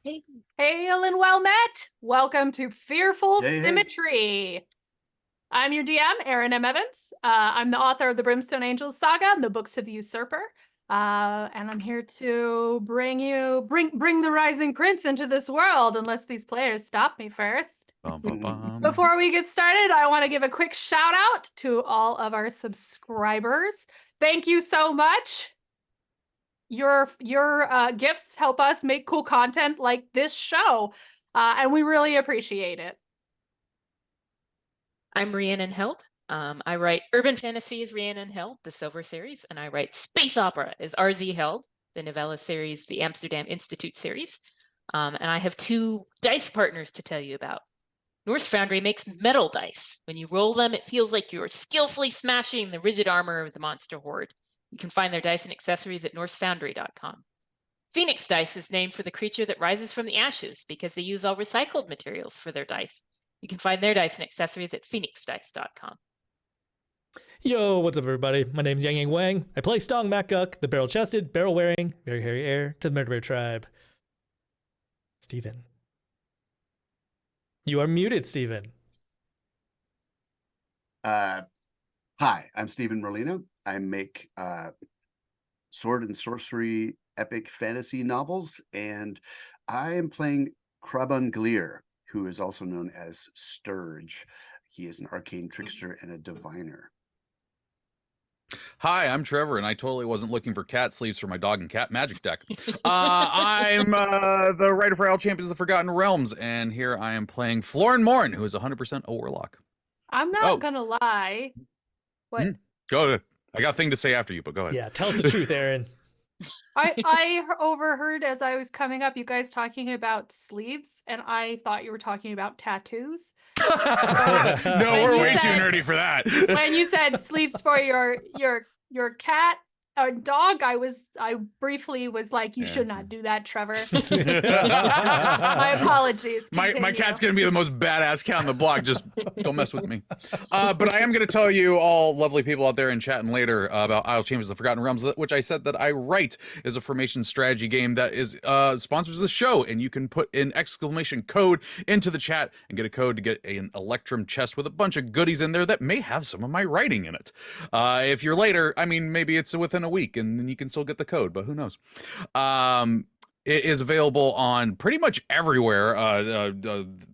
Hail and well met. Welcome to Fearful Hey. Symmetry. I'm your DM, Erin M. Evans. I'm the author of the Brimstone Angels saga and the Books of the Usurper. And I'm here to bring the Rising Prince into this world, unless these players stop me first. Before we get started, I want to give a quick shout out to all of our subscribers. Thank you so much. Your gifts help us make cool content like this show, and we really appreciate it. I'm Rhiannon Held. I write urban fantasy as Rhiannon Held, the Silver series, and I write space opera as RZ Held, the novella series, the Amsterdam Institute series. And I have two dice partners to tell you about. Norse Foundry makes metal dice. When you roll them, it feels like you're skillfully smashing the rigid armor of the monster horde. You can find their dice and accessories at norsefoundry.com. Phoenix Dice is named for the creature that rises from the ashes because they use all recycled materials for their dice. You can find their dice and accessories at phoenixdice.com. Yo, what's up, everybody? My name's Yang Yang Wang. I play Stong Makguk, the barrel-chested, barrel-wearing, very hairy heir to the Murder Bear tribe. Steven. You are muted, Steven. Hi, I'm Steven Merlino. I make sword and sorcery epic fantasy novels, and I am playing Kraban Gleer, who is also known as Sturge. He is an arcane trickster and a diviner. Hi, I'm Trevor, and I totally wasn't looking for cat sleeves for my dog and cat magic deck. I'm the writer for Isle Champions of the Forgotten Realms, and here I am playing Florin Morn, who is 100% a warlock. I'm not gonna lie. What? Go ahead. I got a thing to say after you, but go ahead. Yeah, tell us the truth, Aaron. I overheard as I was coming up you guys talking about sleeves, and I thought you were talking about tattoos. No, we're way too nerdy for that. When you said sleeves for your cat or dog, I briefly was like, you should not do that, Trevor. My apologies. My cat's gonna be the most badass cat on the block. Just don't mess with me. But I am gonna tell you all lovely people out there in chatting later about Isle Champions of the Forgotten Realms, which I said that I write is a formation strategy game that is sponsors the show, and you can put an exclamation code into the chat and get a code to get an Electrum chest with a bunch of goodies in there that may have some of my writing in it. If you're later, I mean, maybe it's within a week and then you can still get the code, but who knows. It is available on pretty much everywhere,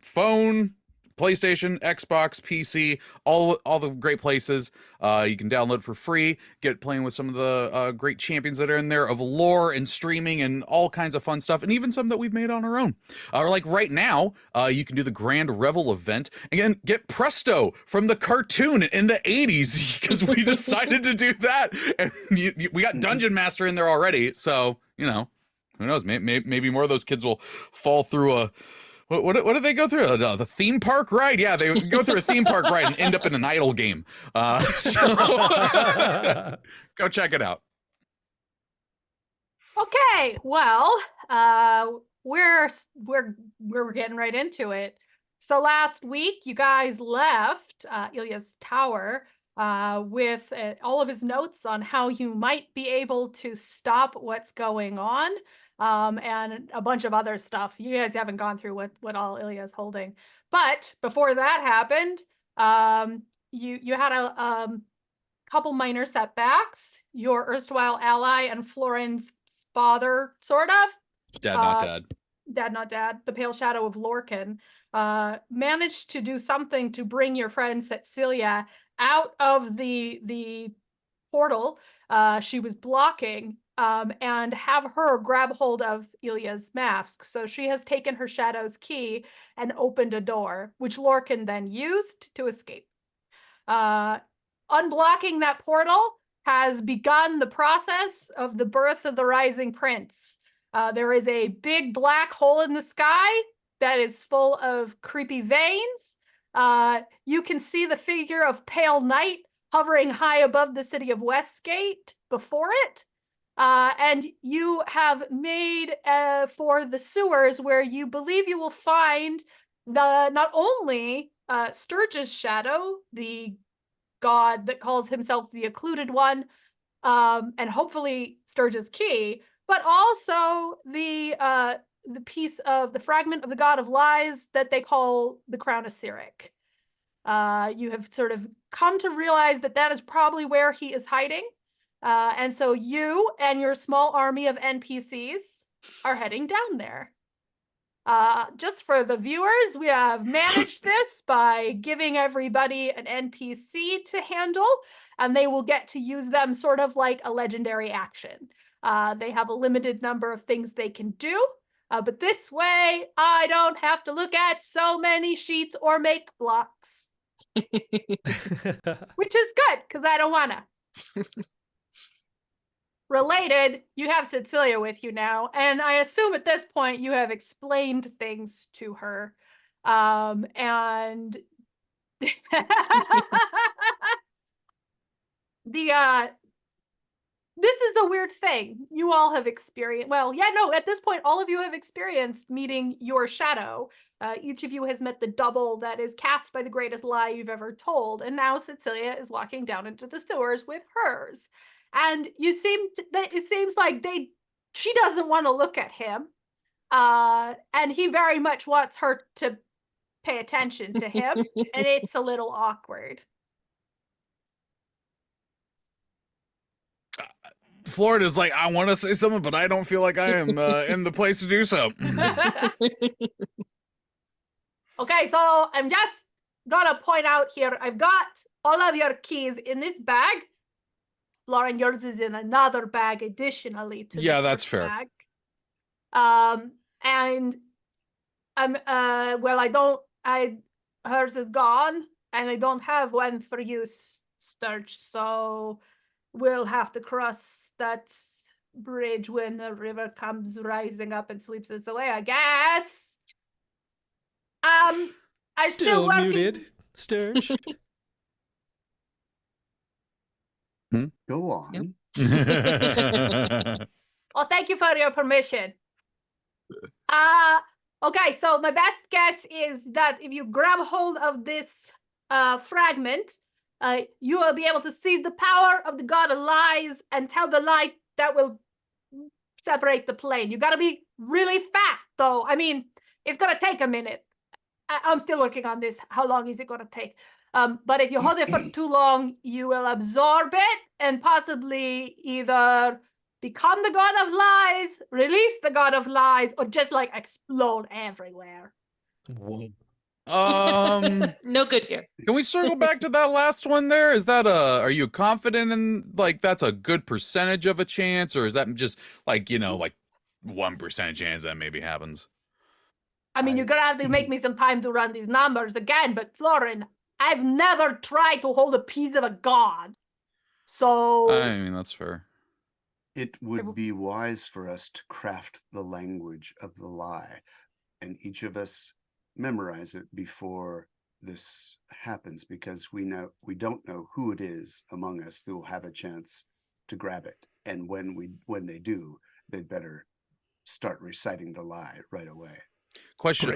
phone, PlayStation, Xbox, PC, all the great places. You can download for free, get playing with some of the great champions that are in there of lore and streaming and all kinds of fun stuff, and even some that we've made on our own. Like right now, you can do the Grand Revel event and get Presto from the cartoon in the 80s because we decided to do that. And we got Dungeon Master in there already, so, you know, who knows, maybe more of those kids will fall through a... What do they go through? The theme park ride? Yeah, they go through a theme park ride and end up in an idle game. So go check it out. Okay, well, we're getting right into it. So last week, you guys left Ilya's tower with all of his notes on how you might be able to stop what's going on. And a bunch of other stuff. You guys haven't gone through what all Ilya's holding. But before that happened, you had a couple minor setbacks. Your erstwhile ally and Florin's father, sort of. Dad, not dad. Dad, not dad. The pale shadow of Lorcan managed to do something to bring your friend Cecilia out of the portal she was blocking. And have her grab hold of Ilya's mask. So she has taken her shadow's key and opened a door, which Lorcan then used to escape. Unblocking that portal has begun the process of the birth of the Rising Prince. There is a big black hole in the sky that is full of creepy veins. You can see the figure of Pale Knight hovering high above the city of Westgate before it. And you have made for the sewers where you believe you will find not only Sturge's shadow, the god that calls himself the Occluded One, and hopefully Sturge's key, but also the the piece of the fragment of the God of Lies that they call the Crown of Cyric. You have sort of come to realize that that is probably where he is hiding. And so you and your small army of NPCs are heading down there. Just for the viewers, we have managed this by giving everybody an NPC to handle, and they will get to use them sort of like a legendary action. They have a limited number of things they can do, but this way I don't have to look at so many sheets or make blocks. Which is good, because I don't wanna. Related, you have Cecilia with you now, and I assume at this point you have explained things to her. And this is a weird thing you all have experienced. Well, yeah, no, at this point, all of you have experienced meeting your shadow. Each of you has met the double that is cast by the greatest lie you've ever told. And now Cecilia is walking down into the sewers with hers. And it seems like she doesn't want to look at him. And he very much wants her to pay attention to him. And it's a little awkward. Florida's like, I want to say something, but I don't feel like I am in the place to do so. Okay, so I'm just gonna point out here, I've got all of your keys in this bag. Lauren, yours is in another bag additionally to Yeah, the that's first fair. bag. And hers is gone, and I don't have one for you, Sturge, so we'll have to cross that bridge when the river comes rising up and sweeps us away, I guess. I still working... muted, Sturge. Go on. Well, thank you for your permission. Okay, so my best guess is that if you grab hold of this fragment, you will be able to see the power of the God of Lies and tell the lie that will separate the plane. You gotta be really fast, though. I mean, it's gonna take a minute. I'm still working on this. How long is it gonna take? But if you hold it for too long, you will absorb it and possibly either become the God of Lies, release the God of Lies, or just like explode everywhere. Whoa. No good here. Can we circle back to that last one there? Is that are you confident in, like, that's a good percentage of a chance, or is that just like, like 1% chance that maybe happens? I mean, you're gonna have to make me some time to run these numbers again, but Florin, I've never tried to hold a piece of a god. So I mean, that's fair. It would be wise for us to craft the language of the lie, and each of us memorize it before this happens, because we don't know who it is among us who will have a chance to grab it. And when they do, they'd better start reciting the lie right away. Question: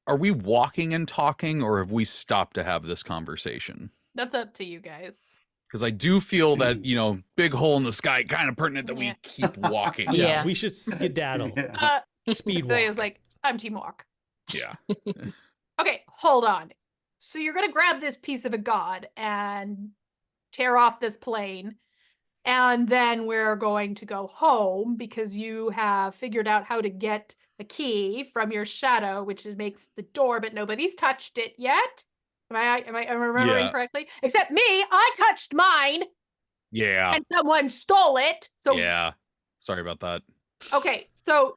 Are we walking and talking, or have we stopped to have this conversation? that's up to you guys. Because I do feel that, big hole in the sky, kind of pertinent that we keep walking. Yeah. We should skedaddle. Yeah. Speed So he walk. was like, I'm team walk. Yeah. Okay, hold on. So you're gonna grab this piece of a god and tear off this plane, and then we're going to go home because you have figured out how to get a key from your shadow, which makes the door, but nobody's touched it yet. Am I remembering correctly? Except me, I touched mine. Yeah. And someone stole it. So Yeah. Sorry about that. okay, so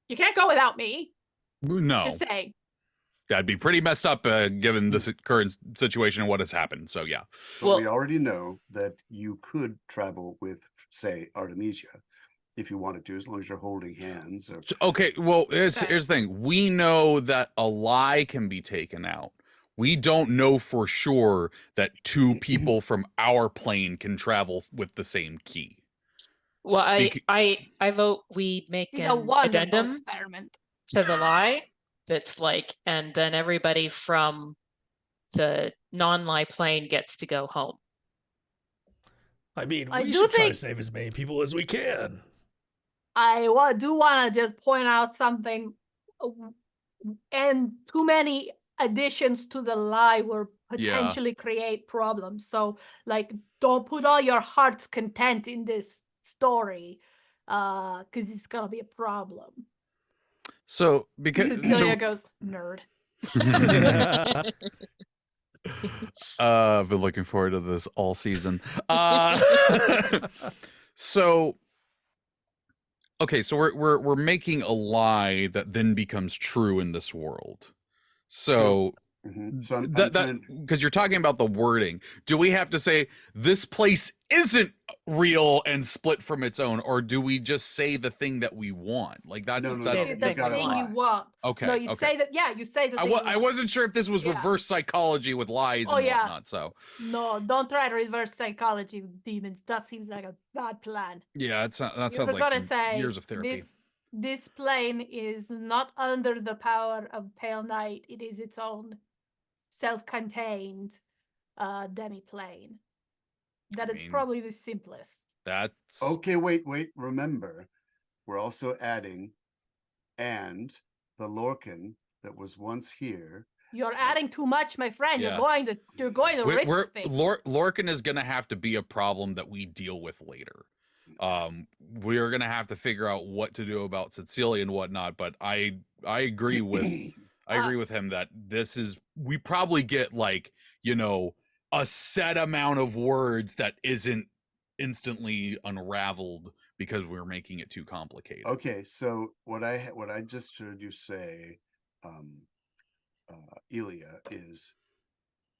you can't go without me. No. Just saying. That'd be pretty messed up given the current situation and what has happened. So, yeah. But we already know that you could travel with, say, Artemisia, if you wanted to, as long as you're holding hands. Or... Okay, well, here's the thing. We know that a lie can be taken out. We don't know for sure that two people from our plane can travel with the same key. Well, I vote we make It's an a wonderful addendum experiment to the lie that's like, and then everybody from the non-lie plane gets to go home. I mean, I we do should try to think- save as many people as we can. do want to just point out something, and too many additions to the lie will potentially create problems. So, like, don't put all your heart's content in this story, because it's gonna be a problem. So because Cecilia goes, nerd. I've been looking forward to this all season. So okay, so we're making a lie that then becomes true in this world. So So I'm that trying- because you're talking about the wording, do we have to say this place isn't real and split from its own, or do we just say the thing that we want? Like that's No, Say no, the you thing gotta thing lie. you want. okay. No, you say that. Yeah, you say the thing. you I want. wasn't sure if this was Yeah. reverse psychology with lies Oh, and yeah. whatnot. So No, don't try to reverse psychology with demons. That seems like a bad plan. yeah, that sounds You're like gonna say years of therapy. This plane is not under the power of Pale Knight. It is its own self-contained demi-plane. That is probably the simplest. That's Okay, wait. Remember, we're also adding, and the Lorcan that was once here. You're adding too much, my friend. Yeah. You're going to risk things. Lorcan is gonna have to be a problem that we deal with later. We're gonna have to figure out what to do about Cecilia and whatnot, but I agree with him that we probably get like, a set amount of words that isn't instantly unraveled because we're making it too complicated. Okay, so what I just heard you say, Ilya, is,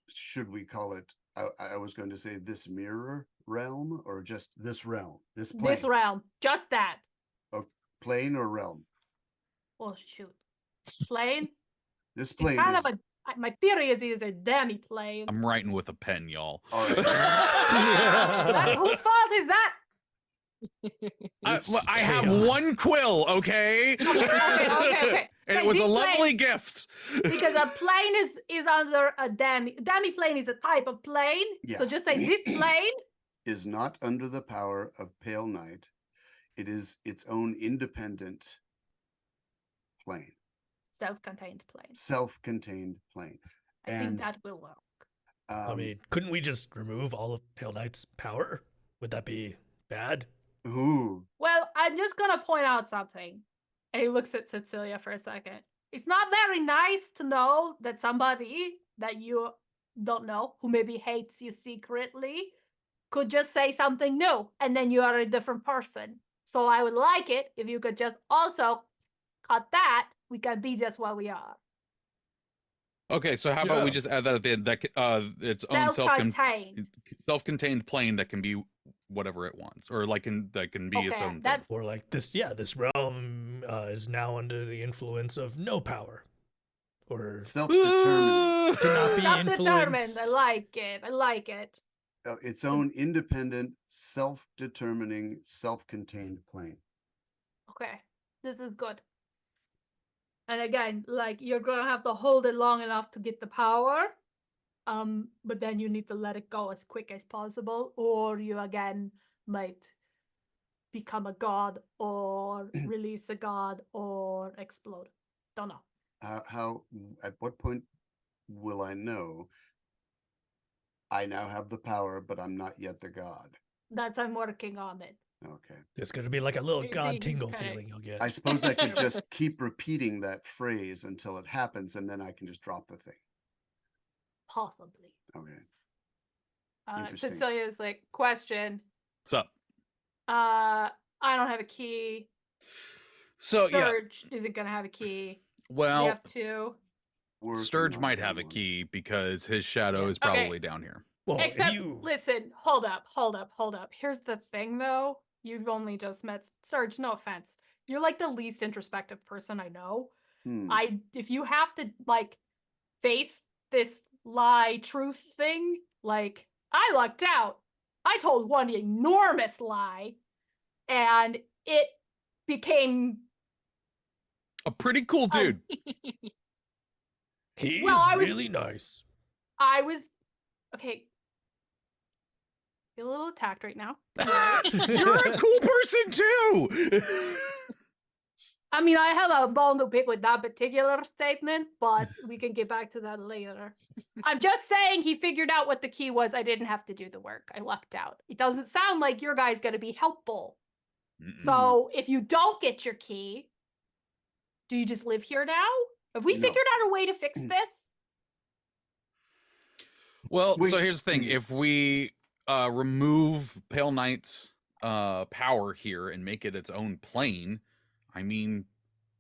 should we call it, I was going to say this mirror realm, or just this realm, this plane? This realm, just that. Plane or realm? Oh shoot, plane. This It's plane kind is, of my theory is it is a demi-plane. I'm writing with a pen, y'all. all right. Whose fault is that? I have one quill, okay? Okay. And Say it was a this lovely plane, gift. because a plane is under a demi-plane is a type of plane. Yeah. So just say this plane. Is not under the power of Pale Knight. It is its own independent plane, Self-contained plane. self-contained plane. I And think that will work. I mean, couldn't we just remove all of Pale Knight's power? Would that be bad? ooh, Well, I'm just gonna point out something. And he looks at Cecilia for a second. It's not very nice to know that somebody that you don't know, who maybe hates you secretly, could just say something new, and then you are a different person. So I would like it if you could just also cut that. We can be just what we are. Okay, so how about we Yeah. just add that at the end? That its own Self-contained. self-contained plane that can be whatever it wants, or that can be its Okay, own thing. that's Or like this, this realm is now under the influence of no power. Or self-determined. cannot be self-determined. influenced. I like it. Its own independent, self-determining, self-contained plane. Okay, this is good. And again, like, you're gonna have to hold it long enough to get the power, but then you need to let it go as quick as possible, or you again might become a god, or release a god, or explode. Don't know. At what point will I know I now have the power, but I'm not yet the god? I'm working on it. Okay. There's going to be like a little You see, god he's tingle kinda- feeling you'll get. I suppose I could just keep repeating that phrase until it happens, and then I can just drop the thing. Possibly. Okay. Interesting. Cecilia's like, question. What's up? I don't have a key. So yeah, Surge isn't gonna have a key. We well, have to. Working Sturge on might have a one. key because his shadow Yeah. is probably down here. Well, Except, you... listen, hold up. Here's the thing, though. You've only just met Surge. No offense. You're like the least introspective person I know. If you have to like face this lie truth thing, like, I lucked out. I told one enormous lie, and it became. A pretty cool dude. He's Well, I was- really nice. I was okay. feel a little attacked right now. You're a cool person too. I mean, I have a bone to pick with that particular statement, but we can get back to that later. I'm just saying he figured out what the key was. I didn't have to do the work. I lucked out. It doesn't sound like your guy's going to be helpful. So if you don't get your key, do you just live here now? Have we No. figured out a way to fix this? Well, Wait. so here's the thing: if we remove Pale Knight's power here and make it its own plane, I mean,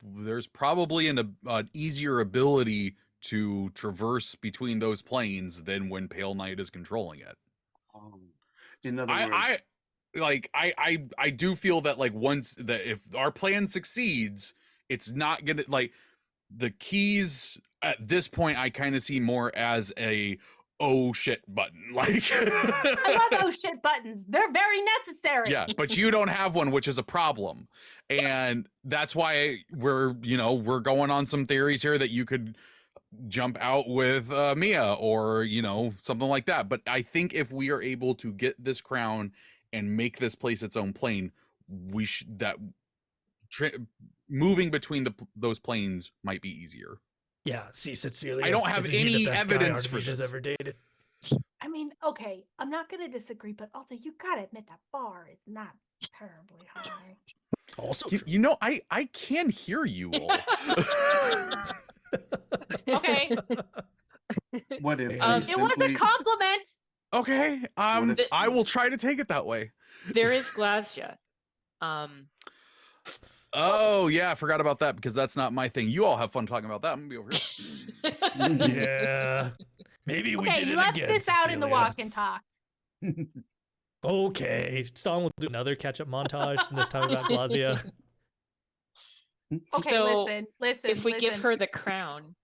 there's probably an easier ability to traverse between those planes than when Pale Knight is controlling it. In other words, I do feel that like once that if our plan succeeds, it's not gonna like the keys at this point. I kind of see more as a oh shit button. Like I love those shit buttons. They're very necessary. yeah, but you don't have one, which is a problem, and that's why we're going on some theories here that you could jump out with Mia or something like that. But I think if we are able to get this crown and make this place its own plane, we should moving between those planes might be easier. Yeah, see, Cecilia. I don't have isn't he the any best guy evidence for Artemisia's this. ever dated. I mean, okay, I'm not going to disagree, but also you got to admit that bar is not terribly high. Also, I can hear you all. Okay. what if It was a compliment. Okay, What if- I will try to take it that way. There is Glasja. Oh yeah, I forgot about that because that's not my thing. You all have fun talking about that. I'm gonna be over here. yeah. Maybe we Okay, did you it left again, this out in the Cecilia. walk and talk. Okay, Song will do another catch-up montage, and this time about Glazia. Okay, So, listen. if we give her the crown,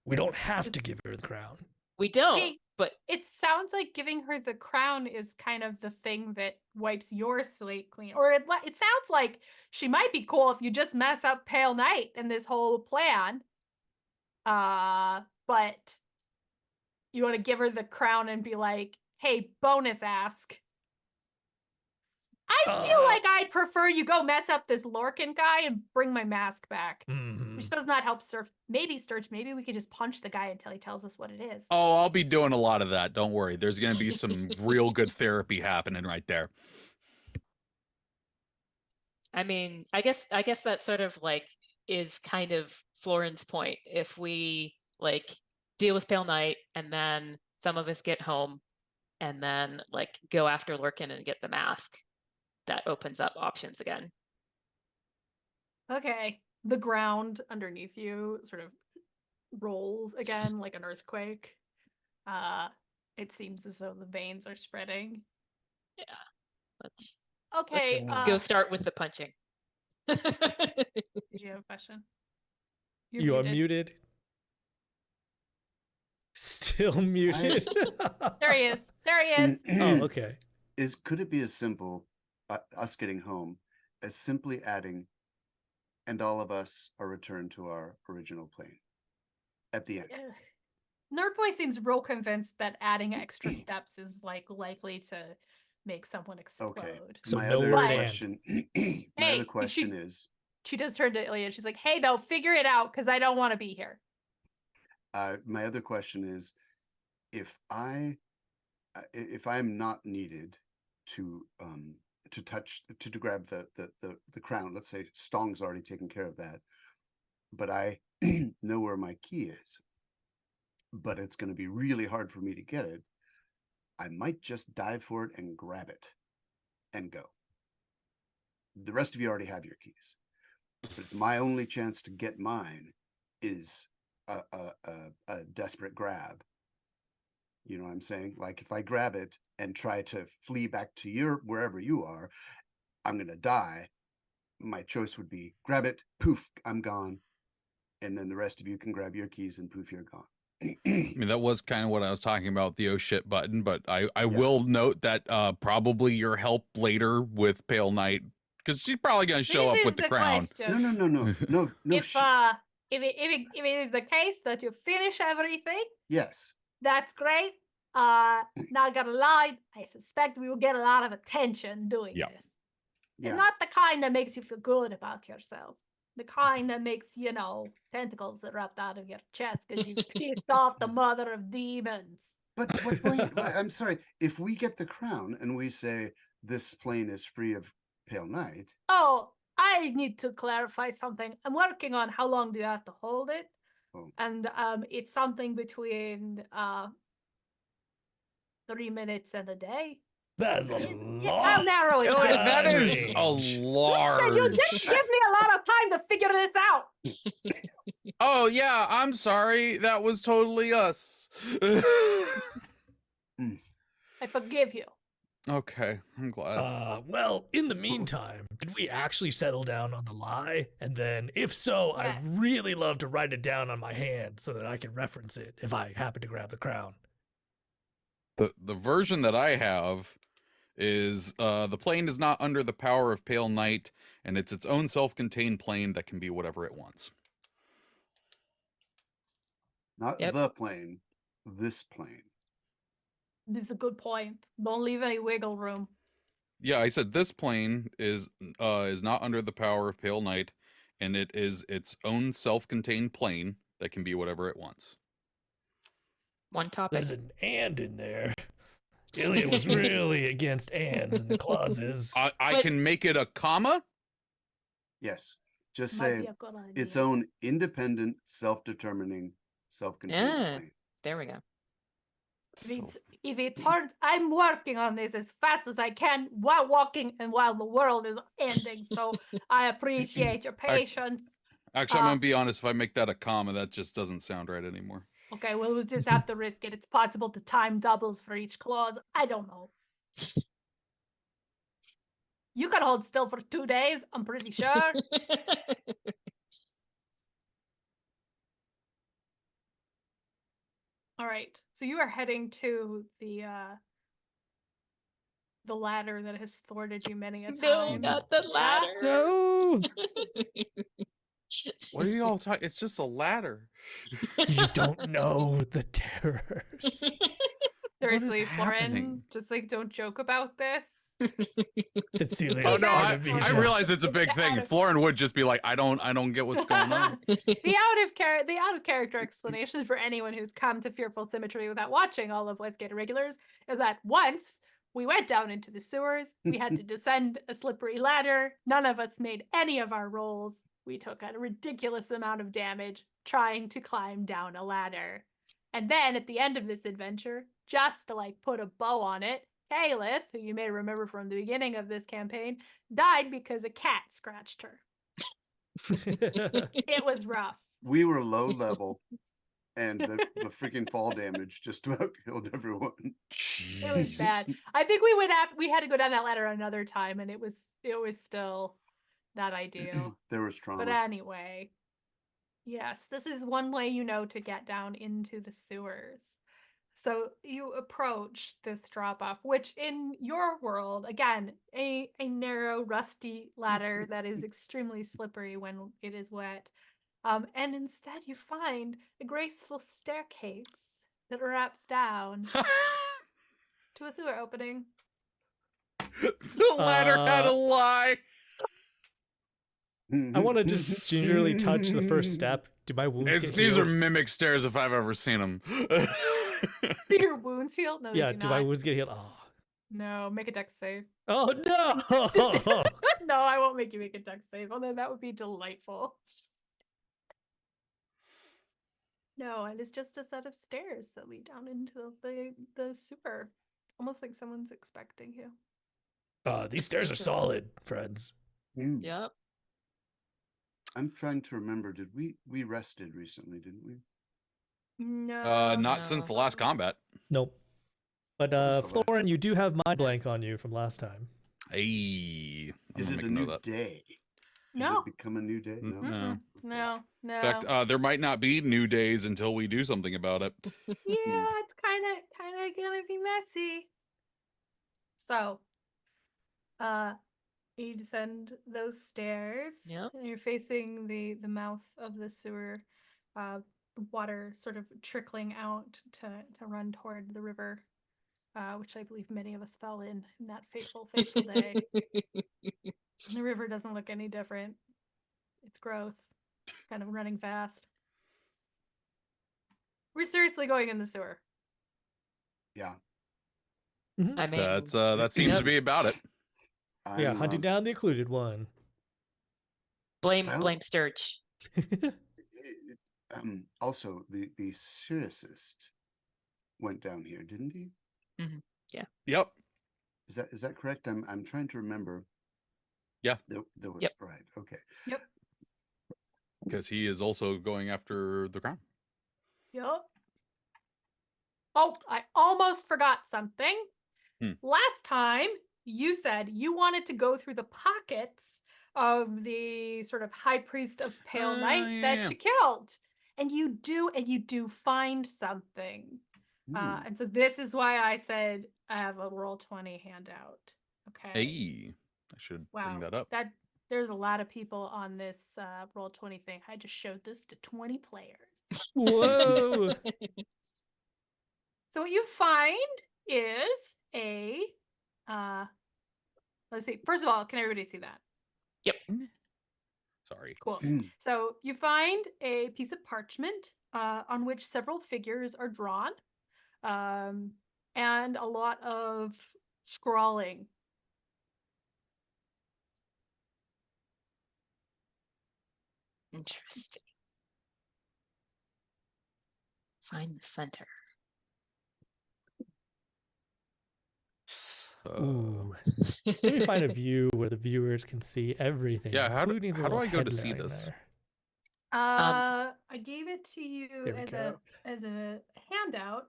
We don't have to give her the crown. we don't. Hey, But it sounds like giving her the crown is kind of the thing that wipes your slate clean. Or it sounds like she might be cool if you just mess up Pale Knight and this whole plan. But you want to give her the crown and be like, hey, bonus ask. I feel like I'd prefer you go mess up this Lorcan guy and bring my mask back. Mhm. Which does not help Sturge. Maybe we could just punch the guy until he tells us what it is. Oh, I'll be doing a lot of that. Don't worry. There's gonna be some real good therapy happening right there. I mean, I guess that sort of like is kind of Florin's point. If we like deal with Pale Knight and then some of us get home and then like go after Lorcan and get the mask, that opens up options again. Okay. The ground underneath you sort of rolls again like an earthquake. It seems as though the veins are spreading. Let's Okay. go start with the punching. Did you have a question? You are muted. Still muted. There he is. There he is. Oh, okay. Could it be as simple, us getting home, as simply adding, and all of us are returned to our original plane at the end? Nerdboy seems real convinced that adding extra steps is like likely to make someone explode. So my no other word question, my Hey, other question is, She does turn to Ilya. She's like, hey, though, figure it out because I don't want to be here. my other question is, if I'm not needed to grab the crown, let's say Stong's already taken care of that, but I know where my key is, but it's going to be really hard for me to get it. I might just dive for it and grab it and go. The rest of you already have your keys, but my only chance to get mine is a desperate grab. You know what I'm saying? Like if I grab it and try to flee back to wherever you are, I'm going to die. My choice would be grab it, poof, I'm gone. And then the rest of you can grab your keys and poof, you're gone. I mean, that was kind of what I was talking about, the oh shit button, but I will note that probably your help later with Pale Knight, because she's probably going to show This up is with the crown. question. No. If it is the case that you finish everything, Yes. that's great. not gonna lie, I suspect we will get a lot of attention doing Yeah. this. Yeah. And not the kind that makes you feel good about yourself. The kind that makes, tentacles erupt out of your chest because you pissed off the mother of demons. But wait, I'm sorry. If we get the crown and we say this plane is free of pale night, Oh, I need to clarify something. I'm working on how long do you have to hold it. Oh. And it's something between 3 minutes and a day. That's a I'll lot. narrow it Elliot, down. that is range. a Listen, you large. didn't give me a lot of time to figure this out. Oh yeah, I'm sorry. That was totally us. I forgive you. Okay, I'm glad. Well, in the meantime, did we actually settle down on the lie? And then, if so, Yes. I'd really love to write it down on my hand so that I can reference it if I happen to grab the crown. The version that I have is the plane is not under the power of pale night, and it's its own self-contained plane that can be whatever it wants. not Yep. the plane, this plane. This is a good point. Don't leave any wiggle room. Yeah, I said this plane is not under the power of pale night, and it is its own self-contained plane that can be whatever it wants. One topic. There's an and in there. Ilya was really against ands in the clauses. I But- can make it a comma. Yes. Just Might say be a good idea. its own independent, self-determining, self-contained Yeah. plane. There we go. If it turns, I'm working on this as fast as I can while walking and while the world is ending. So I appreciate your patience. Actually, I'm gonna be honest. If I make that a comma, that just doesn't sound right anymore. Okay, well, we'll just have to risk it. It's possible to time doubles for each clause. I don't know. You can hold still for 2 days, I'm pretty sure. All right, so you are heading to the ladder that has thwarted you many a No, time. not the ladder. No! What are you all talking? It's just a ladder. You don't know the terrors. Seriously, happening? Florin, just don't joke about this. Sincerely, Oh no, part I of me I is- realize it's a big It's thing. out of- Florin would just be like, I don't get what's going on. The out of character explanation for anyone who's come to Fearful Symmetry without watching all of Westgate Irregulars is that once we went down into the sewers, we had to descend a slippery ladder. None of us made any of our rolls. We took a ridiculous amount of damage trying to climb down a ladder. And then at the end of this adventure, just to put a bow on it, Caliph, who you may remember from the beginning of this campaign, died because a cat scratched her. It was rough. We were low level, and the freaking fall damage just about killed everyone. It was bad. I think we had to go down that ladder another time, and it was still not ideal. There was trauma. But anyway, yes, this is one way to get down into the sewers. So you approach this drop off, which in your world, again, a narrow, rusty ladder that is extremely slippery when it is wet. And instead you find a graceful staircase that wraps down to a sewer opening. The ladder had a lie. I want to just gingerly touch the first step. Do my wounds get These are healed? mimic stairs if I've ever seen them. Do your wounds healed? No, they Yeah, do do not. my wounds get healed? Oh, No, make a dex save. oh no! No, I won't make you make a dex save, although that would be delightful. No, and it's just a set of stairs that lead down into the sewer. Almost like someone's expecting you. These stairs are solid, friends. Yep. I'm trying to remember. Did we rested recently? Didn't we? No. Not since the last combat. Nope. But That was the last- Florin, you do have mind blank on you from last time. Hey, I'm Is gonna it make a note new of that. day? No. Has it become a new day? No. No. No. In fact, there might not be new days until we do something about it. Yeah, it's kind of gonna be messy. So, you descend those stairs. Yep. And you're facing the mouth of the sewer. water sort of trickling out to run toward the river, which I believe many of us fell in that fateful day. And the river doesn't look any different. It's gross, kind of running fast. We're seriously going in the sewer. Yeah. I mean, That's that seems Yep. to be about it. Yeah, I'm, hunting down the Occluded One. blame Well- Sturge. Also, the Cyricist went down here, didn't he? Yep. Is that correct? I'm trying to remember. Yeah. There was Yep. right. Okay. Because he is also going after the crown. Yup. Oh, I almost forgot something. Last time you said you wanted to go through the pockets of the sort of high priest of Pale Night that yeah. you killed. And you do find something. Hmm. And so this is why I said I have a roll 20 handout. Okay. Hey, I should bring that up. There's a lot of people on this roll 20 thing. I just showed this to 20 players. Whoa. So what you find is a let's see. First of all, can everybody see that? Sorry. Cool. So you find a piece of parchment on which several figures are drawn, and a lot of scrawling. Interesting. Find the center. Ooh. Maybe find a view where the viewers can see everything. Yeah, how do including the I little go to see headline this? there. I gave it to you There we go. as a handout.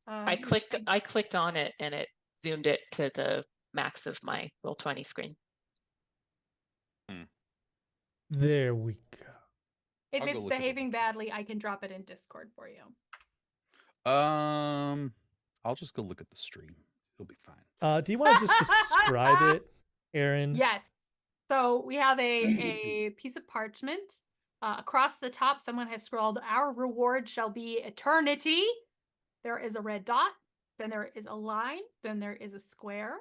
I clicked on it and it zoomed it to the max of my Roll20 screen. There we go. If I'll go it's look at it. behaving badly, I can drop it in Discord for you. I'll just go look at the stream. It'll be fine. Do you want to just describe it, Aaron? Yes. So we have a piece of parchment. Across the top, someone has scrawled, "Our reward shall be eternity." There is a red dot, then there is a line, then there is a square.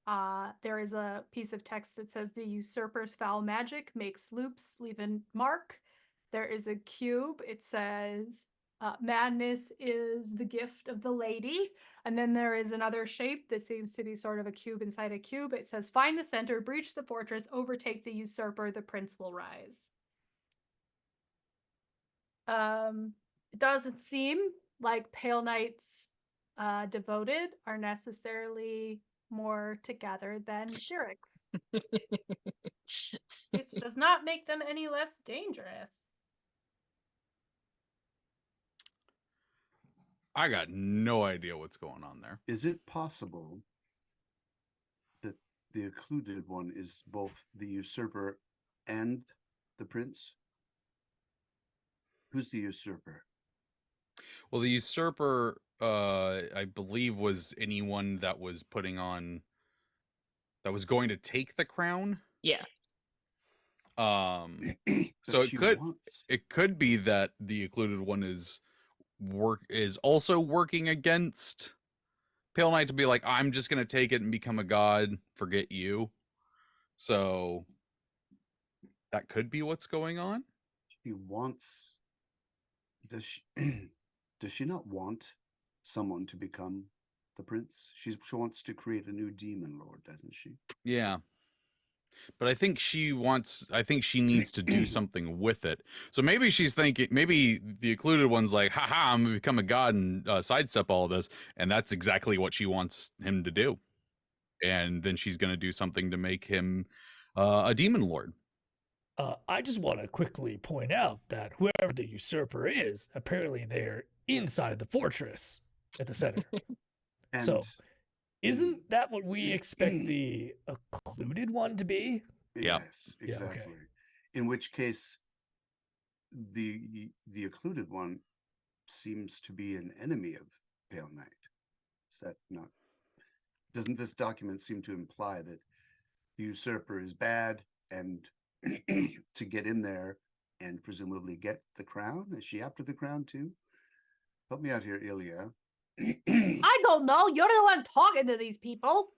There is a piece of text that says, "The usurper's foul magic makes loops, leave a mark." There is a cube. It says, "Madness is the gift of the lady." And then there is another shape that seems to be sort of a cube inside a cube. It says, "Find the center, breach the fortress, overtake the usurper, the prince will rise." It doesn't seem like Pale Knights devoted are necessarily more together than Shirix. Which does not make them any less dangerous. I got no idea what's going on there. Is it possible that the Occluded One is both the usurper and the prince? Who's the usurper? Well, the usurper, I believe, was anyone that was that was going to take the crown. Yeah. That So she wants? it could be that the Occluded One is also working against Pale Knight to be like, I'm just gonna take it and become a god, forget you. So that could be what's going on. She wants. Does she not want someone to become the prince? She wants to create a new demon lord, doesn't she? Yeah. But I think she needs to do something with it. So maybe she's thinking, maybe the Occluded One's like, haha, I'm gonna become a god and sidestep all this. And that's exactly what she wants him to do. And then she's gonna do something to make him a demon lord. I just want to quickly point out that whoever the usurper is, apparently they're inside the fortress at the center. And So, isn't that what we expect the Occluded One to be? Yeah. yes, Yeah, okay. exactly. In which case, the Occluded One seems to be an enemy of Pale Knight. Is that not? Doesn't this document seem to imply that the usurper is bad, and to get in there, and presumably get the crown. Is she after the crown too? Help me out here, Ilya. I don't know. You're the one talking to these people.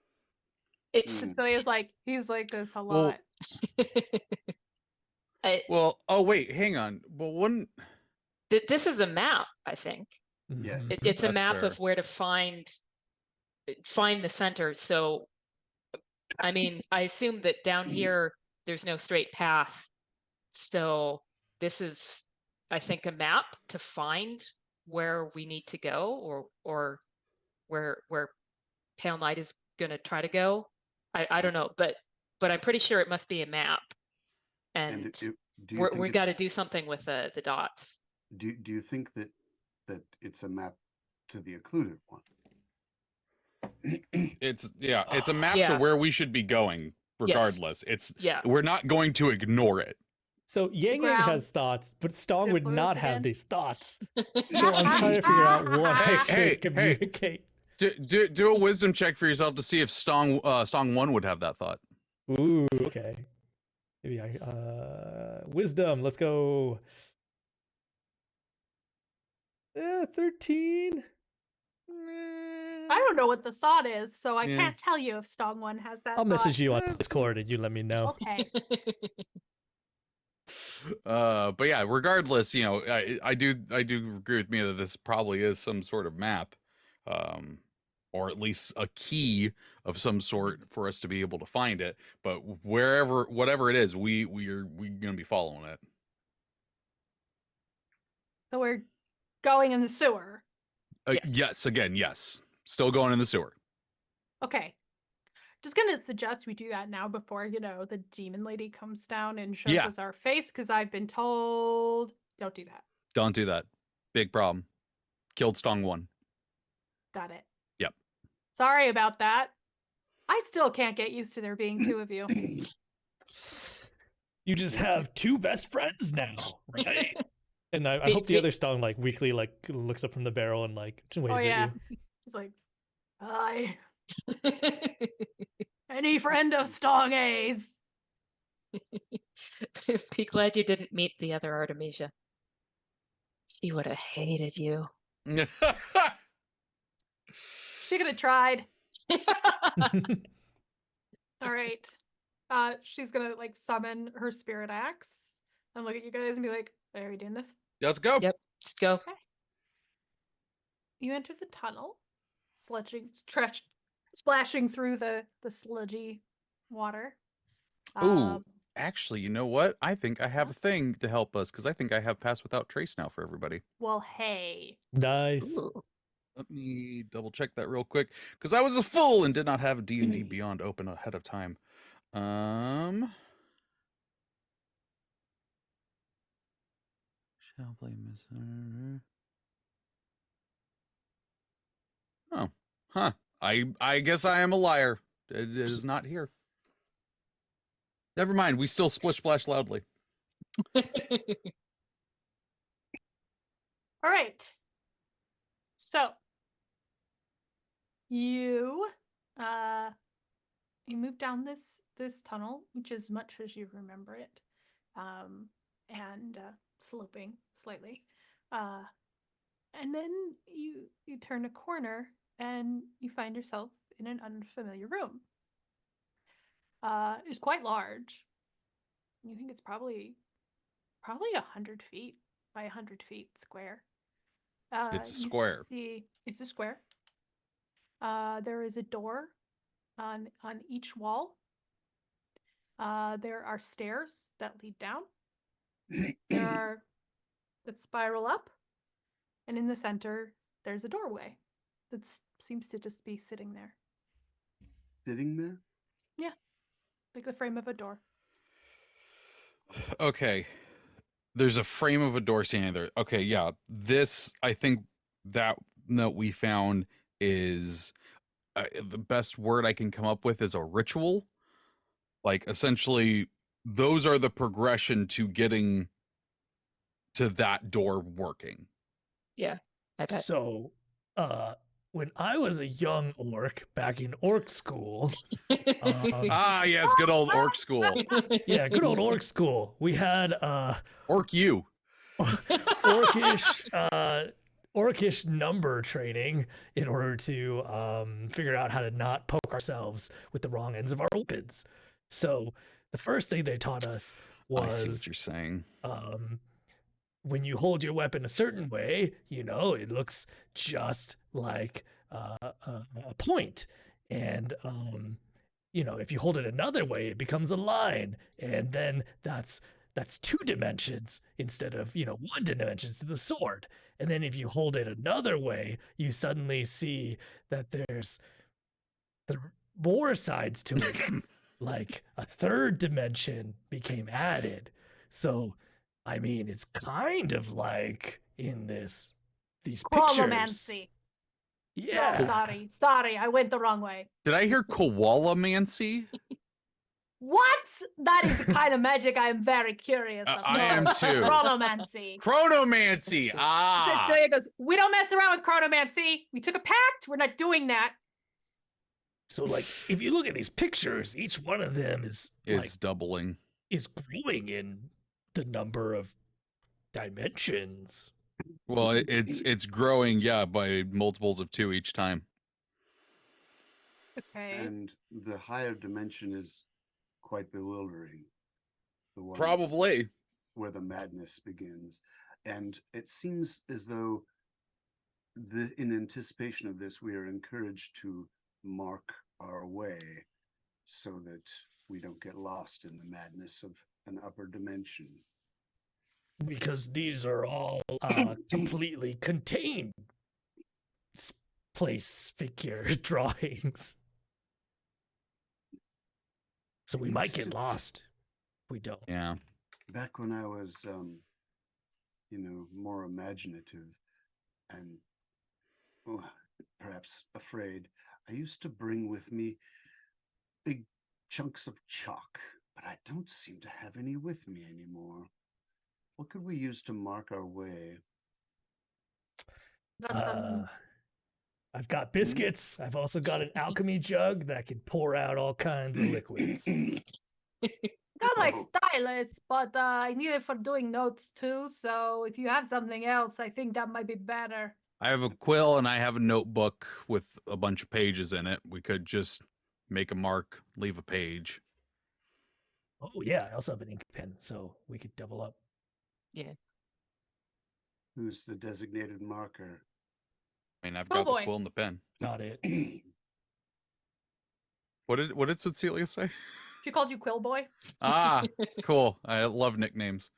It's Mm. So he's like this a Well, lot. Well, oh wait, hang on. Well, wouldn't this is a map, I think. Yes. Mhm. It's a That's map fair. of where to find the center. So, I mean, I assume that down here there's no straight path. So this is, I think, a map to find where we need to go, or where Pale Knight is going to try to go. I don't know, but I'm pretty sure it must be a map, and do you think we got to do something with the dots. do you think that it's a map to the Occluded One? it's a map to Yeah. where we should be going Yes. regardless. Yeah. We're not going to ignore it. So Yang Yang Ground. has thoughts, but Stong would Rippers not have again. these thoughts. So I'm trying to figure out what I should Hey. communicate. Do a wisdom check for yourself to see if Stong 1 would have that thought. Ooh, okay. Maybe wisdom. Let's go. 13. I don't know what the thought is, so I Yeah. can't tell you if Stong One has that. I'll message you on That's- Discord and you let me know. Okay. But yeah, regardless, you know, I do agree with me that this probably is some sort of map, or at least a key of some sort for us to be able to find it. But whatever it is, we're gonna be following it. So we're going in the sewer. Yes, again, yes, still going in the sewer. Okay. Just gonna suggest we do that now before, the demon lady comes down and shows Yeah. us our face, because I've been told don't do that. Don't do that. Big problem. Killed Stong 1. Got it. Yep. Sorry about that. I still can't get used to there being two of you. You just have two best friends now, right? And I Be- hope the be- other Stong weekly looks up from the barrel and waves Oh yeah. at you. He's like, hi. Any friend of Stong A's. Be glad you didn't meet the other Artemisia. She would have hated you. She could have tried. All right. She's gonna summon her spirit axe and look at you guys and be like, are we doing this? Let's go. Yep. Just go. You enter the tunnel, splashing through the sludgy water. Ooh. Actually, you know what? I think I have a thing to help us, because I think I have Pass Without Trace now for everybody. Well, hey. Nice. Ooh. Let me double check that real quick, because I was a fool and did not have D&D Beyond open ahead of time. Shall play Miss. Oh, huh. I guess I am a liar. It is not here. Never mind. We still splish splash loudly. All right. So you move down this tunnel, which is much as you remember it, and sloping slightly, and then you turn a corner and you find yourself in an unfamiliar room. It's quite large. You think it's probably 100 feet by 100 feet square. It's a you square. It's a square. There is a door on each wall. There are stairs that lead down. That spiral up, and in the center there's a doorway that seems to just be sitting there, Sitting there? like the frame of a door. Okay. There's a frame of a door standing there. Okay, yeah. This, I think that note we found is the best word I can come up with is a ritual. Like, essentially, those are the progression to getting to that door working. I bet. So, when I was a young orc back in orc school, Ah, yes, good old orc school. yeah, good old orc school, we had Orc you. orcish number training in order to figure out how to not poke ourselves with the wrong ends of our weapons. So the first thing they taught us I see what was you're saying. when you hold your weapon a certain way, it looks just like a point. And if you hold it another way, it becomes a line, and then that's 2 dimensions instead of one dimensions to the sword. And then if you hold it another way, you suddenly see that there's more sides to it. Like a 3rd dimension became added. So I mean, it's kind of like in these pictures. Koalamancy. Yeah. Oh, sorry, I went the wrong way. Did I hear koalamancy? What? That is the kind of magic I'm very curious of. I am too. Chronomancy. Chronomancy. Ah. So it goes, we don't mess around with chronomancy. We took a pact. We're not doing that. So like, if you look at these pictures, each one of them is Doubling. Is growing in the number of dimensions. Well, it's growing, yeah, by multiples of 2 each time. Okay. And the higher dimension is quite bewildering. The one Probably. where the madness begins. And it seems as though in anticipation of this, we are encouraged to mark our way so that we don't get lost in the madness of an upper dimension. Because these are all completely contained place figure drawings. So we might get lost if we don't. Yeah. Back when I was, more imaginative and perhaps afraid, I used to bring with me big chunks of chalk, but I don't seem to have any with me anymore. What could we use to mark our way? I've got biscuits. I've also got an alchemy jug that can pour out all kinds of liquids. Got my stylus, but I need it for doing notes too. So if you have something else, I think that might be better. I have a quill and I have a notebook with a bunch of pages in it. We could just make a mark, leave a page. Oh yeah, I also have an ink pen, so we could double up. Yeah. Who's the designated marker? I mean, I've Oh, got boy. the quill and the pen. Not it. What did Cecilia say? She called you Quill Boy. Ah, cool. I love nicknames.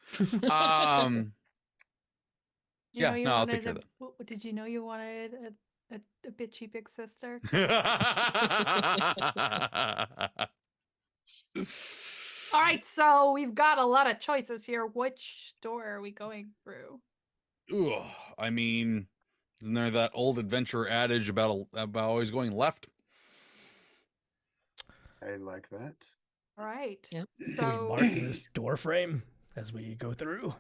Yeah, no, I'll take care of that. Did you know you wanted a bitchy big sister? All right, so we've got a lot of choices here. Which door are we going through? Ooh, I mean, isn't there that old adventurer adage about always going left? I like that. All right. Yep. Can we So mark this door frame as we go through?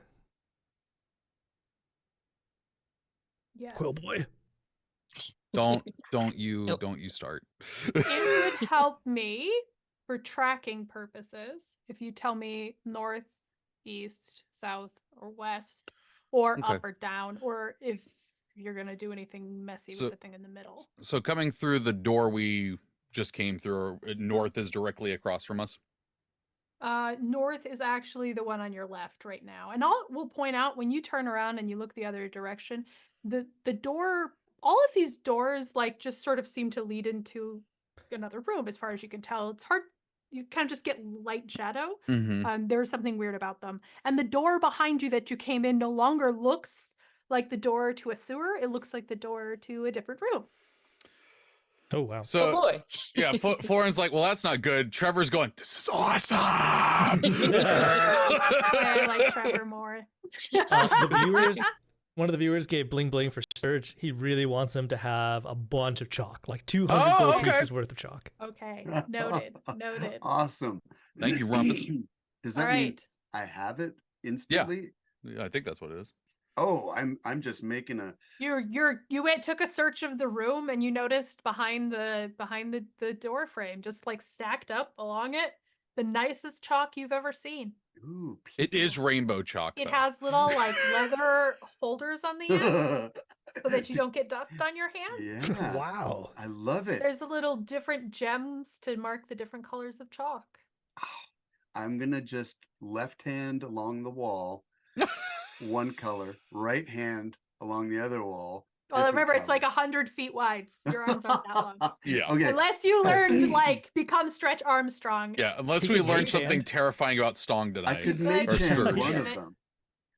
yes. Quill boy. Don't you Nope. start. It would help me for tracking purposes if you tell me north, east, south, or west, or Okay. up or down, or if you're gonna do anything messy So- with the thing in the middle. So coming through the door we just came through, north is directly across from us. North is actually the one on your left right now. And we'll point out when you turn around and you look the other direction, the door, all of these doors like just sort of seem to lead into another room as far as you can tell. It's hard, you kind of just get light shadow. Mm-hmm. There's something weird about them. And the door behind you that you came in no longer looks like the door to a sewer. It looks like the door to a different room. Oh wow. So Oh boy. yeah, Florin's like, well, that's not good. Trevor's going, this is awesome. I like Trevor more. One of the viewers gave bling bling for Surge. He really wants him to have a bunch of chalk, like 200 Oh, gold okay. pieces worth of chalk. Okay, noted. Awesome. Thank you, Rumpus. Does All that mean right. I have it instantly? Yeah, I think that's what it is. Oh, I'm just making a. You took a search of the room and you noticed behind the door frame, just like stacked up along it, the nicest chalk you've ever seen. Ooh, It is people. rainbow chalk. It though. has little like leather holders on the end so that you don't get dust on your hand. Yeah. Wow. I love it. There's a little different gems to mark the different colors of chalk. I'm gonna just left hand along the wall, one color, right hand along the other wall. Well, different remember, it's like colors. 100 feet wide. Your arms aren't that long. Yeah. Okay. Unless you learn to like become Stretch Armstrong. Yeah, unless He we can learn mage something hand. terrifying about Stong I tonight. could Good. mage Or hand Sturge. one of It. them.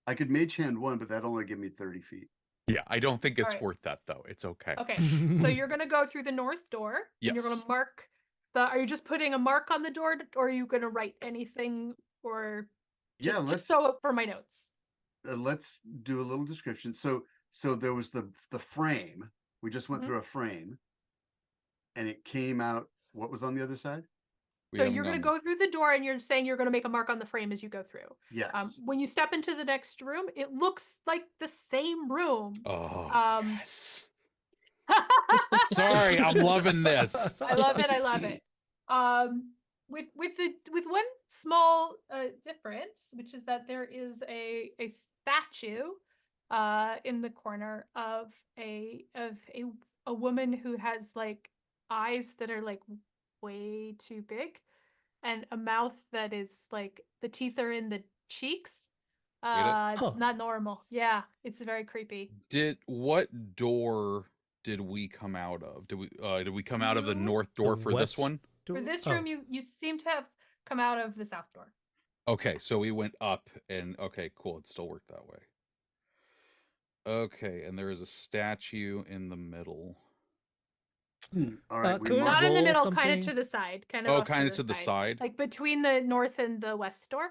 I could mage hand one, but that'd only give me 30 feet. Yeah, I don't think it's Alright. worth that though. It's okay. Okay, so you're gonna go through the north door. And you're Yes. gonna mark the. Are you just putting a mark on the door, or are you gonna write anything, or Yeah, just so for my notes? let's do a little description. So there was the frame. We just went Mhm. through a frame, and it came out. What was on the other side? We So haven't you're gonna gone- go through the door, and you're saying you're gonna make a mark on the frame as you go through. Yes. When you step into the next room, it looks like the same room. Oh um, yes. Sorry, I'm loving this. I love it. I love it. With one small difference, which is that there is a statue in the corner of a woman who has like eyes that are like way too big and a mouth that is like the teeth are in the cheeks. It's Huh. not normal. Yeah, it's very creepy. What door did we come out of? Did we come out of the You- north door The for this west one? For door? this Oh. room, you seem to have come out of the south door. Okay, so we went up and okay, cool. It still worked that way. Okay, and there is a statue in the middle. All right. We could we Not in the roll middle, kind something? of to the side. Kind of Oh, off kind of to the side. Like between the north and the west door.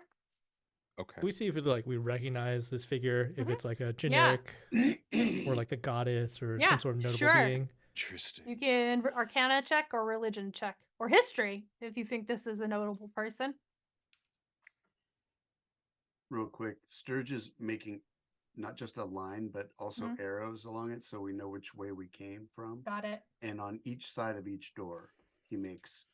Okay. Can we see if it, like we recognize this figure? If Mhm. it's like a generic or or like a goddess or Yeah, some sort of notable sure. being? Interesting. You can Arcana check or religion check or history if you think this is a notable person. real quick. Sturge is making not just a line, but also Mhm. arrows along it, so we know which way we came from. Got it. And on each side of each door, he makes.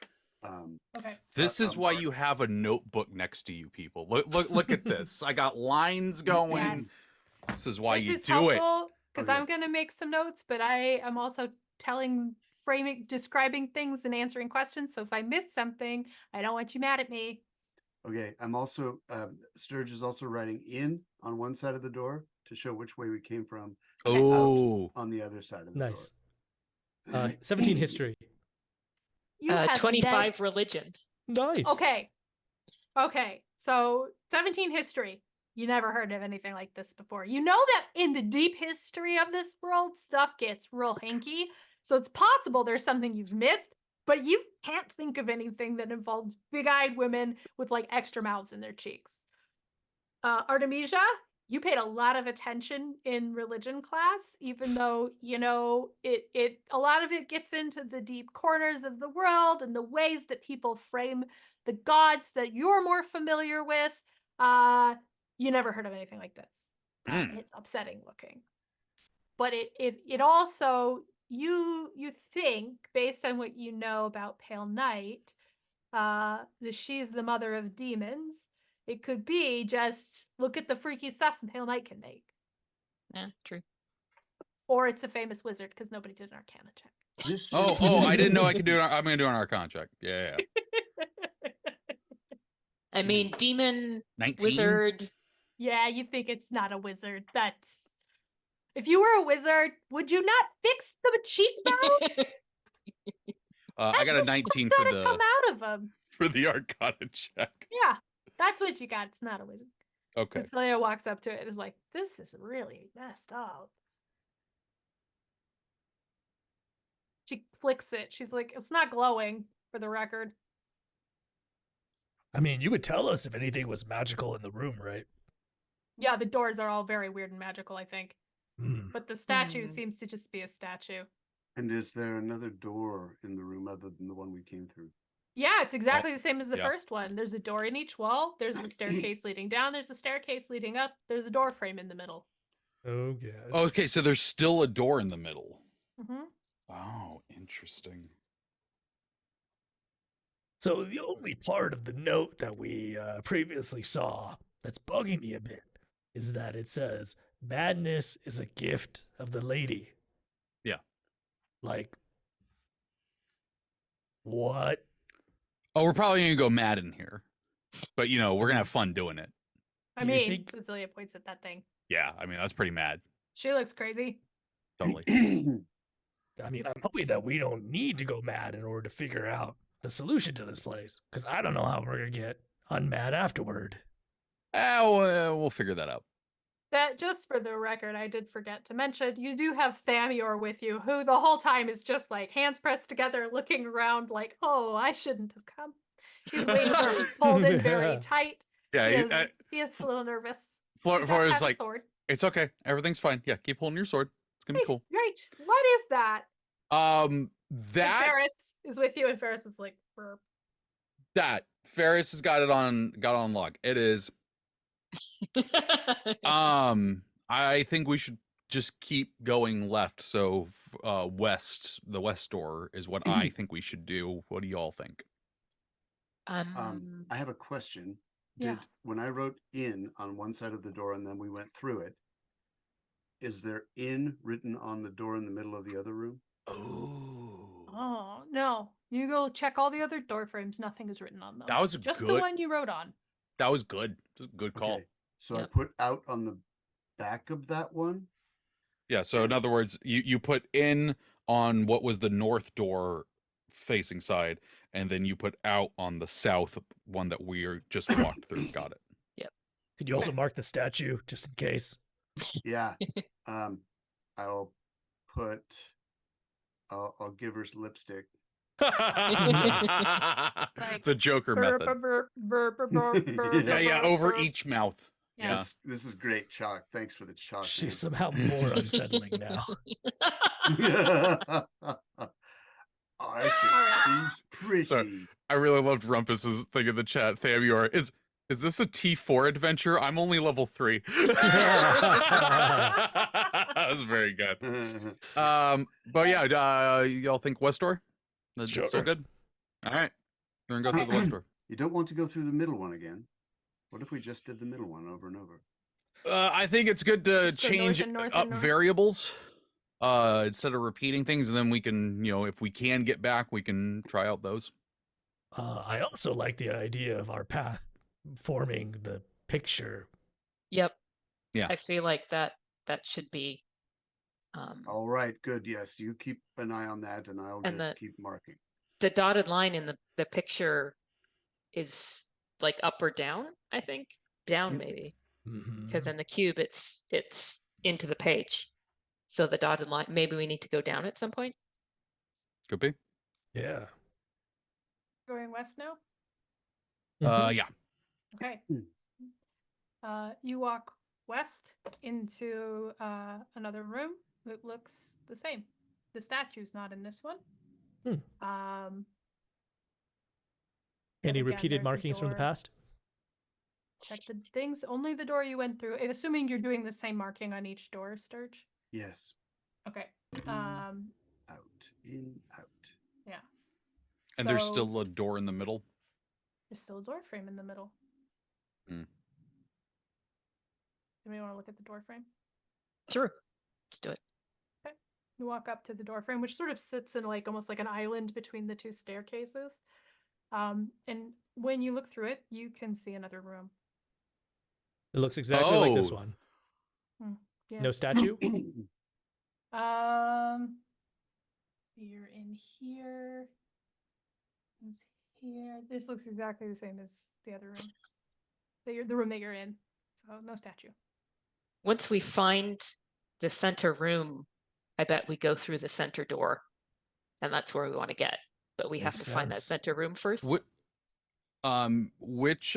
Okay. This is why mark. you have a notebook next to you, people. Look at this. I got lines going. Yes. This is why This you is do it. helpful because Okay. I'm gonna make some notes, but I am also describing things and answering questions. So if I miss something, I don't want you mad at me. Okay, I'm also Sturge is also writing in on one side of the door to show which way we came from. and out Oh, on the other side of the Nice. door. 17 history. You have 25 religion. Nice. Okay. Okay. So 17 history. You never heard of anything like this before. You know that in the deep history of this world, stuff gets real hinky. So it's possible there's something you've missed, but you can't think of anything that involves big-eyed women with like extra mouths in their cheeks. Artemisia, you paid a lot of attention in religion class, even though, you know, it a lot of it gets into the deep corners of the world and the ways that people frame the gods that you're more familiar with. You never heard of anything like this. It's upsetting looking. But it also you think, based on what you know about Pale Knight, that she's the mother of demons. It could be just look at the freaky stuff Pale Knight can make. Yeah, true. Or it's a famous wizard because nobody did an Arcana check. This oh, is- I didn't know I could do it. I'm gonna do an Archon check. Yeah. I mean, demon, 19. wizard. Yeah, you think it's not a wizard. That's if you were a wizard, would you not fix the cheek mouth? I got a 19 it's for gotta the come out of them. for the Arcana check. Yeah, that's what you got. It's not a wizard. Okay. Cecilia walks up to it and is like, "This is really messed up." She flicks it. She's like, "It's not glowing, for the record." I mean, you would tell us if anything was magical in the room, right? Yeah, the doors are all very weird and magical, I think. Mm. But the statue Hmm. seems to just be a statue. And is there another door in the room other than the one we came through? Yeah, it's exactly the same as the yeah. first one. There's a door in each wall. There's a staircase leading down. There's a staircase leading up. There's a door frame in the middle. Oh, God. Okay, so there's still a door in the middle. Mm-hmm. Oh, interesting. So the only part of the note that we previously saw that's bugging me a bit is that it says, madness is a gift of the lady. Yeah. Like, what? Oh, we're probably gonna go mad in here, but we're gonna have fun doing it. I Do you mean, think- Cecilia points at that thing. Yeah, I mean that's pretty mad. She looks crazy. Totally. I mean, I'm hoping that we don't need to go mad in order to figure out the solution to this place, because I don't know how we're going to get unmad afterward. We'll figure that out. That, just for the record, I did forget to mention, you do have Thamior with you, who the whole time is just like hands pressed together, looking around like, oh, I shouldn't have come. He's waiting to be pulled in very tight. Yeah, He is a little nervous. Flora He does is have a like, sword. it's okay, everything's fine. Yeah, keep holding your sword. It's gonna be cool. Great. What is that? And That Ferris is with you, and Ferris is like, burp. Ferris has got it on log. It is. I think we should just keep going left. So, the west door is what I think we should do. What do y'all think? I have a question. Yeah. When I wrote in on one side of the door and then we went through it, is there in written on the door in the middle of the other room? Oh, no. You go check all the other door frames. Nothing is written on them. That was just the good. one you wrote on. That was good. Just a good call. Okay. So Yep. I put out on the back of that one. Yeah. So in other words, you put in on what was the north door facing side, and then you put out on the south one that we just walked through. Got it. Could you also mark the statue just in case? Yeah. I'll give her lipstick. The Joker Burp, method. burp, burp, burp, burp, burp, Yeah, yeah, burp, over burp. each mouth. Yeah. This is great chalk. Thanks for the chalk. She's somehow more unsettling now. I think she's pretty. Sorry. I really loved Rumpus's thing in the chat. Thamior, is this a T4 adventure? I'm only level 3. That was very good. But yeah, y'all think west door? That's Sure. still good? All right. We're gonna go through the west door. You don't want to go through the middle one again. What if we just did the middle one over and over? I think it's good to So change north and north up and north? variables instead of repeating things, and then we can, if we can get back, we can try out those. I also like the idea of our path forming the picture. Yep. Yeah. I feel like that should be. All right, good. Yes, you keep an eye on that, and I'll And just keep marking. The dotted line in the picture is like up or down, I think. Down maybe. Because in the cube it's into the page. So the dotted line, maybe we need to go down at some point. Could be. Yeah. Going west now? Yeah. Okay. You walk west into another room that looks the same. The statue's not in this one. Any again, repeated there's a markings from the door. past? Check the things. Only the door you went through. Assuming you're doing the same marking on each door, Sturge. Yes. Okay. Out, in, out. Yeah. And there's So, still a door in the middle. there's still a door frame in the middle. Hmm. Anybody want to look at the door frame? Sure. Let's do it. You walk up to the door frame, which sort of sits in like almost like an island between the two staircases. And when you look through it, you can see another room. It looks exactly like this Oh. one. Yeah. No statue? You're in here. It's here. This looks exactly the same as the other room. The room that you're in. So no statue. Once we find the center room, I bet we go through the center door. And that's where we want to get. But we have Makes to find that sense. center room first. Which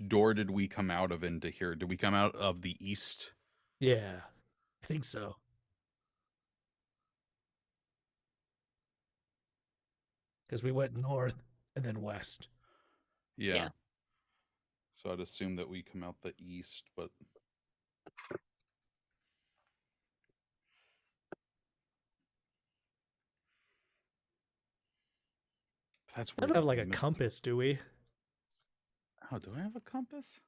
door did we come out of into here? Did we come out of the east? Yeah, I think so. Because we went north and then west. Yeah. So I'd assume that we come out the east, but That's We weird. don't have like a compass, do we? Oh, do I have a compass?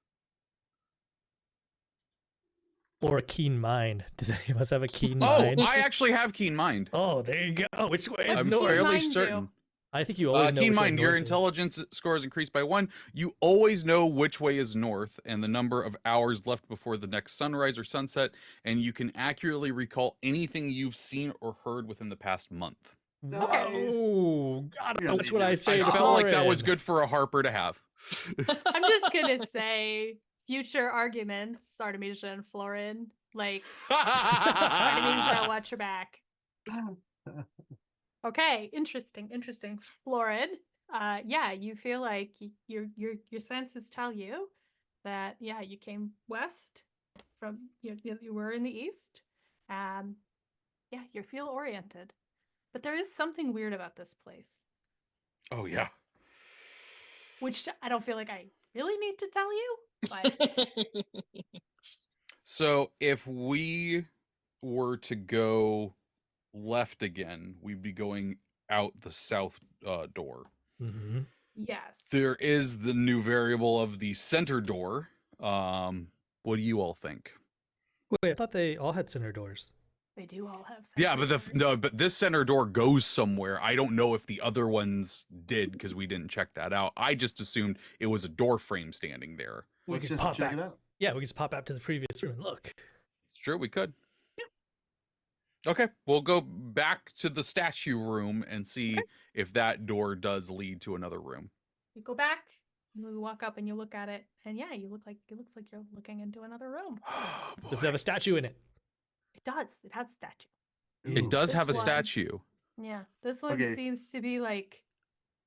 Or a keen mind? Does any of us have a keen Oh, mind? I actually have keen mind. Oh, there you go. Which way is What's I'm keen north? fairly mind do? certain. I think you always know Keen which way mind, your north is. intelligence score is increased by 1. You always know which way is north and the number of hours left before the next sunrise or sunset, and you can accurately recall anything you've seen or heard within the past month. Whoa! God, You're that's what I gonna say I to felt like that was Florin. good for a Harper to have. I'm just gonna say future arguments, Artemisia and Florin. Like Artemisia, watch your back. Okay, interesting. Florin, yeah, you feel like your senses tell you that you came west from you were in the east. Yeah, you feel oriented. But there is something weird about this place, Oh, yeah. which I don't feel like I really need to tell you, but So if we were to go left again, we'd be going out the south door. Mm-hmm. yes. There is the new variable of the center door. What do you all think? Wait, I thought they all had center doors. They do all have Yeah, sensors. but this center door goes somewhere. I don't know if the other ones did because we didn't check that out. I just assumed it was a door frame standing there. We Let's could just pop check back. it out. Yeah, we could just pop back to the previous room and look. It's true, we could. Okay, we'll go back to the statue room and see if that door does lead to another room. You go back, you walk up and you look at it, and yeah, it looks like you're looking into another room. Does it have a statue in it? It does. It has a statue. It does This have a one. statue. Yeah. This one Okay. seems to be like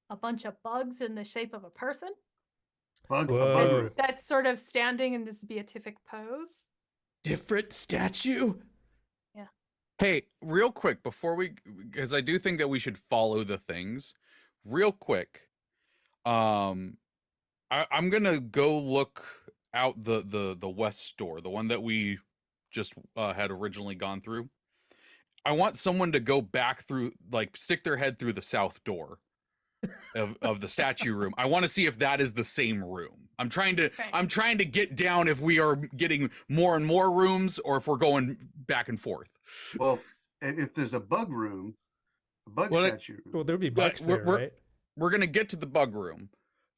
a bunch of bugs in the shape of a person. A bug Whoa. room. That's sort of standing in this beatific pose. Different statue? Hey, real quick before because I do think that we should follow the things. Real quick, I'm gonna go look out the west door, the one that we just had originally gone through. I want someone to go back through, like, stick their head through the south door of the statue room. I want to see if that is the same room. I'm trying to get down if we are getting more and more rooms or if we're going back and forth. Well, if there's a bug room, a bug statue. Well, there would be bugs there, right? We're gonna get to the bug room.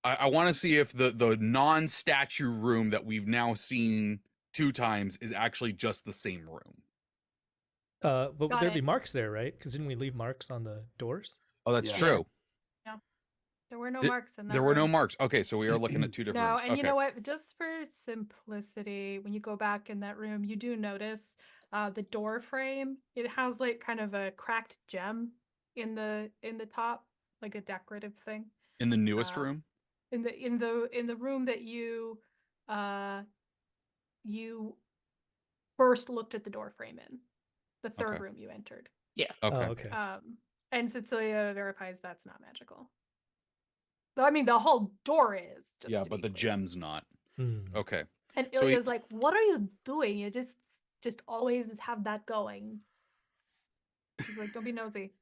I want to see if the non-statue room that we've now seen 2 times is actually just the same room. But would Got there be it. marks there, right? Because didn't we leave marks on the doors? Oh, that's Yeah. true. There were no Th- marks in that There were no room. marks. Okay, so we are looking at 2 different No, rooms. and Okay. you know what? Just for simplicity, when you go back in that room, you do notice the door frame. It has like kind of a cracked gem in the top, like a decorative thing. In the newest uh, room? In the room that you first looked at the door frame in, the third Okay. room you entered. Okay. Oh, okay. And Cecilia verifies that's not magical. I mean, the whole door is. Just Yeah, to but be the clear. gem's not. Hmm. Okay. And So Ilya's like, "What are you doing? You just always have that going." She's like, "Don't be nosy."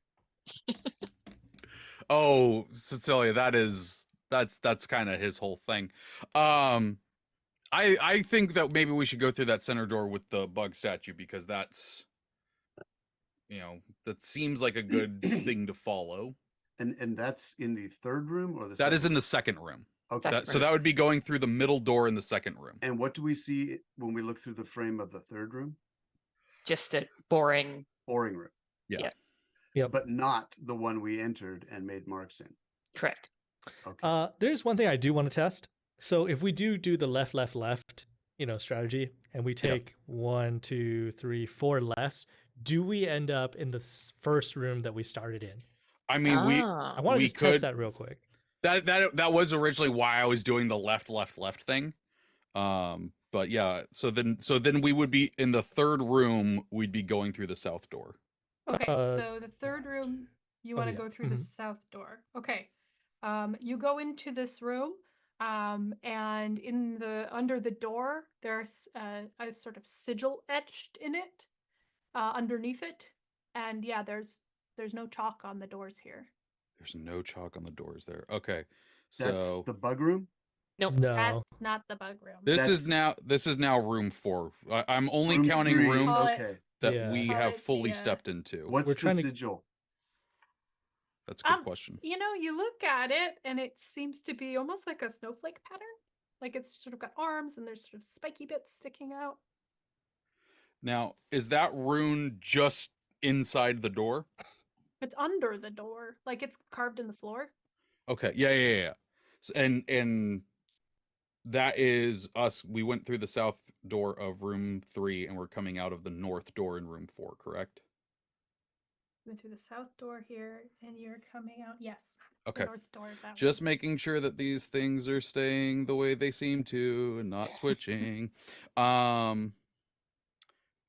Oh, Cecilia, that's kind of his whole thing. I think that maybe we should go through that center door with the bug statue because that's, that seems like a good thing to follow. And that's in the third room or the That is second in the second room. Okay. Second So that would be going through the middle door in the second room. And what do we see when we look through the frame of the third room? Just a boring. Boring room. Yeah. Yep. But not the one we entered and made marks in. Correct. Okay. There's one thing I do want to test. So if we do the left, strategy, and we take 1, 2, 3, 4 less, do we end up in the first room that we started in? I mean, I want to just test that real quick. That was originally why I was doing the left thing. But yeah, so then we would be in the third room, we'd be going through the south door. Okay, so the third room, you want to yeah. go through the south door. Okay, you go into this room, and under the door, there's a sort of sigil etched in it, underneath it, and yeah, there's no chalk on the doors here. There's no chalk on the doors there. Okay. That's So the bug room? Nope. No. That's not the bug room. this is That's- now room 4. I'm only Room counting 3, rooms Call it- Okay. that Yeah. we Call have it the, fully stepped into. What's We're the trying to- sigil? That's a good question. You know, you look at it and it seems to be almost like a snowflake pattern. Like it's sort of got arms and there's sort of spiky bits sticking out. Now, is that rune just inside the door? It's under the door, like it's carved in the floor. Okay. Yeah. And that is us. We went through the south door of room 3 and we're coming out of the north door in room 4, correct? Went through the south door here, and you're coming out. Yes. the Okay. north door. That Just way. making sure that these things are staying the way they seem to and not switching.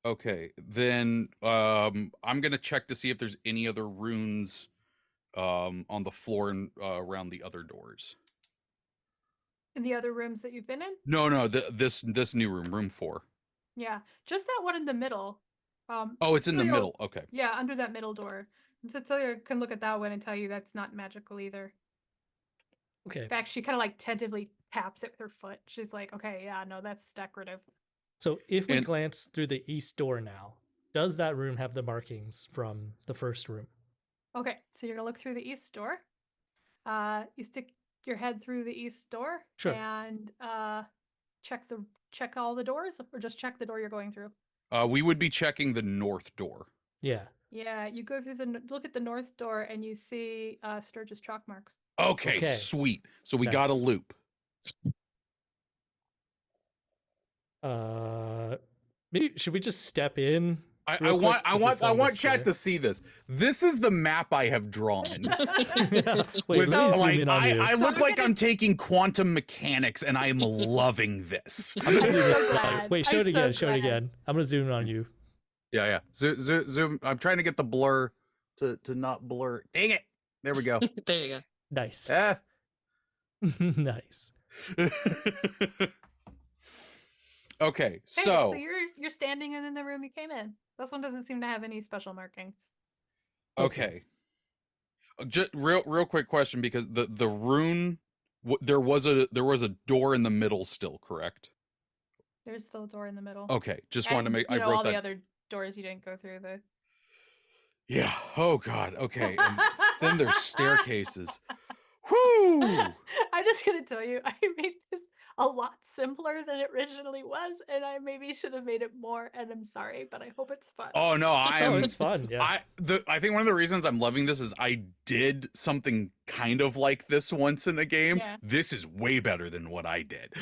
Okay, then I'm gonna check to see if there's any other runes on the floor and around the other doors. In the other rooms that you've been in. No, this new room 4. Yeah, just that one in the middle. Oh, it's in the Cecilia- middle. Okay. Yeah, under that middle door. And Cecilia can look at that one and tell you that's not magical either. Okay. In fact, she kind of like tentatively taps it with her foot. She's like, okay, yeah, no, that's decorative. So if we And- glance through the east door now, does that room have the markings from the first room? Okay, so you're gonna look through the east door. You stick your head through the east door Sure. and check all the doors, or just check the door you're going through. We would be checking the north door. Yeah. Yeah, you go through look at the north door and you see Sturgis chalk marks. Okay, Okay. sweet. So we got a Nice. loop. Maybe should we just step in? I real quick, want 'cause we found want this chat door? to see this. This is the map I have drawn. Wait, With, let me zoom like, in on you. I look I'm like gonna- I'm taking quantum mechanics and I am loving this. I'm gonna I'm zoom so in on you. glad. Wait, show I'm it again. so Show it glad. again. I'm gonna zoom in on you. Yeah. Zoom. I'm trying to get the blur to not blur. Dang it. There we go. There you go. Nice. Ah. Nice. Okay, Hey, so you're standing in the room you came in. This one doesn't seem to have any special markings. okay. Just real quick question, because the rune there was a door in the middle still, correct? There's still a door in the middle. Okay, just wanted to And, make you I know, wrote all that. the other doors you didn't go through. Yeah. Oh God. Okay. And then there's staircases. Whoo! I'm just gonna tell you, I made this a lot simpler than it originally was, and I maybe should have made it more. And I'm sorry, but I hope it's fun. Oh no, I Oh, am. it's fun. Yeah. I think one of the reasons I'm loving this is I did something kind of like this once in the game. Yeah. This is way better than what I did.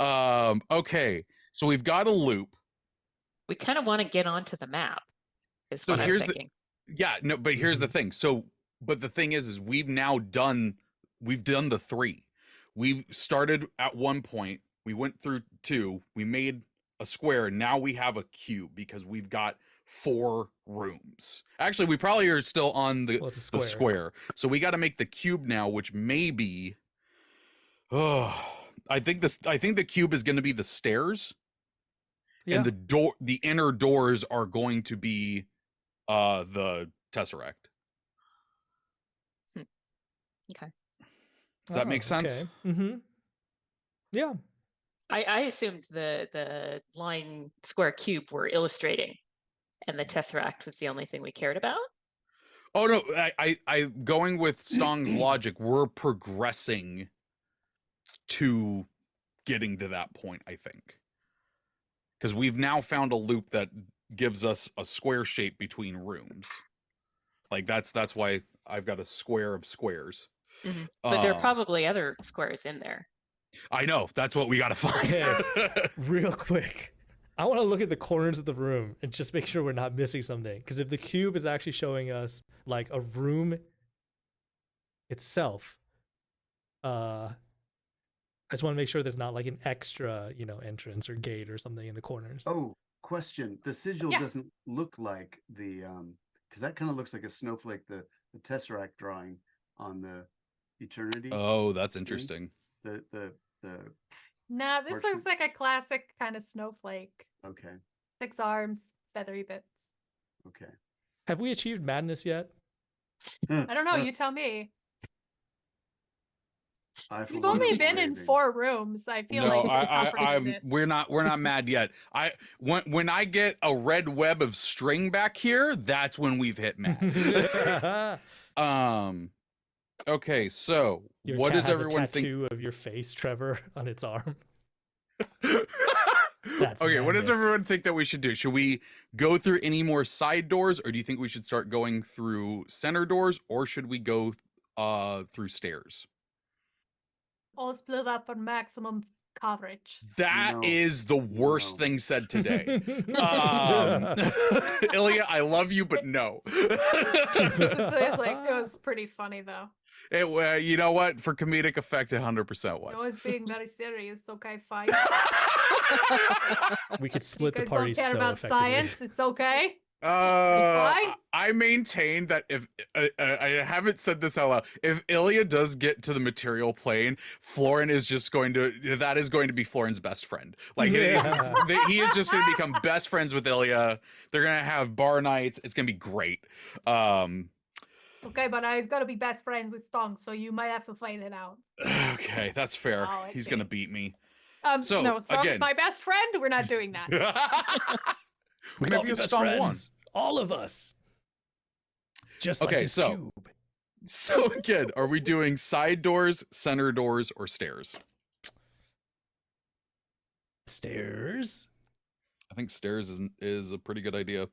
Okay, so we've got a loop. We kind of want to get onto the map. Is So what I'm here's the- thinking. Yeah, no, but here's the thing. So, but the thing is we've done the 3. We've started at one point. We went through 2. We made a square. Now we have a cube because we've got 4 rooms. Actually, we probably are still on the Well, it's a the square. square. So we got to make the cube now, which may be. I think the cube is going to be the stairs, Yeah. and the inner doors are going to be the tesseract. Okay. Does that make sense? Okay. Mm-hmm. Yeah. I assumed the line square cube were illustrating, and the tesseract was the only thing we cared about. Oh no, I going with Stong's logic, we're progressing to getting to that point, I think. Because we've now found a loop that gives us a square shape between rooms. Like that's why I've got a square of squares. Mhm. But there are probably other squares in there. I know, that's what we gotta find. Okay. Real quick. I want to look at the corners of the room and just make sure we're not missing something. Because if the cube is actually showing us like a room itself, I just want to make sure there's not like an extra, entrance or gate or something in the corners. Oh, question. The sigil Yeah. doesn't look like the because that kind of looks like a snowflake, the Tesseract drawing on the Eternity. Oh, that's interesting. The Nah, this Portion. looks like a classic kind of snowflake. okay, 6 arms, feathery bits. okay. Have we achieved madness yet? I don't know. You tell me. I, for You've one, only am been in raving. 4 rooms. I feel No, like it's tougher than this. we're not mad yet. When I get a red web of string back here, that's when we've hit mad. Okay, so Your what cat does has everyone a tattoo of your face, Trevor, on its arm. think? That's Okay, what does madness. everyone think that we should do? Should we go through any more side doors, or do you think we should start going through center doors, or should we go through stairs? All split up for maximum coverage. That No. is the worst No. thing said today. Ilya, I love you, but no. It's like, it was pretty funny though. You know what? For comedic effect, 100% It was. was being very serious. Okay, fine. We could You split the guys parties don't care so about effectively. science. It's okay. I maintain that if I haven't said this out loud, if Ilya does get to the material plane, Florin is just going to be Florin's best friend. Like he is just going to become best friends with Ilya. They're going to have bar nights. It's going to be great. Okay, but I was gonna be best friends with Stong, so you might have to fight it out. Okay, that's fair. Oh, He's okay. going to beat me. So, no, Stong's again- my best friend. We're not doing that. We can Maybe all be a best strong one. friends. All of us. Just like Okay, this so- cube. So again, are we doing side doors, center doors, or stairs? Stairs. I think stairs is a pretty good idea.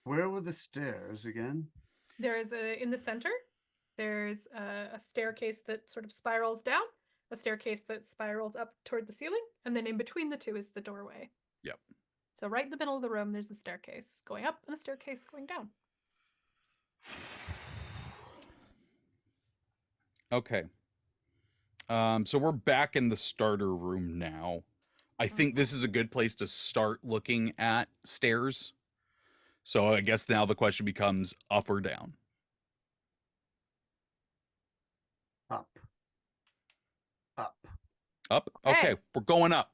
Where were the stairs again? There is in the center, there's a staircase that sort of spirals down, a staircase that spirals up toward the ceiling, and then in between the two is the doorway. Yep. So right in the middle of the room, there's a staircase going up and a staircase going down. Okay. So we're back in the starter room now. I think this is a good place to start looking at stairs. So I guess now the question becomes up or down. Up. Up. Up? Okay. Okay, we're going up.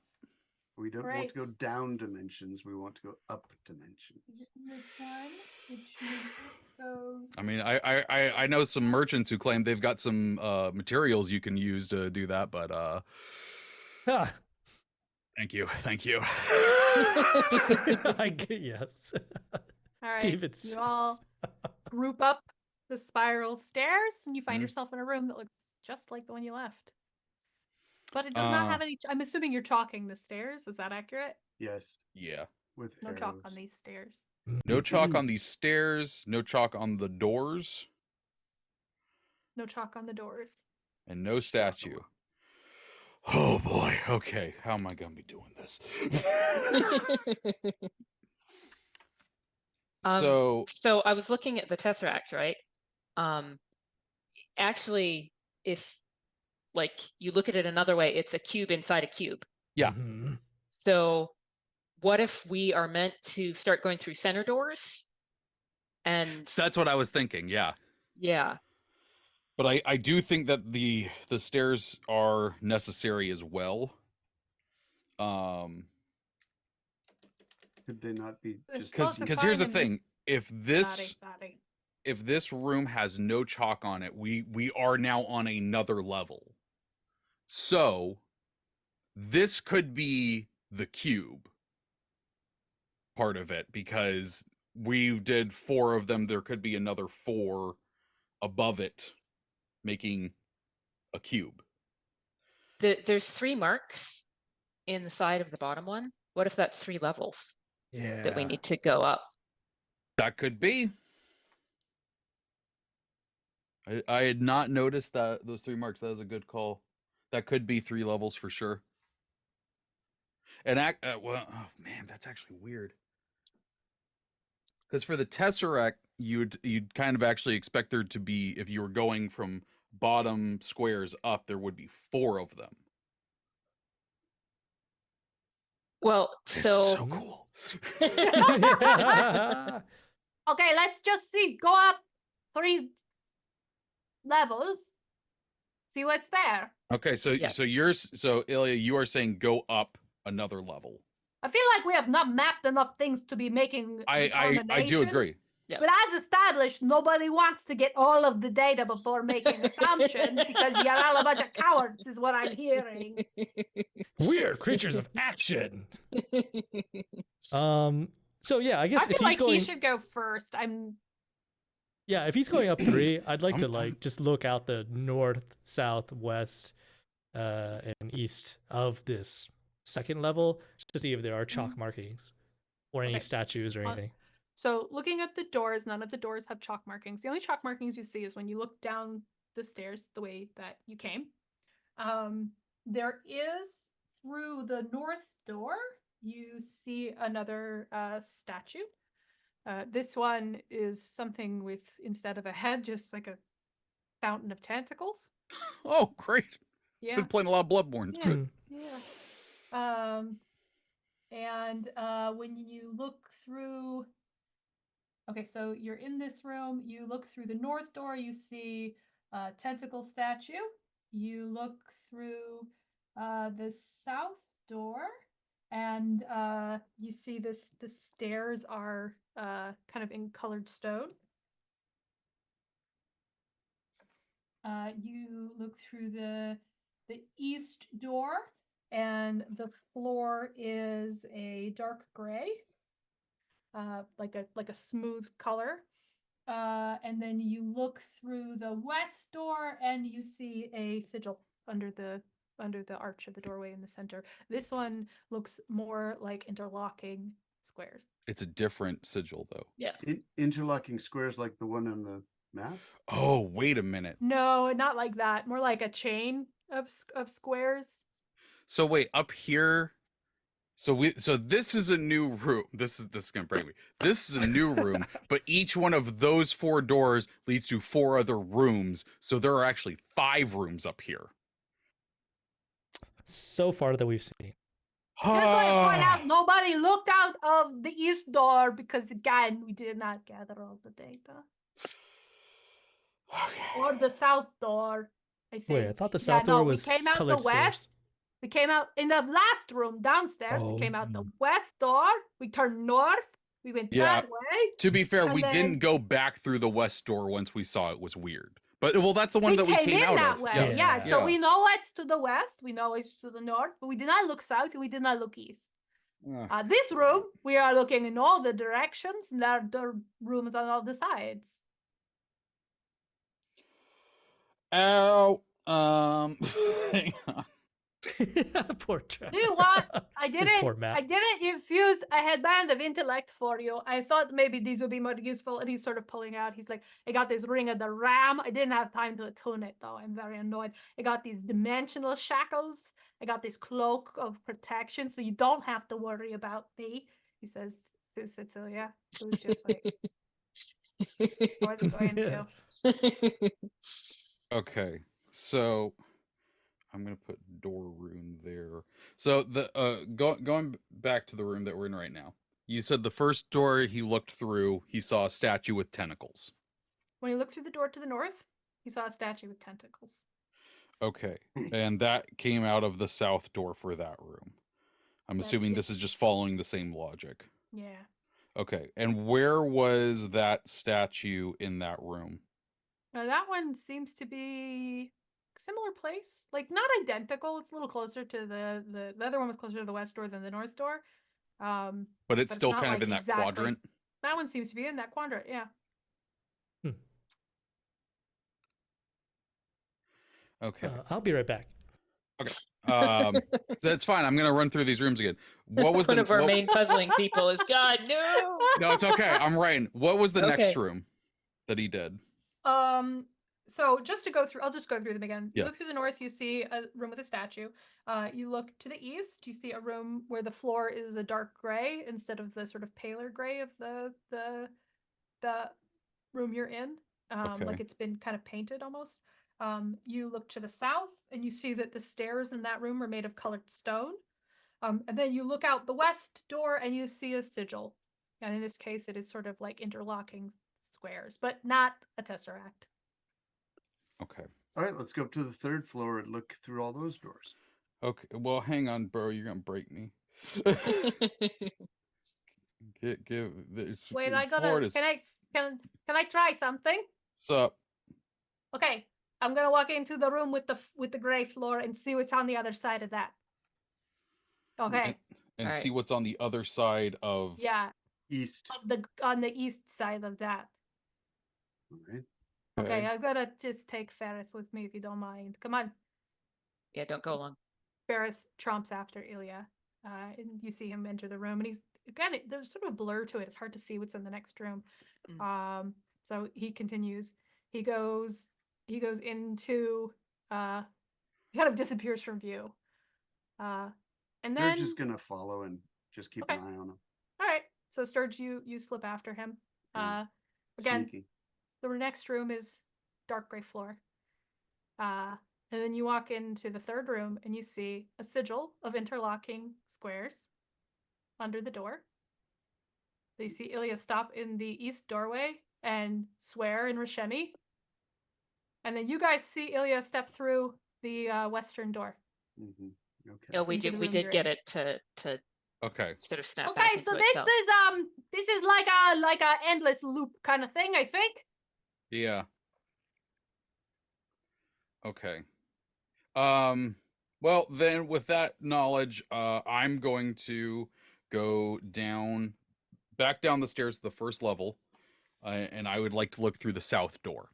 We don't want Right. to go down dimensions. We want to go up dimensions. This one, which goes. I mean, I know some merchants who claim they've got some materials you can use to do that, but Ah, thank you. yes. All right, Steven's you all group up the spiral stairs, and you find Mhm. yourself in a room that looks just like the one you left. But it does not have any. I'm assuming you're chalking the stairs. Is that accurate? Yes, Yeah. with No arrows. chalk on these stairs. No chalk on these stairs, no chalk on the doors, No chalk on the doors. and no statue. Oh boy. Okay, how am I going to be doing this? So, So I was looking at the Tesseract, right? Actually, if like you look at it another way, it's a cube inside a cube. Yeah. Mhm. So what if we are meant to start going through center doors? And that's what I was thinking, yeah. yeah, But I do think that the stairs are necessary as well. Could they not be It's just supposed to Because here's the find thing, if this Sorry. if this room has no chalk on it, we are now on another level. So this could be the cube part of it, because we did 4 of them. There could be another 4 above it, making a cube. there's 3 marks in the side of the bottom one. What if that's 3 levels Yeah. that we need to go up? That could be. I had not noticed that those 3 marks. That was a good call. That could be 3 levels for sure. And well, oh man, that's actually weird. Because for the Tesseract, you'd kind of actually expect there to be, if you were going from bottom squares up, there would be 4 of them. Well, This is so so cool. Okay, let's just see. Go up 3 levels. See what's there. Okay, so Yeah. so Ilya, you are saying go up another level. I feel like we have not mapped enough things to be making. I do agree. Yeah. But as established, nobody wants to get all of the data before making assumptions because you're all a bunch of cowards, is what I'm hearing. We're creatures of action. So yeah, I guess I feel if he's like going, he should go first. if he's going up 3, I'd like to like just look out the north, south, west, and east of this second level just to see if there are chalk markings or any Okay. statues or anything. So looking at the doors, none of the doors have chalk markings. The only chalk markings you see is when you look down the stairs the way that you came. There is, through the north door, you see another statue. This one is something with, instead of a head, just like a fountain of tentacles. Oh, great. Yeah. Been playing a lot of Bloodborne. It's Yeah. good. Yeah. And when you look through, okay, so you're in this room, you look through the north door, you see a tentacle statue. You look through the south door, and you see the stairs are kind of in colored stone. You look through the east door, and the floor is a dark gray, like a smooth color. And then you look through the west door, and you see a sigil under the arch of the doorway in the center. This one looks more like interlocking squares. It's a different sigil, though. Yeah. Interlocking squares like the one on the map? Oh, wait a minute. No, not like that. More like a chain of squares. So wait, up here. So this is a new room. This is gonna break me. This is a new room, but each one of those 4 doors leads to 4 other rooms. So there are actually 5 rooms up here. So far that we've seen. Just want to point out, nobody looked out of the east door because, again, we did not gather all the data. Or the south door, I think. Wait, I thought the south door we was came out colored the west. stairs. We came out in the last room downstairs. We came out the Oh. west door. We turned north. We went Yeah. that way. To be fair, And we then- didn't go back through the west door once we saw it was weird. But well, that's the one We that we came in out that of. way. Yeah. Yeah. So Yeah. we know it's to the west. We know it's to the north. But we did not look south. And we did not look east. This room, we are looking in all the directions. And there are the rooms on all the sides. Ow. Hang on. Poor Trevor. Do you want? I His poor didn't. map. I didn't infuse a headband of intellect for you. I thought maybe these would be more useful. And he's sort of pulling out. He's like, I got this ring of the ram. I didn't have time to attune it though. I'm very annoyed. I got these dimensional shackles. I got this cloak of protection, so you don't have to worry about me. He says to Cecilia, who's just like, what's going to? Okay, so I'm gonna put door rune there. So the going back to the room that we're in right now. You said the first door he looked through, he saw a statue with tentacles. When he looked through the door to the north, he saw a statue with tentacles. Okay, and that came out of the south door for that room. I'm assuming this is just following the same logic. Yeah. Okay, and where was that statue in that room? Now that one seems to be a similar place, like not identical. It's a little closer to the other one was closer to the west door than the north door. But it's still not, kind like, of in that exactly. quadrant. That one seems to be in that quadrant. Yeah. Okay. I'll be right back. That's fine. I'm gonna run through these rooms again. What was One the of our what- main puzzling people is God. No. No, it's okay. I'm writing. What was the next Okay. room that he did? So just to go through, I'll just go through them again. You Yeah. look through the north, you see a room with a statue. You look to the east, you see a room where the floor is a dark gray instead of the sort of paler gray of the room you're in. Okay. Like it's been kind of painted almost. You look to the south and you see that the stairs in that room are made of colored stone. And then you look out the west door and you see a sigil. And in this case, it is sort of like interlocking squares, but not a tesseract. Okay. All right, let's go up to the 3rd floor and look through all those doors. Okay. Well, hang on, bro. You're gonna break me. Wait, I gotta. Can I try something? So Okay, I'm gonna walk into the room with the gray floor and see what's on the other side of that. Okay. and All see right. what's on the other side of. Yeah, East. on the east side of that. All right. Okay, I'm gonna just take Ferris with me if you don't mind. Come on. Yeah, don't go along. Ferris tromps after Ilya, and you see him enter the room, and he's again. There's sort of a blur to it. It's hard to see what's in the next room. So he continues. He goes into. He kind of disappears from view. And You're then just gonna follow and just keep Okay. an eye on him. all right. So Sturge, you slip after him. Yeah. Again, Sneaky. the next room is dark gray floor. And then you walk into the third room and you see a sigil of interlocking squares under the door. So you see Ilya stop in the east doorway and swear in Rashemi. And then you guys see Ilya step through the western door. Mm-hmm. Okay. No, we into the did. We room did you're get in. it to Okay. sort of snap Okay, back so into this itself. is like a endless loop kind of thing, I think. Yeah. Okay. Well, then with that knowledge, I'm going to go back down the stairs to the first level, and I would like to look through the south door.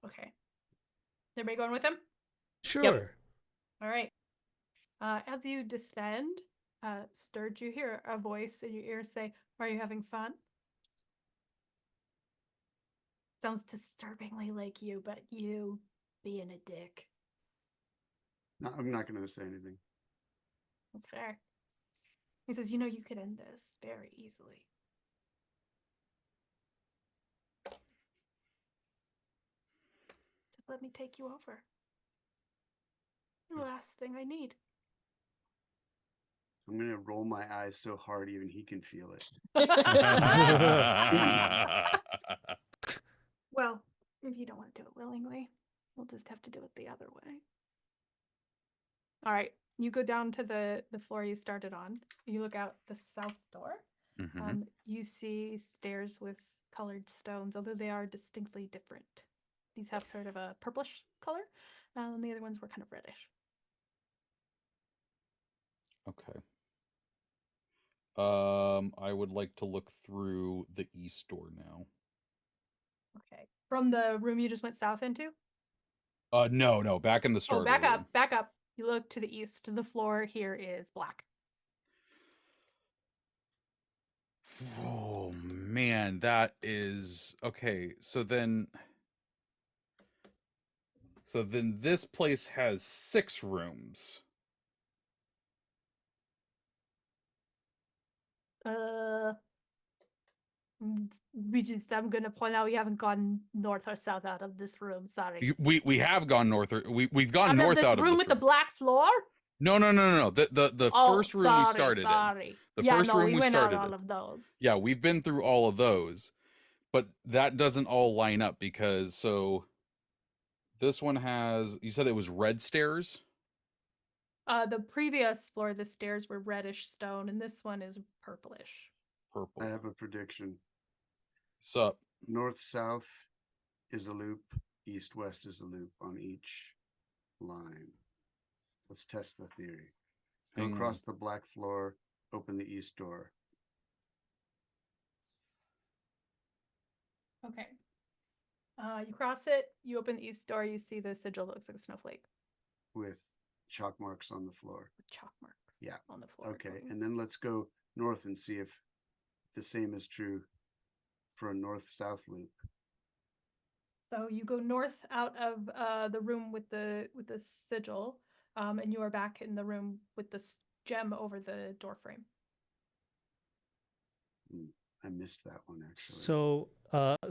Okay. Everybody going with him? Sure. All right. As you descend, Sturge, you hear a voice in your ear say, "Are you having fun?" Sounds disturbingly like you, but you being a dick. No, I'm not gonna say anything. That's fair. He says, "You know, you could end this very easily." Just let me take you over. The last thing I need. I'm gonna roll my eyes so hard even he can feel it. Well, if you don't want to do it willingly, we'll just have to do it the other way. All right, you go down to the floor you started on. You look out the south door. Mhm. You see stairs with colored stones, although they are distinctly different. These have sort of a purplish color, and the other ones were kind of reddish. Okay. I would like to look through the east door now. Okay, from the room you just went south into. No, back in the Oh, starter back room. up, back up. You look to the east. The floor here is black. Oh man, that is okay. So then this place has 6 rooms. I'm gonna point out we haven't gone north or south out of this room. Sorry. We have gone north, or we've gone Out north of this out of room this with the room. black floor. No. The Oh, first room we sorry, started in. sorry. The Yeah, first no, room we we went out started all in. of those. Yeah, we've been through all of those, but that doesn't all line up because this one has, you said it was red stairs? The previous floor, the stairs were reddish stone, and this one is purplish. Purple. I have a prediction. Sup? North-south is a loop. East-west is a loop on each line. Let's test the theory. Go Hang across the black floor, open the east door. Okay. You cross it, you open the east door, you see the sigil that looks like a snowflake With chalk marks on the floor. with chalk marks Yeah. on the floor. Okay, and then let's go north and see if the same is true for a north-south loop. So you go north out of the room with the sigil, and you are back in the room with this gem over the door frame. I missed that one actually. So,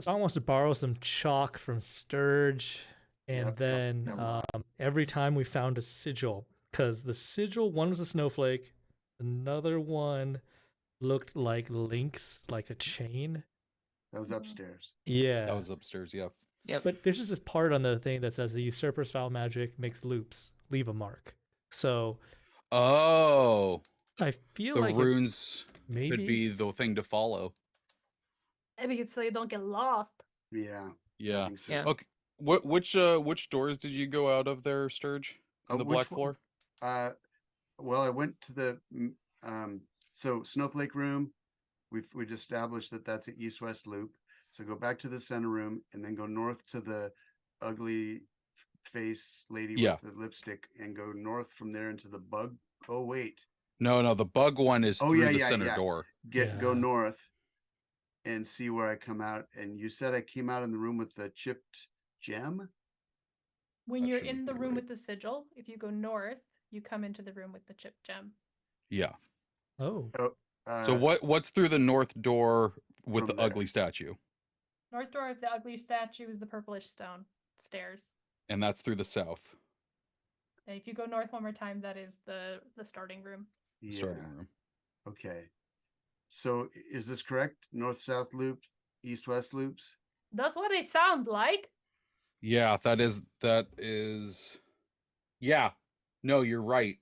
someone wants to borrow some chalk from Sturge, and Yep, then every time we found a sigil, because the sigil, one was a snowflake, another one looked like links, like a chain. That was upstairs. Yeah. That was upstairs, yeah. Yep. But there's just this part on the thing that says the usurper's foul magic makes loops, leave a mark. So Oh, I feel the like runes maybe could be the thing to follow. I mean, so you don't get lost. Yeah. I Yeah. think so. Yeah. Okay. Which doors did you go out of there, Sturge? On the Which black one? floor? Well, I went to the so Snowflake room. We established that that's an east-west loop. So go back to the center room and then go north to the ugly face lady Yeah. with the lipstick and go north from there into the bug. Oh wait. No, the bug one is Oh, through yeah, the yeah, center yeah. door. Go Yeah. north and see where I come out. And you said I came out in the room with the chipped gem? When That you're shouldn't in the be room right. with the sigil, if you go north, you come into the room with the chip gem. Yeah. Oh. So what's through the north door with From the there. ugly statue? North door of the ugly statue is the purplish stone stairs. And that's through the south And if you go north one more time, that is the starting room. Yeah. starting room. Okay. So is this correct? North-south loops, east-west loops? That's what it sounds like. Yeah, that is yeah. No, you're right.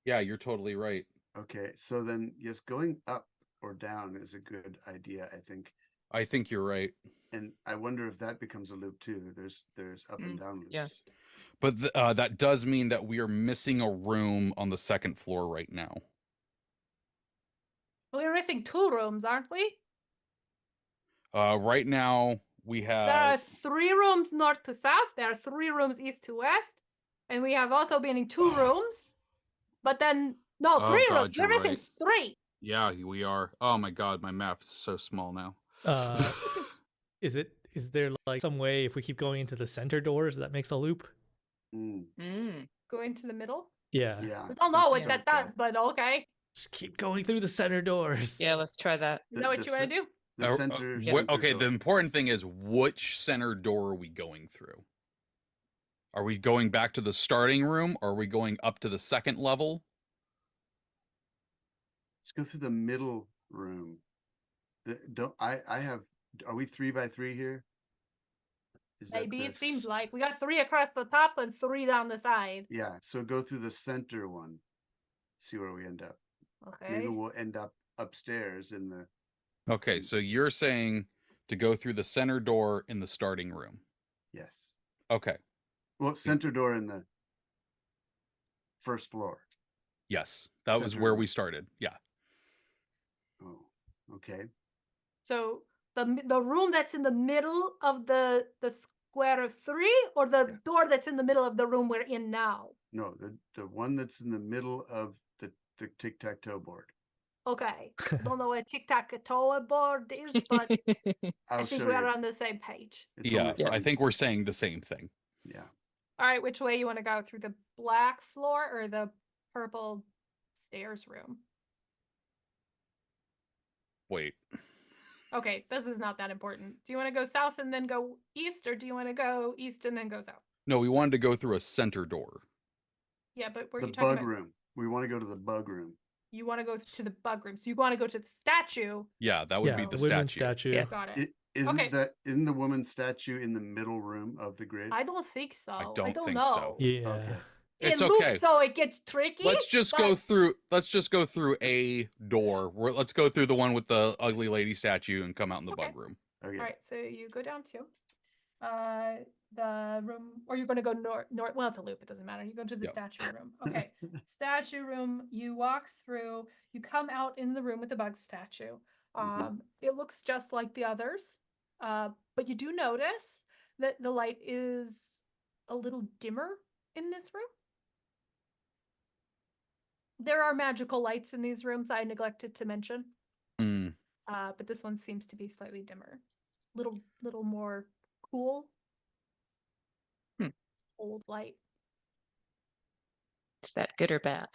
Yeah, you're totally right. Okay. So then yes, going up or down is a good idea, I think. I think you're right. And I wonder if that becomes a loop too. There's up and down loops. yeah. But that does mean that we are missing a room on the second floor right now. Well, we're missing 2 rooms, aren't we? Right now we There are have 3 rooms north to south. There are 3 rooms east to west. And we have also been in 2 rooms. But then, no, 3 Oh, rooms. God, We're you're missing right. 3. yeah, we are. Oh my God, my map is so small now. Is there like some way if we keep going into the center doors that makes a loop? Mm. Go into the middle. Yeah. Yeah. We don't know let's what start that does, but okay. Just keep going through the center doors. Yeah, let's try that. Is that what you want to do? The center. Okay, the door. important thing is which center door are we going through? Are we going back to the starting room? Or are we going up to the second level? Let's go through the middle room. Are we 3 by 3 here? Is that Maybe it the seems like we got 3 across the top and 3 down the side. Yeah, so go through the center one. See where we end up. Okay. Maybe we'll end up upstairs in the Okay, so you're saying to go through the center door in the starting room. yes. Okay, Well, center door in the first floor. yes, that was Center where room. we started. Yeah. Oh, okay. So the room that's in the middle of the square of 3, or the Yeah. door that's in the middle of the room we're in now? No, the one that's in the middle of the tic-tac-toe board. Okay. I don't know what tic-tac-toe board is, but I I'll think show we're you. on the same page. It's Yeah, only I five- think we're saying the same thing. Yeah. All right, which way you want to go? Through the black floor or the purple stairs room? Wait. Okay, this is not that important. Do you want to go south and then go east, or do you want to go east and then go south? No, we wanted to go through a center door. Yeah, but where are The you talking bug about? room. We want to go to the bug room. You want to go to the bug room. So you want to go to the statue. Yeah, that would be the women's statue. Yeah. Got it. Isn't Okay. in the woman's statue in the middle room of the grid? I don't think so. I don't think know. so. Yeah. Okay. It's it looks okay. so it gets tricky. Let's just go but- through. Let's just go through a door. Let's go through the one with the ugly lady statue and come out in the Okay. bug room. Okay. All right, so you go down to the room, or you're going to go north. Well, it's a loop. It doesn't matter. You go to the Yep. statue room. Okay, statue room. You walk through. You come out in the room with the bug statue. It looks just like the others, but you do notice that the light is a little dimmer in this room. There are magical lights in these rooms I neglected to mention, Mm. but this one seems to be slightly dimmer, little more cool. Old light. Is that good or bad?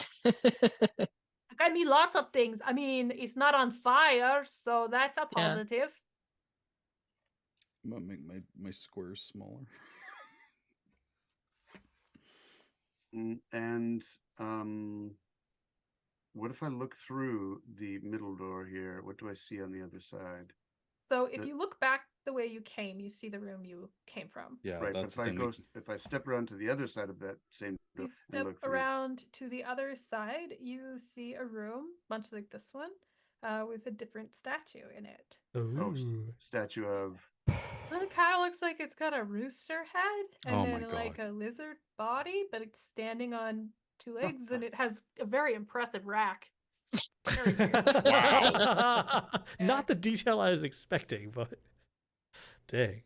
I mean, lots of things. I mean, it's not on fire, so that's a Yeah. positive. I'm gonna make my squares smaller. And what if I look through the middle door here? What do I see on the other side? So if The- you look back the way you came, you see the room you came from. Yeah, Right, but that's if the I thing. if I step around to the other side of that same door You and step look through, around to the other side, you see a room, much like this one, with a different statue in it. Oh, Ooh. statue of. Well, it kind of looks like it's got a rooster head and Oh my then like God. a lizard body, but it's standing on two legs and it has a very impressive rack. It's very weird. Wow. Not the detail I was expecting, but dang.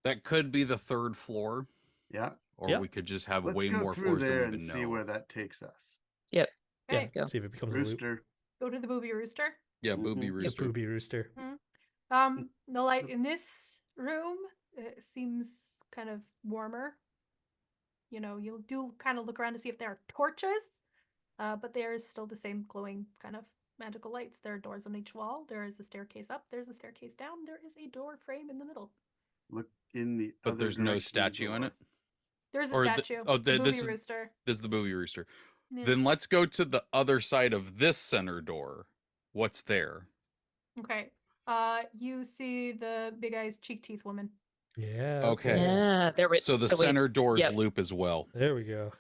That could be the third floor, Yeah. or Yep. we could just have Let's way go more through floors there than we and even see know. where that takes us. Yep. Yeah. Okay, go. See if it becomes a loop. Rooster. go to the booby rooster. Yeah, booby Mhm. The rooster. booby rooster. The light in this room seems kind of warmer. You know, you'll do kind of look around to see if there are torches, but there is still the same glowing kind of magical lights. There are doors on each wall. There is a staircase up. There's a staircase down. There is a door frame in the middle. Look in the But other there's no direction of the statue in door. it. There's a Or statue. oh, the this booby is rooster. this is the booby rooster. Yeah. Then let's go to the other side of this center door. What's there? Okay. You see the big eyes, cheek teeth woman. Yeah. Okay. Yeah, there was. So the wait, center doors yep. loop as well. There we go.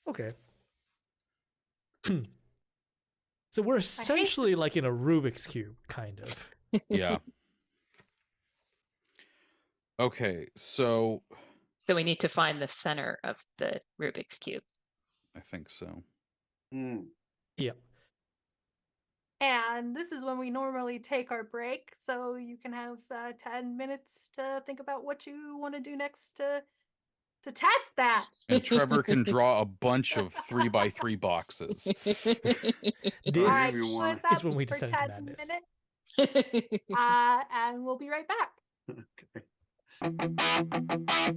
Okay. So we're essentially like in a Rubik's Cube, kind of. Yeah. Okay, so So we need to find the center of the Rubik's Cube. I think so. Mm. Yep. And this is when we normally take our break, so you can have 10 minutes to think about what you want to do next to test that. And Trevor can draw a bunch of 3x3 boxes. This All right, we so want- that is when we for descend into 10 madness. minutes, and we'll be right back. Okay.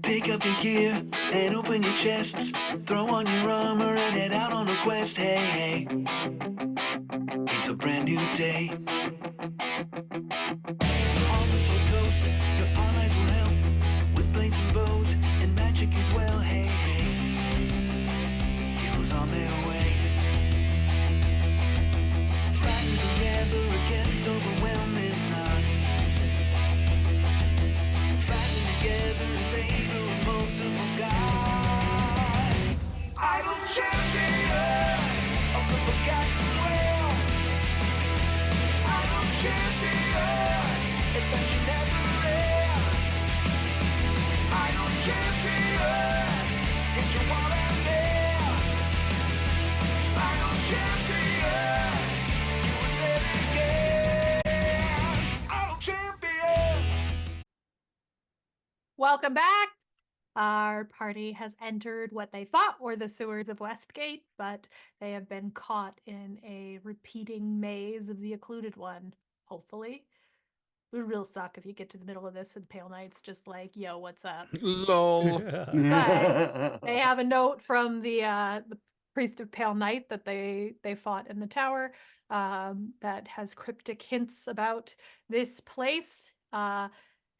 Pick up your gear and open your chests. Throw on your armor and head out on a quest. Hey, hey. It's a brand new day. On the slow coast, your allies will help with blades and bows and magic as well. Hey, hey. Heroes on their way. Fighting together against overwhelming odds. Fighting together in favor of multiple gods. Idle champions of the forgotten realms. Idle champions, adventure never ends. Idle champions, into Wonderland. Idle champions, you will say it again. Idle champions. Welcome back. Our party has entered what they thought were the sewers of Westgate, but they have been caught in a repeating maze of the Occluded One, hopefully. It would real suck if you get to the middle of this and Pale Knight's just like, yo, what's up? Lol. They have a note from the priest of Pale Knight that they fought in the tower that has cryptic hints about this place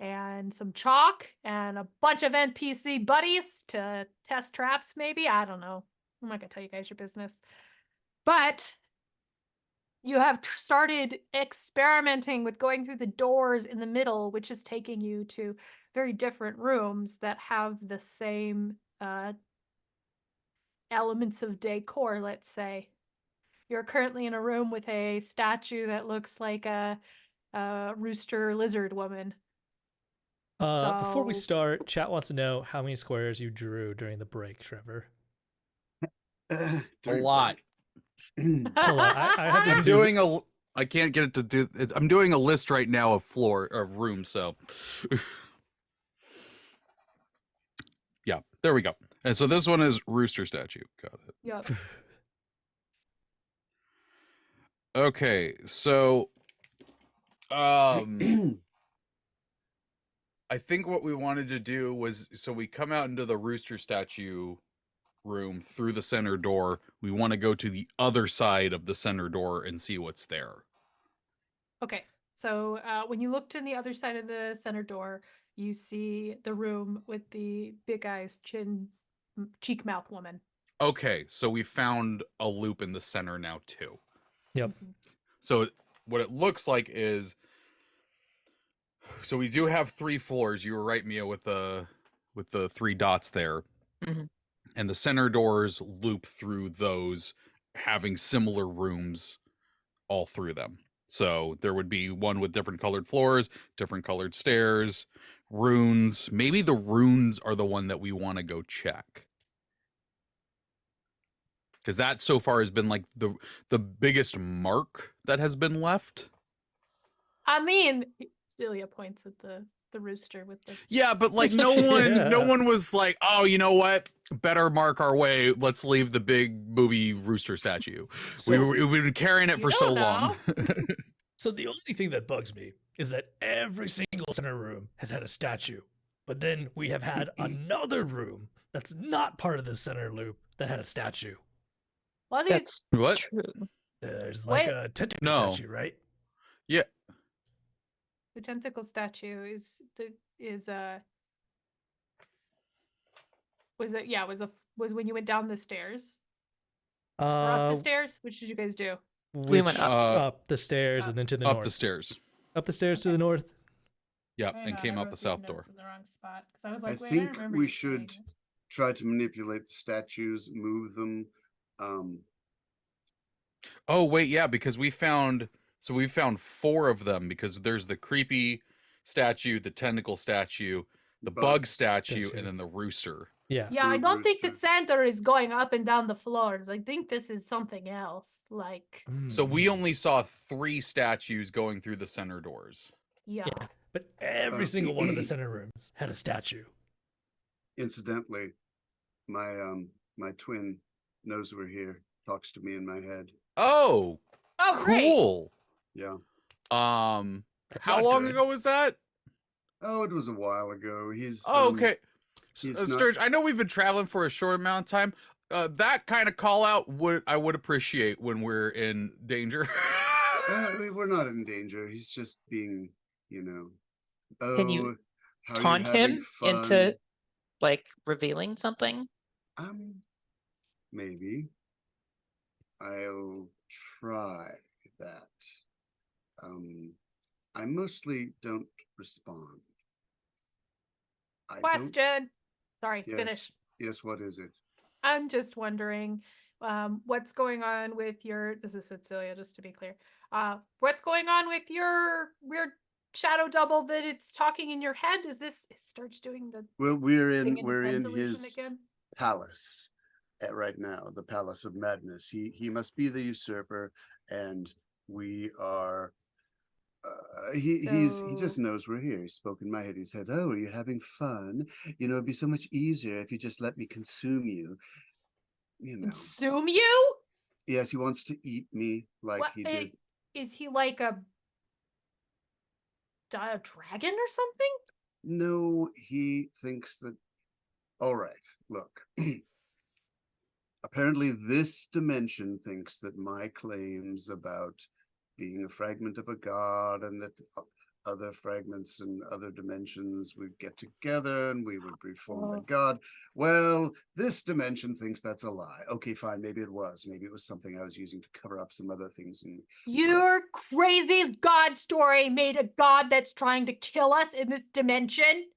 and some chalk and a bunch of NPC buddies to test traps. Maybe, I don't know. I'm not gonna tell you guys your business, but you have started experimenting with going through the doors in the middle, which is taking you to very different rooms that have the same elements of decor, let's say. You're currently in a room with a statue that looks like a rooster lizard woman. Before we So- start, chat wants to know how many squares you drew during the break, Trevor. A lot. It's a lot. I had to I'm zoom doing a. I can't get it to do. I'm doing a list right now of rooms. So, yeah, there we go. And so this one is rooster statue. Got it. Yep. Okay, so, I think what we wanted to do was, so we come out into the rooster statue room through the center door. We want to go to the other side of the center door and see what's there. Okay. So when you looked in the other side of the center door, you see the room with the big eyes, cheek mouth woman. Okay, so we found a loop in the center now too. Yep. So what it looks like is, so we do have 3 floors. You were right, Mia, with the 3 dots there. Mhm. And the center doors loop through those, having similar rooms all through them. So there would be one with different colored floors, different colored stairs, runes. Maybe the runes are the one that we want to go check. Because that so far has been like the biggest mark that has been left. I mean, Celia points at the rooster with the. Yeah, but like no Yeah. one was like, oh, you know what? Better mark our way. Let's leave the big booby rooster statue. So, We've been carrying it You for so don't long. so the only thing that bugs me is that every single center room has had a statue, but then we have had another room that's not part of the center loop that had a statue. What do you, That's What? true. There's like Wait. a tentacle No. statue, right? Yeah. the tentacle statue is was it was when you went down the stairs or up the stairs? Which did you guys do? We went which- up. up the stairs and then to the Up north. the stairs. Up the stairs to Okay. the north. Yep, Hang and on, came I out wrote the these south notes door. in the wrong spot because I was I like, wait, think remember we you saying should this. try to manipulate the statues, move them. Oh wait, yeah, because we found 4 of them because there's the creepy statue, the tentacle statue, the bug Bugs statue, statue. and then the rooster. Yeah. Yeah, I Blue don't think the rooster. center is going up and down the floors. I think this is something else. Like, So we Mm. only saw 3 statues going through the center doors. yeah. Yeah. But every single one of the center rooms had a statue. Incidentally, my twin knows we're here, talks to me in my head. Oh, Oh, great. cool. Yeah. That's How not long good. ago was that? Oh, it was a while ago. He's Oh, okay. he's not- Sturge, I know we've been traveling for a short amount of time. That kind of call out I would appreciate when we're in danger. we're not in danger. He's just being, Oh, Can you how you Taunt having him fun? into like revealing something. Maybe. I'll try that. I mostly don't respond. I don't- Question. Sorry, Yes. finish. Yes, what is it? I'm just wondering, what's going on with your, this is Cecilia, just to be clear. What's going on with your weird shadow double that it's talking in your head? Is Sturge doing the Well, we're thing in we're head in delusion his again? palace right now, the Palace of Madness. He must be the usurper, and we are. He just So- knows we're here. He spoke in my head. He said, "Oh, are you having fun? It'd be so much easier if you just let me consume you." Consume you? Yes, he wants to eat me like What, he did. is he like a dragon or something? No, he thinks that. All right, look. Apparently, this dimension thinks that my claims about being a fragment of a god and that other fragments and other dimensions would get together and we would reform the Oh. god. Well, this dimension thinks that's a lie. Okay, fine. Maybe it was. Maybe it was something I was using to cover up some other things. Your crazy god story made a god that's trying to kill us in this dimension?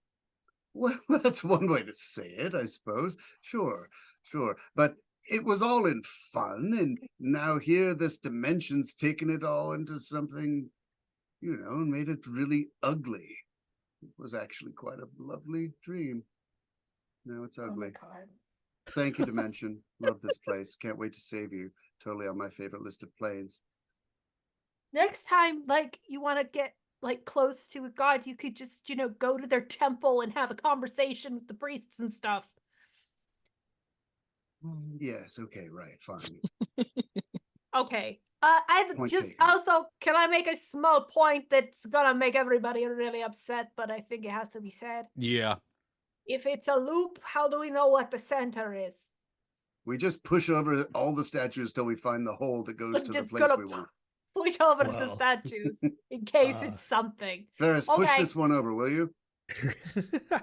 Well, that's one way to say it, I suppose. Sure. But it was all in fun, and now here this dimension's taken it all into something, and made it really ugly. It was actually quite a lovely dream. Now it's Oh my ugly. God. Thank you, Dimension. Love this place. Can't wait to save you. Totally on my favorite list of planes. Next time, you want to get close to a god, you could just, go to their temple and have a conversation with the priests and stuff. Yes, okay, right, fine. Okay. I Point just taken. also, can I make a small point that's gonna make everybody really upset, but I think it has to be said. Yeah. If it's a loop, how do we know what the center is? We just push over all the statues till we find the hole that goes We're to the just place gonna we want. push over the Well. statues in case Uh, it's something. Ferris, push Okay. this one over, will you?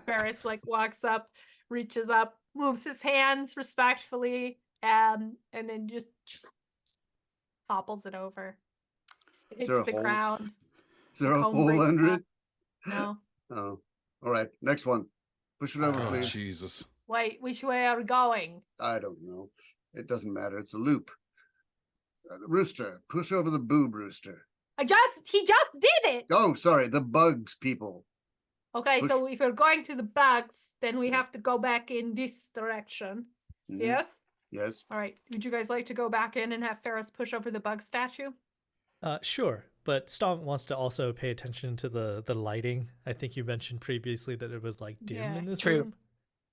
Ferris walks up, reaches up, moves his hands respectfully, and then just topples it over. It hits there a the hole? ground. Is there a Comb hole breaks under off. it? No. Oh, all right. Next one. Push it over, Oh, Oh, please. Jesus. Wait, which way are we going? I don't know. It doesn't matter. It's a loop. Rooster, push over the boob, Rooster. He just did it. Oh, sorry, the bugs people. Okay, push- so if we're going to the bugs, then we Yeah. have to go back in this direction. Mhm. Yes? Yes. All right. Would you guys like to go back in and have Ferris push over the bug statue? Sure, but Stonk wants to also pay attention to the lighting. I think you mentioned previously that it was like dim Yeah. in this True. room.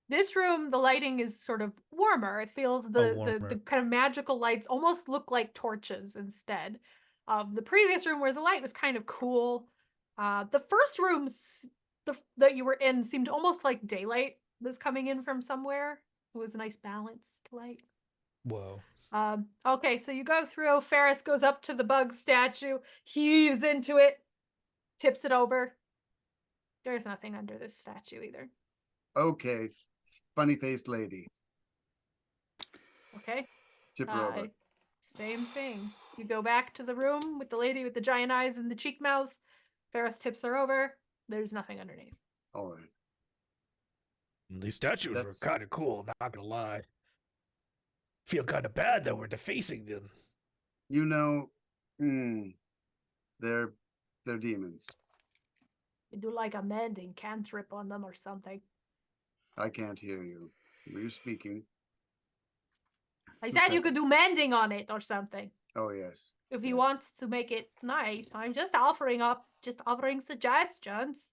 This room, the lighting is sort of warmer. It feels the warmer. kind of magical lights almost look like torches instead of the previous room where the light was kind of cool. The first rooms that you were in seemed almost like daylight was coming in from somewhere. It was a nice balanced light. Whoa. Okay, so you go through. Ferris goes up to the bug statue, heaves into it, tips it over. There's nothing under this statue either. Okay. Funny faced lady. Okay. Tip her over. Same thing. You go back to the room with the lady with the giant eyes and the cheek mouths. Ferris tips her over. There's nothing underneath. All right. These statues That's- were kind of cool, not gonna lie. Feel kind of bad that we're defacing them. You know, they're demons. You do like a mending cantrip on them or something. I can't hear you. Were you speaking? I Who said said you could that? do mending on it or something. Oh yes. If he Yes. wants to make it nice, I'm just offering suggestions.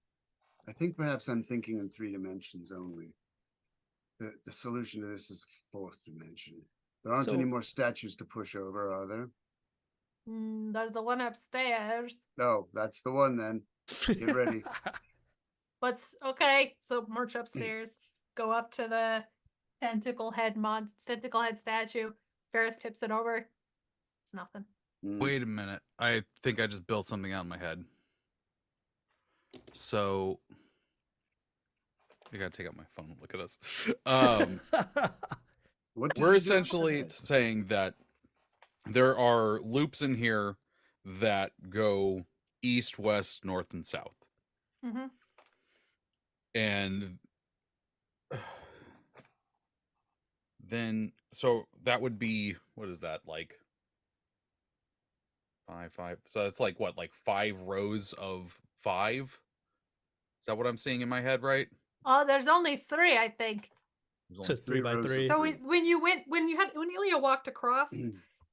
I think perhaps I'm thinking in 3 dimensions only. The solution to this is a 4th dimension. There aren't any So- more statues to push over, are there? There's the one upstairs. Oh, that's the one then. Get ready. But okay, so march upstairs, go up to the tentacle head statue. Ferris tips it over. It's nothing. Wait a minute. I think I just built something out in my head. So I gotta take out my phone and look at this. What did We're you do? essentially saying that there are loops in here that go east, west, north, and south. Mm-hmm. And then, so that would be, what is that, like 5. So that's like what, like 5 rows of 5? Is that what I'm seeing in my head, right? Oh, there's only 3, I think. There's So only 3 by rows of 3. So Three. when Ilya walked across,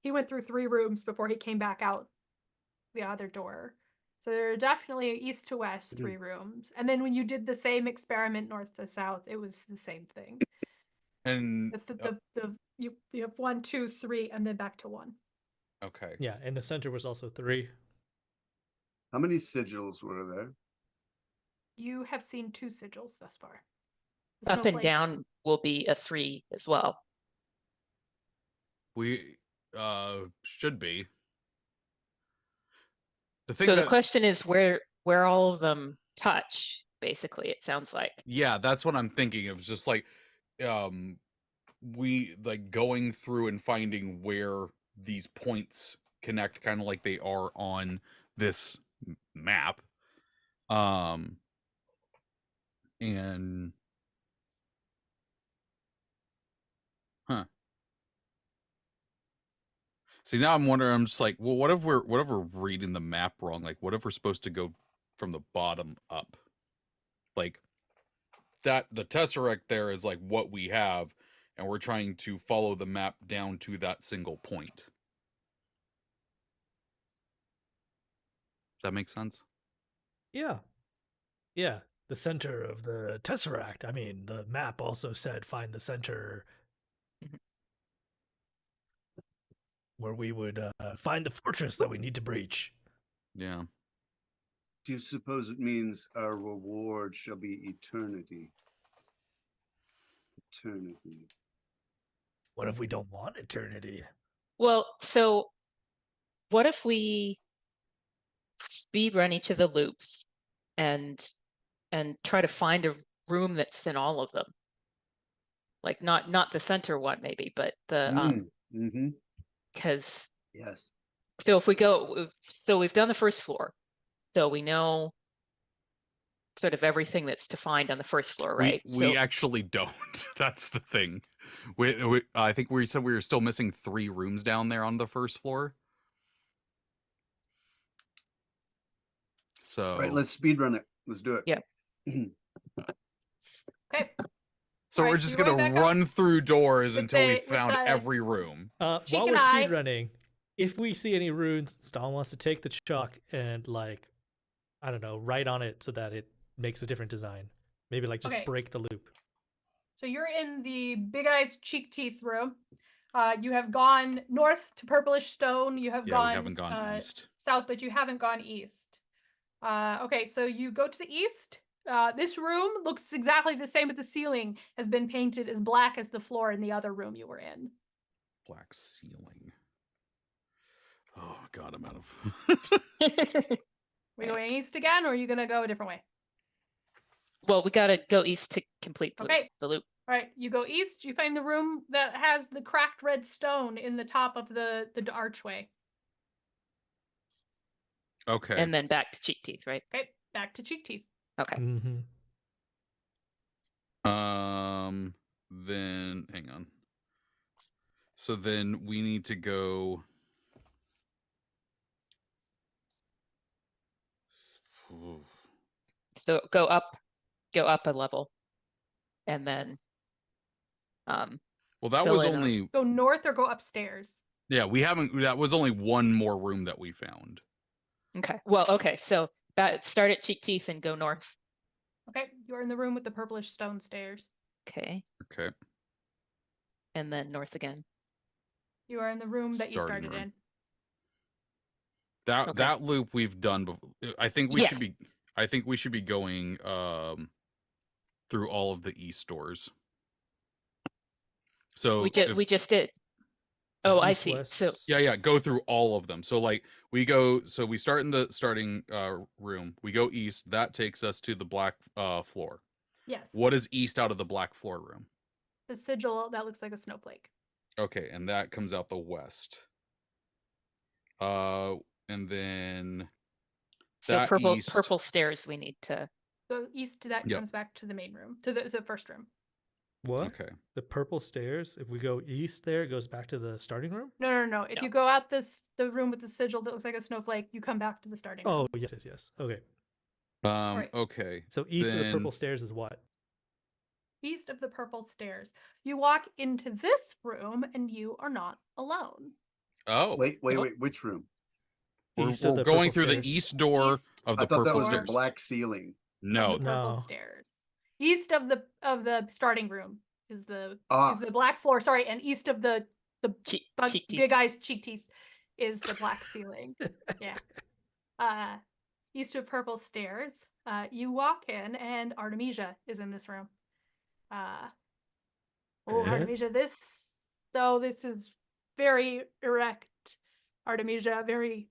he went through 3 rooms before he came back out the other door. So there are definitely east to west 3 rooms. And then when you did the same experiment north to south, it was the same thing. And You have 1, 2, 3, and then back to 1. okay. Yeah, and the center was also 3. How many sigils were there? You have seen 2 sigils thus far. The Up and snowflake- down will be a 3 as well. We should be. The thing So the that, question is where all of them touch, basically, it sounds like. yeah, that's what I'm thinking of. Just like we like going through and finding where these points connect, kind of like they are on this map. And see, now I'm wondering, I'm just like, well, what if we're reading the map wrong? Like, what if we're supposed to go from the bottom up? Like that the tesseract there is like what we have, and we're trying to follow the map down to that single point. Does that make sense? Yeah. Yeah. The center of the Tesseract. I mean, the map also said find the center Mhm. where we would find the fortress that we need to breach. Yeah. Do you suppose it means our reward shall be eternity? Eternity. What if we don't want eternity? Well, so what if we speed run each of the loops and try to find a room that's in all of them? Like not the center one maybe, but the Mm-hmm. because Yes. so if we go, so we've done the first floor, so we know sort of everything that's to find on the first floor, right? We actually don't. That's the thing. We I think we said we were still missing 3 rooms down there on the first floor. So All right, let's speed run it. Let's do it. Yeah. Okay. so All we're right, just you're gonna going back up run through doors with until we with found every room. Cheek While and we're I- speedrunning, if we see any runes, Stalin wants to take the chalk and like, I don't know, write on it so that it makes a different design. Maybe like just Okay. break the loop. So you're in the Big Eyes Cheek Teeth room. You have gone north to Purplish Stone. You have Yeah, gone, we haven't gone east. south, but you haven't gone east. Okay, so you go to the east. This room looks exactly the same, but the ceiling has been painted as black as the floor in the other room you were in. Black ceiling. Oh god, I'm out of. We going east again, or are you gonna go a different way? Well, we gotta go east to complete Okay. the loop. All right, you go east. You find the room that has the cracked red stone in the top of the archway. Okay. And then back to Cheek Teeth, right? Okay, back to Cheek Teeth. Okay. Mm-hmm. Then hang on. So then we need to go. Ooh. So go up a level, and then Well, that Fill was in a- only. Go north or go upstairs. Yeah, we haven't. That was only one more room that we found. okay. Well, okay. So start at Cheek Teeth and go north. Okay, you're in the room with the purplish stone stairs. Okay, Okay. and then north again. You are in the room that you Starting started room. in. That Okay. that loop we've done before. I think we Yeah. should be. I think we should be going through all of the east doors. So We just did. Oh, I see. So yeah, go through all of them. So like we start in the starting room. We go east. That takes us to the black floor. Yes. What is east out of the black floor room? The sigil that looks like a snowflake. Okay, and that comes out the west. And then that purple east- purple stairs we need to. So east to that Yep. comes back to the main room, to the first room. What? Okay. The purple stairs. If we go east, there it goes back to the starting room. No. If No. you go out the room with the sigil that looks like a snowflake, you come back to the starting room. Oh yes. Okay. Right. Okay. So east of the purple Then- stairs is what? East of the purple stairs. You walk into this room and you are not alone. Oh, Wait. Oh. Which room? we're, East of we're the going purple through the stairs? east door East of I the thought that purple was the stairs. black ceiling. No, Of the purple No. stairs. East of the starting room is the Ah. black floor. Sorry, and east of the Cheek Big Teeth. Eyes Cheek Teeth is the black ceiling. Yeah. East of purple stairs. You walk in and Artemisia is in this room. Artemisia, this is very erect Artemisia, very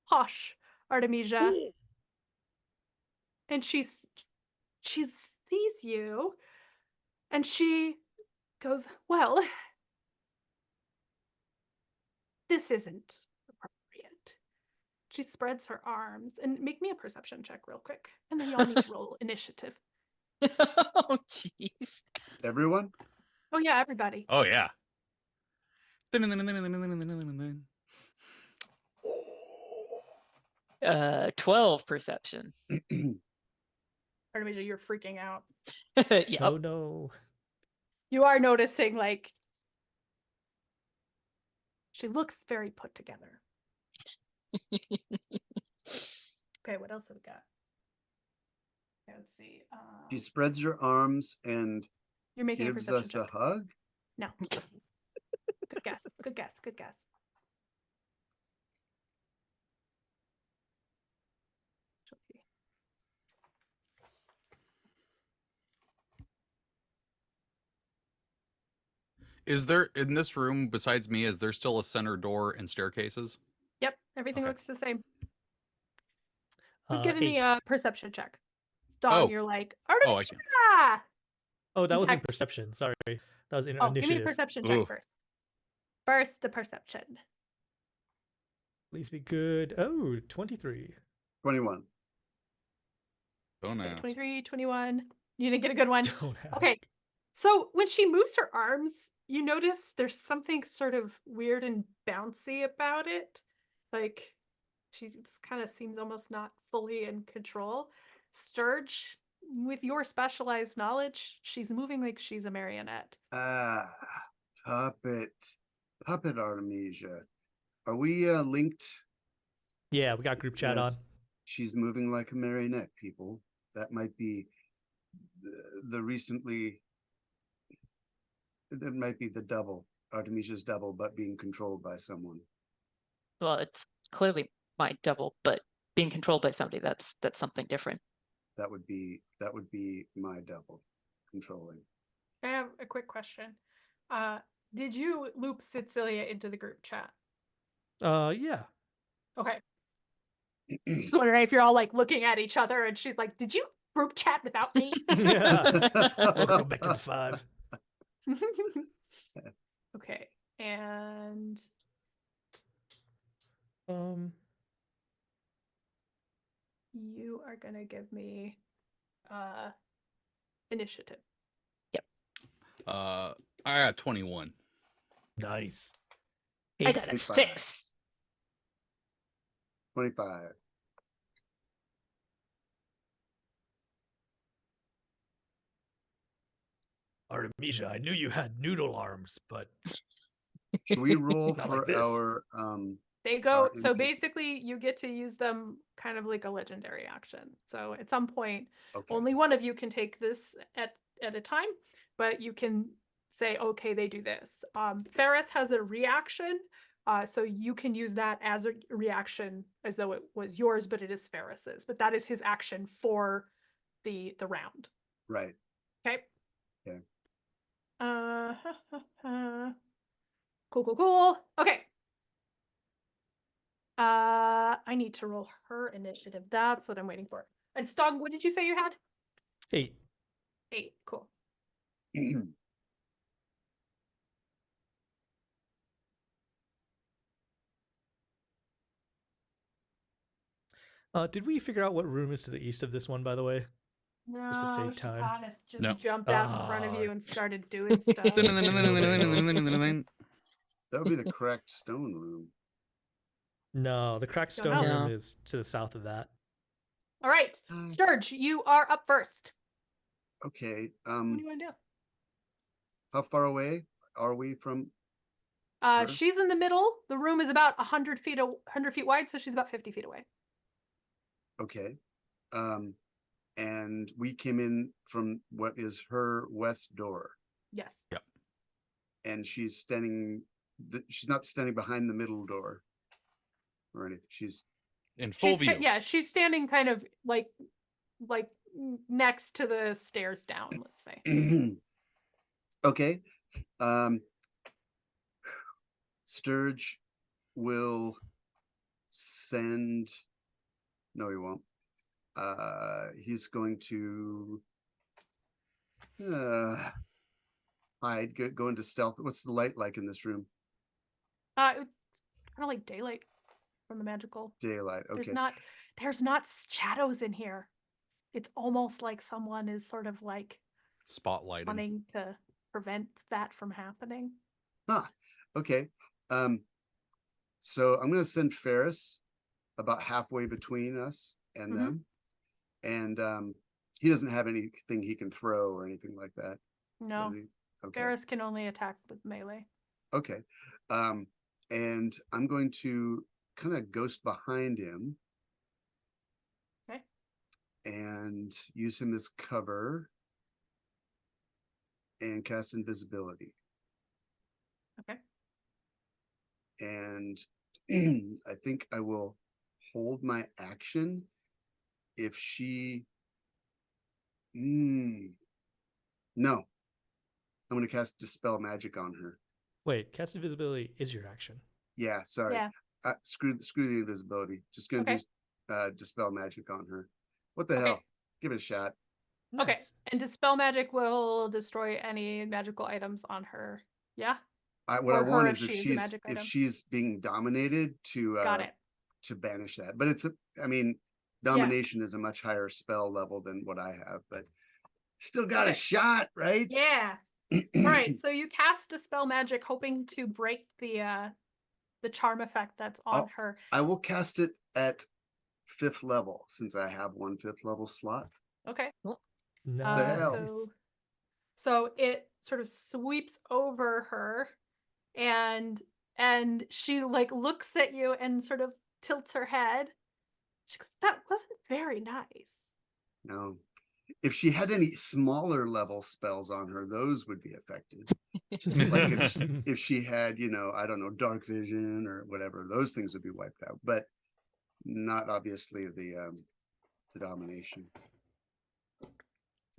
posh Artemisia. And she sees you and she goes, well, this isn't appropriate. She spreads her arms and make me a perception check real quick. And then y'all need to roll initiative. Oh, jeez. Everyone? Oh yeah, everybody. Oh yeah. 12 perception. Artemisia, you're freaking out. Yep. Oh no. You are noticing, like, she looks very put together. Okay, what else have we got? Okay, let's see. She spreads her arms and You're making a gives perception us a check. hug. No. Good guess. Good guess. Good guess. Is there in this room besides me? Is there still a center door and staircases? Yep, everything Okay. looks the same. Who's giving me 8. a perception check? Stop. Oh. You're like, Oh, I see. Artemisia! Oh, that wasn't fact- perception. Sorry, that was in Oh, give me a initiative. perception check Ooh. first. First, the perception. Please be good. Oh, 23. 21. Don't Okay, ask. 23, 21. You didn't get a good one. Don't have. Okay. So when she moves her arms, you notice there's something sort of weird and bouncy about it. Like She kind of seems almost not fully in control. Sturge, with your specialized knowledge, she's moving like she's a marionette. Puppet Artemisia. Are we linked? Yeah, we got group chat on. Yes. She's moving like a marionette, people. That might be that might be the double, Artemisia's double, but being controlled by someone. Well, it's clearly my double, but being controlled by somebody, that's something different. That would be my double controlling. I have a quick question. Did you loop Cecilia into the group chat? Yeah. Okay. Just wondering if you're all like looking at each other and she's like, did you group chat without me? Let's go back to the 5. Okay. And you are gonna give me initiative. I got 21. Nice. I got a 25. 6. 25. Artemisia, I knew you had noodle arms, but Should we roll Not for like this. our They go, Our so MP. basically you get to use them kind of like a legendary action. So at some point, okay. only one of you can take this at a time, but you can say, okay, they do this. Ferris has a reaction, so you can use that as a reaction as though it was yours, but it is Ferris's. But that is his action for the round. Right. Okay. Okay. Cool. Okay. I need to roll her initiative. That's what I'm waiting for. And Stog, what did you say you had? 8. 8. Cool. Did we figure out what room is to the east of this one, by the way? No, Just to save time. Honest just No. jumped out in front of Ah. you and started doing stuff. That would be the cracked stone room. No, the cracked Don't stone know. room is to the south of that. All right, Sturge, you are up first. Okay. What do you want to do? How far away are we from? Sure. She's in the middle. The room is about 100 feet wide, so she's about 50 feet away. Okay. And we came in from what is her west door, Yes. and she's standing. She's not standing behind the middle door or anything. She's In full view. Yeah, she's standing kind of like next to the stairs down, let's say. okay. Sturge will send. No, he won't. He's going to hide. Go into stealth. What's the light like in this room? Kind of like daylight from the magical. Daylight. Okay. There's not shadows in here. It's almost like someone is sort of like Spotlighting. wanting to prevent that from happening. Okay. So I'm going to send Ferris about halfway between us and them, and he doesn't have anything he can throw or anything like that. No, does he? Okay. Ferris can only attack with melee. Okay. And I'm going to kind of ghost behind him. Okay. And use him as cover and cast invisibility. Okay. And I think I will hold my action if she no. I'm going to cast Dispel Magic on her. Wait, cast invisibility is your action. Yeah, sorry. Yeah. Screw the invisibility. Just going to do Dispel Magic on her. What the hell? Give it a shot. Okay. Nice. And Dispel Magic will destroy any magical items on her. Yeah? What I Or want her is if if she is a magic if item. she's being dominated to Got it. to banish that. But domination is a much higher spell level than what I have, but still got a Okay. shot, right? Yeah. Right. So you cast Dispel Magic hoping to break the charm effect that's on her. I will cast it at 5th level, since I have one 5th level slot. Okay. Nice. So it sort of sweeps over her, and she like looks at you and sort of tilts her head. She goes, "That wasn't very nice." No. If she had any smaller level spells on her, those would be affected. Like if she had, you know, I don't know, dark vision or whatever, those things would be wiped out, but not obviously the domination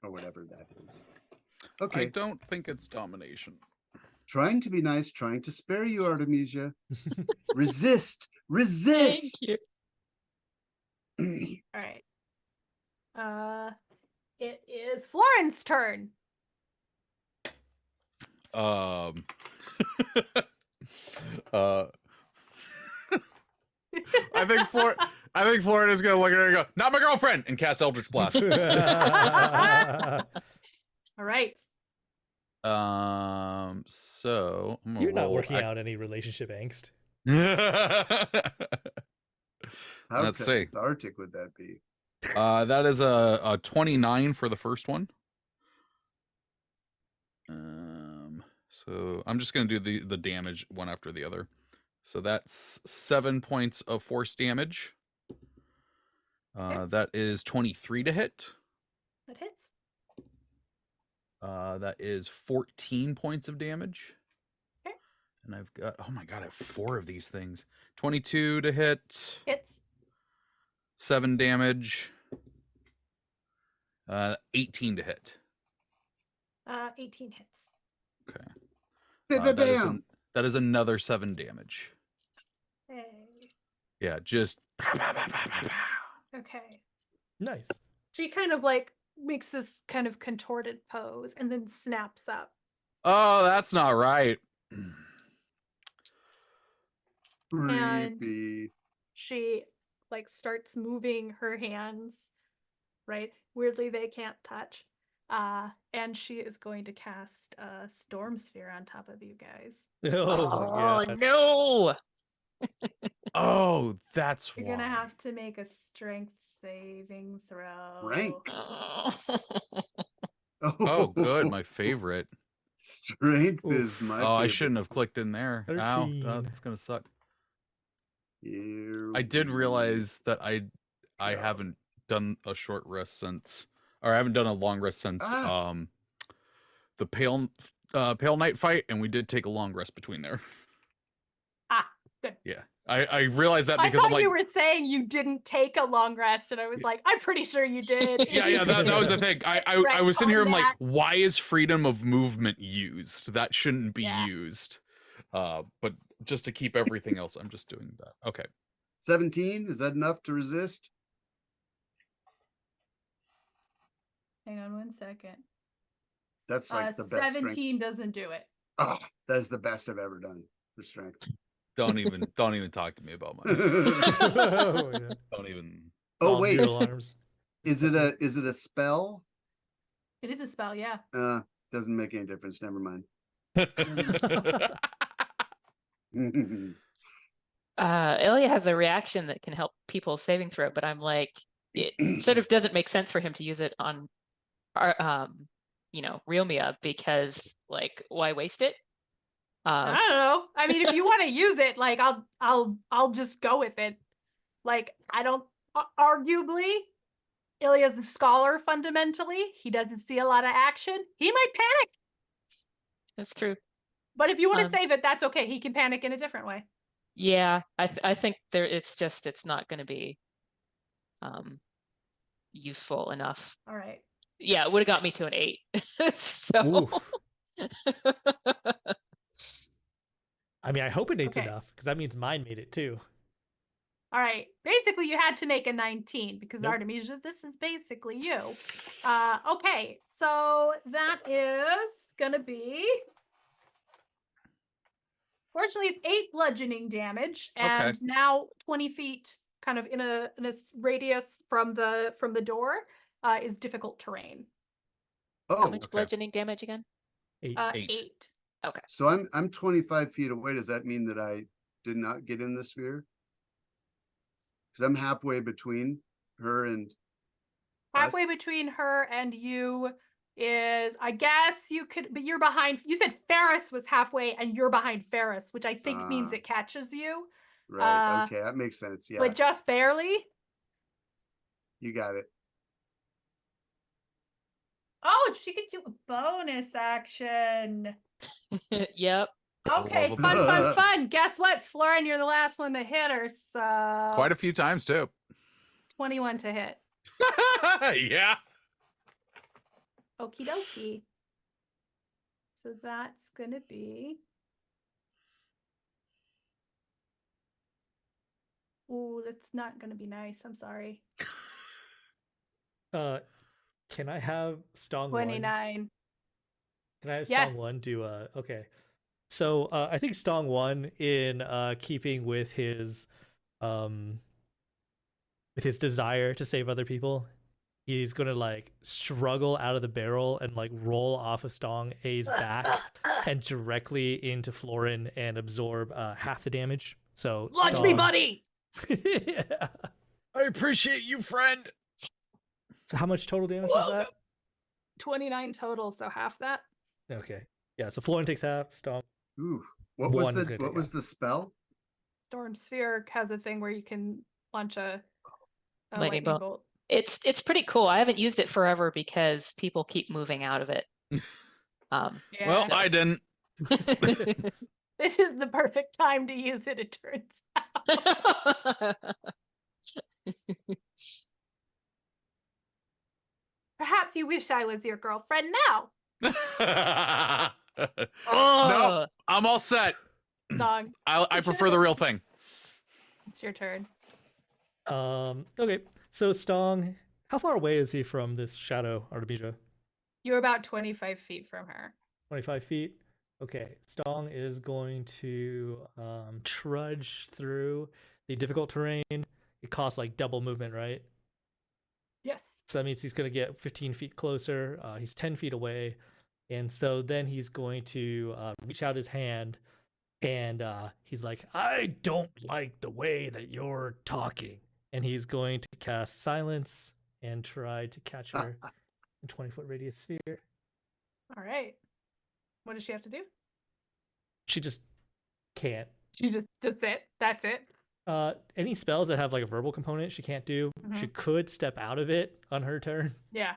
or whatever that is. I Okay, don't think it's domination. trying to be nice, trying to spare you, Artemisia. Resist, resist. All right. It is Florence's turn. I think Florida's gonna look at her and go, "Not my girlfriend," and cast Eldritch Blast. All right. So I'm gonna You're not roll working out any relationship angst. How Let's see. cathartic would that be? That is a 29 for the first one. So I'm just gonna do the damage one after the other. So that's 7 points of force damage. That is 23 to hit. That hits. That is 14 points of damage. Okay. And I've got, oh my god, I have 4 of these things. 22 to hit. Hits. 7 damage. 18 to hit. 18 hits. Okay. Bam! That is another 7 damage. Hey. Yeah, just. Okay. Nice. She kind of like makes this kind of contorted pose and then snaps up. Oh, that's not right. Creepy. She like starts moving her hands, right? Weirdly, they can't touch. And she is going to cast a storm sphere on top of you guys. Oh, my God. No! Oh, that's You're why. gonna have to make a strength saving throw. Rank. Oh, good, my favorite. Strength Oof. is my Oh, I favorite. shouldn't have clicked in there. Ow, 13. that's gonna suck. Here I did we realize that I go. haven't done a short rest since, or I haven't done a long rest since the Pale Knight fight, and we did take a long rest between there. Ah, good. Yeah, I realized that I because thought I'm like, you were saying you didn't take a long rest, and I was like, I'm pretty sure you did. yeah, that was the thing. I was sitting here, I'm like, why is freedom of movement used? That shouldn't be used. But just to keep everything else, I'm just doing that. Okay. 17, is that enough to resist? Hang on one second. That's like the best 17 doesn't do it. Oh, that's the best I've ever done for strength. Don't even talk to me about mine. Oh, yeah. Don't even. Oh wait, Zero alarms. is it a spell? It is a spell, yeah. Doesn't make any difference. Never mind. Ilya has a reaction that can help people saving throw, but I'm like, it sort of doesn't make sense for him to use it on our, real Mia, because like, why waste it? I don't know. I mean, if you want to use it, like, I'll just go with it. Like, I don't. Arguably, Ilya's a scholar. Fundamentally, he doesn't see a lot of action. He might panic. That's true. But if you want to save it, that's okay. He can panic in a different way. Yeah, I think it's not going to be useful enough. All right. Yeah, it would have got me to an 8. So I mean, I hope it ain't Okay. enough, because that means mine made it too. All right. Basically, you had to make a 19 because Nope. Artemisia, this is basically you. Okay. So that is gonna be. Fortunately, it's 8 bludgeoning damage, and Okay. now 20 feet, kind of in a radius from the door, is difficult terrain. how Oh, much okay. bludgeoning damage again? 8. 8. 8. so I'm 25 feet away. Does that mean that I did not get in the sphere? Because I'm halfway between her and Halfway us. between her and you is, I guess you could, but you're behind. You said Ferris was halfway and you're behind Ferris, which I think means Ah. it catches you. Right. Okay, that makes sense. Yeah, But just barely. you got it. Oh, she could do a bonus action. Yep. Okay, Love a fun, fun, bonus. fun. Guess what, Florin? You're the last one to hit her. So Quite a few times too. 21 to hit. Yeah. Okie dokie. So that's gonna be. Ooh, that's not gonna be nice. I'm sorry. Can I have Stong 29. Can I have Yes. Stong 1 do okay. So I think Stong 1 in keeping with his desire to save other people, he's gonna like struggle out of the barrel and like roll off of Stong A's back and directly into Florin and absorb half the damage. So Launch me, Stong- buddy. Yeah. I appreciate you, friend. So how much total damage is that? 29 total, so half that. Okay. Yeah, so Florin takes half, Stong. Ooh, what was One is gonna what take was out. the spell? Storm Sphere has a thing where you can launch a Lightning lightning bolt. bolt. It's pretty cool. I haven't used it forever because people keep moving out of it. Yeah. Well, I didn't. This is the perfect time to use it, it turns out. Perhaps you wish I was your girlfriend now. No, Oh, I'm all set. Song. I prefer the real thing. It's your turn. Okay. So Stong, how far away is he from this shadow, Artemisia? You're about 25 feet from her. 25 feet. Okay. Stong is going to trudge through the difficult terrain. It costs like double movement, right? Yes. So that means he's going to get 15 feet closer. He's 10 feet away. And so then he's going to reach out his hand and he's like, I don't like the way that you're talking. And he's going to cast silence and try to catch her in 20-foot radius sphere. All right. What does she have to do? She just can't. That's it. That's it. Any spells that have like a verbal component, she can't do. She could step out of it on her turn. Yeah.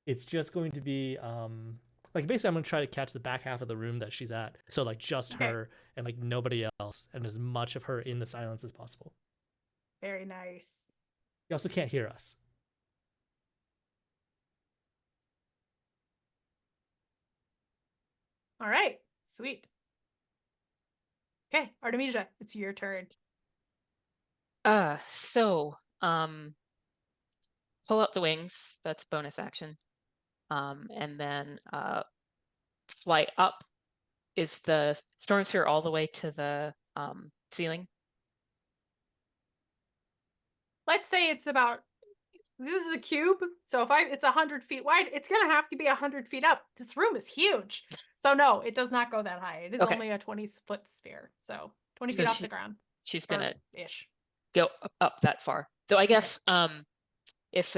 It's just going to be like basically I'm gonna try to catch the back half of the room that she's at. So like just Okay. her and like nobody else, and as much of her in the silence as possible. Very nice. You also can't hear us. All right. Sweet. Okay, Artemisia, it's your turn. So pull out the wings. That's bonus action. And then fly up. Is the storm sphere all the way to the ceiling? Let's say it's about, this is a cube, so if it's 100 feet wide, it's gonna have to be 100 feet up. This room is huge. So no, it does not go that high. It is Okay. only a 20-foot sphere, so 20 So feet off the ground. She's or gonna ish. go up that far. Though I guess if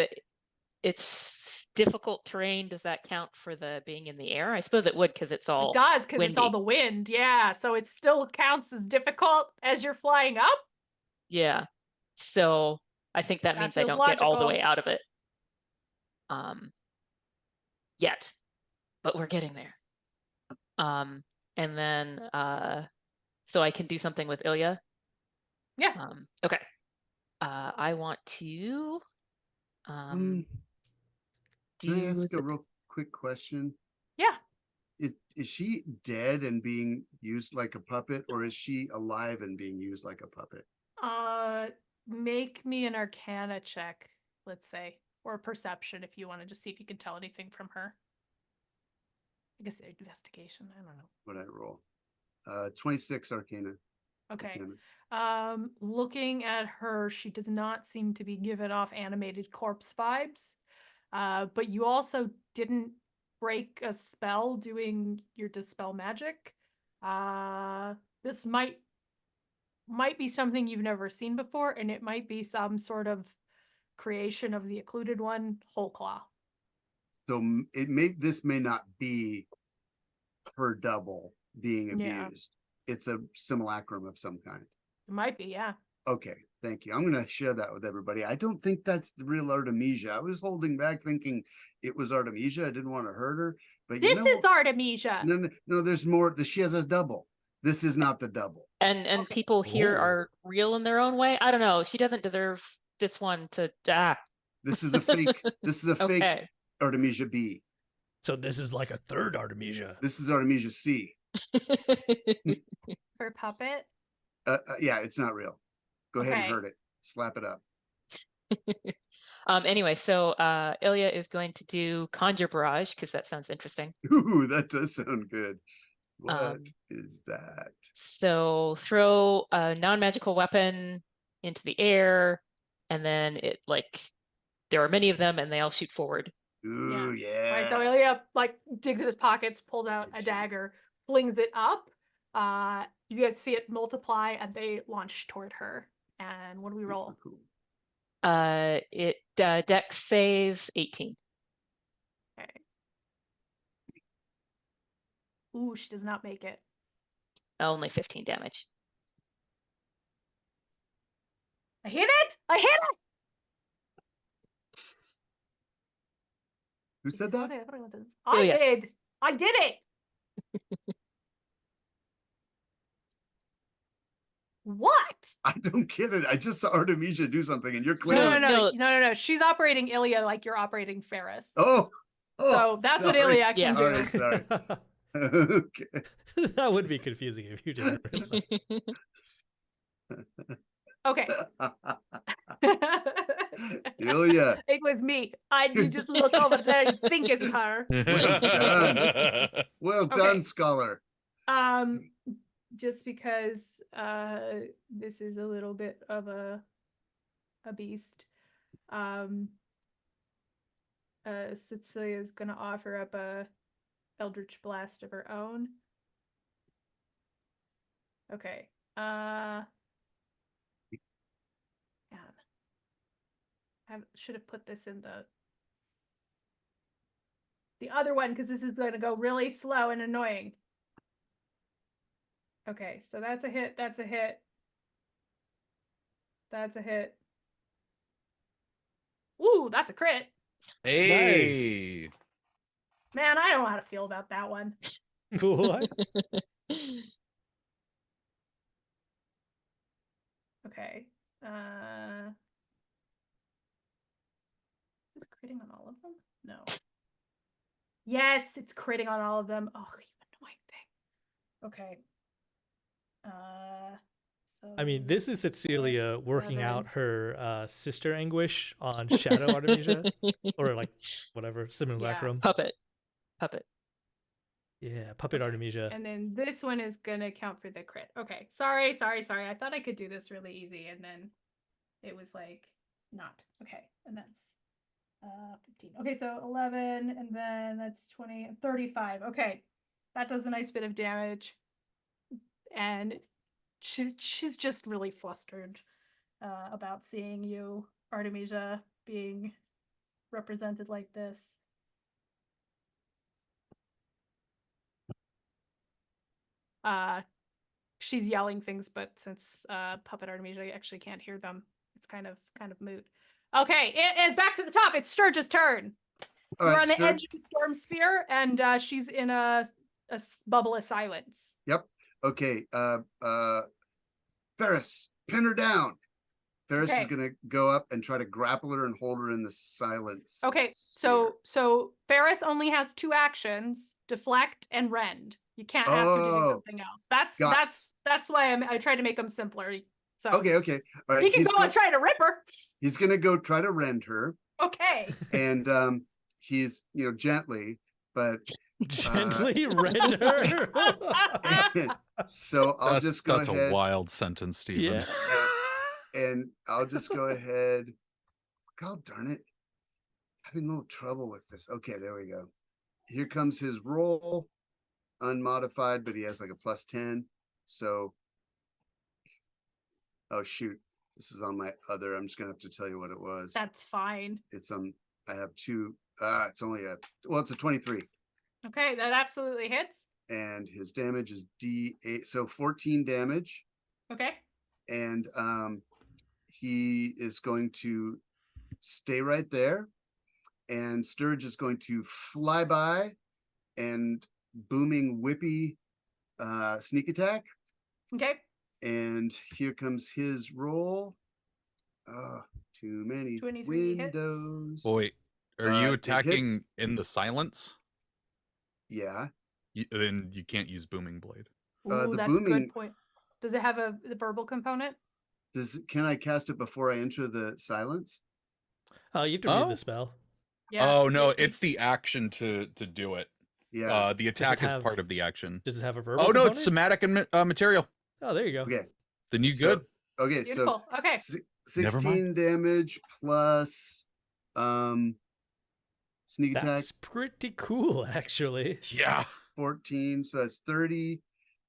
it's difficult terrain, does that count for the being in the air? I suppose it would because it's all It does, because it's all windy. the wind, yeah. So it still counts as difficult as you're flying up. Yeah. So I think that means I feels don't get all the logical. way out of it. Yet. But we're getting there. And then so I can do something with Ilya. Yeah. Okay. I want to Can I do ask a the- real quick question? Yeah. Is she dead and being used like a puppet, or is she alive and being used like a puppet? Make me an Arcana check, let's say, or a perception if you want to just see if you can tell anything from her. I guess investigation. I don't know. What I roll? 26 Arcana. Okay. Arcana. Looking at her, she does not seem to be giving off animated corpse vibes. But you also didn't break a spell doing your dispel magic. This might might be something you've never seen before, and it might be some sort of creation of the Occluded One, Whole Claw. So this may not be her double being Yeah. abused. It's a simulacrum of some kind. It might be, yeah. Okay, thank you. I'm going to share that with everybody. I don't think that's the real Artemisia. I was holding back thinking it was Artemisia. I didn't want to hurt her, but This you know, is Artemisia. no, there's more. She has a double. This is not the double. And Okay. people here Oh. are real in their own way. I don't know. She doesn't deserve this one to This is a fake. This is a fake Okay. Artemisia B. So this is like a third Artemisia. This is Artemisia C. For Puppet. Yeah, it's not real. Go ahead and Okay. hurt it. Slap it up. Anyway, so Ilya is going to do Conjure Barrage because that sounds interesting. Ooh, that does sound good. What is that? So throw a non-magical weapon into the air, and then it there are many of them, and they all shoot forward. Ooh, All right, so yeah. Ilya digs in his pockets, pulls out a dagger, flings it up. You guys see it multiply, and they launch toward her. And what do we roll? Super cool. It Dex save 18. Okay. Ooh, she does not make it. Only 15 damage. I hit it! I hit it! Who said that? I Ilya. did! I did it! What? I don't get it. I just saw Artemisia do something, and you're No, clearly. No. She's operating Ilya like you're operating Ferris. Oh, So that's what sorry. Ilya can Yeah. do. Sorry. Okay. That would be confusing if you did it. Okay. Ilya. It was me. You just look over there and think it's her. Well Okay. done, scholar. Just because this is a little bit of a beast. Cecilia is gonna offer up a Eldritch Blast of her own. Okay. Should have put this in the other one because this is going to go really slow and annoying. Okay, so that's a hit. That's a hit. That's a hit. Ooh, that's a crit. Hey. Man, I don't know how to feel about that one. What? Okay. Is this critting on all of them? No. Yes, it's critting on all of them. Oh, you annoying thing. Okay. So I mean, this is Cecilia working 7. out her sister anguish on Shadow Artemisia, or whatever, simulacrum. Puppet. Yeah, Puppet Okay. Artemisia. And then this one is gonna count for the crit. Okay, sorry. I thought I could do this really easy, and then it was not. Okay, and that's 15. Okay, so 11, and then that's 20, 35. Okay, that does a nice bit of damage, and she's just really flustered about seeing you, Artemisia, being represented like this. She's yelling things, but since Puppet Artemisia actually can't hear them, it's kind of moot. Okay, it is back to the top. It's Sturge's turn. All We're right, on the Sturge. edge of the storm sphere, and she's in a bubble of silence. Yep. Okay. Ferris, pin her down. Ferris is Okay. gonna go up and try to grapple her and hold her in the silence. Okay, so Ferris only has 2 actions: deflect and rend. You can't ask her to do Oh, something else. got- That's why I tried to make them simpler. So Okay. All right. he can go and try to rip her. He's gonna go try to rend her, Okay. and he's gently, but Gently rend her. so I'll just go that's ahead. a wild sentence, Stephen. Yeah. And I'll just go ahead. God darn it. Having a little trouble with this. Okay, there we go. Here comes his roll. Unmodified, but he has like a +10. So Oh shoot, this is on my other. I'm just gonna have to tell you what it was. That's fine. It's I have two. It's only it's a 23, Okay, that absolutely hits. and his damage is D8, so 14 damage, Okay. and he is going to stay right there, and Sturge is going to fly by and booming whippy sneak attack. Okay. And here comes his roll. Too many 23 hits. windows. Wait, are it you hits. attacking in the silence? Yeah. Then you can't use booming blade. Ooh, the that's a booming- good point. Does it have the verbal component? Can I cast it before I enter the silence? Oh, you have to read Oh. the spell. Yeah. Oh no, it- it's the action to do it. Yeah. The attack is have- part of the action. Does it have a verbal? Oh no, component? it's somatic and material. Oh, there you go. Okay. Then you So- good? Okay. Beautiful. Okay. So Never 16 damage plus sneak attack That's pretty cool, actually. Yeah. 14. So that's 30.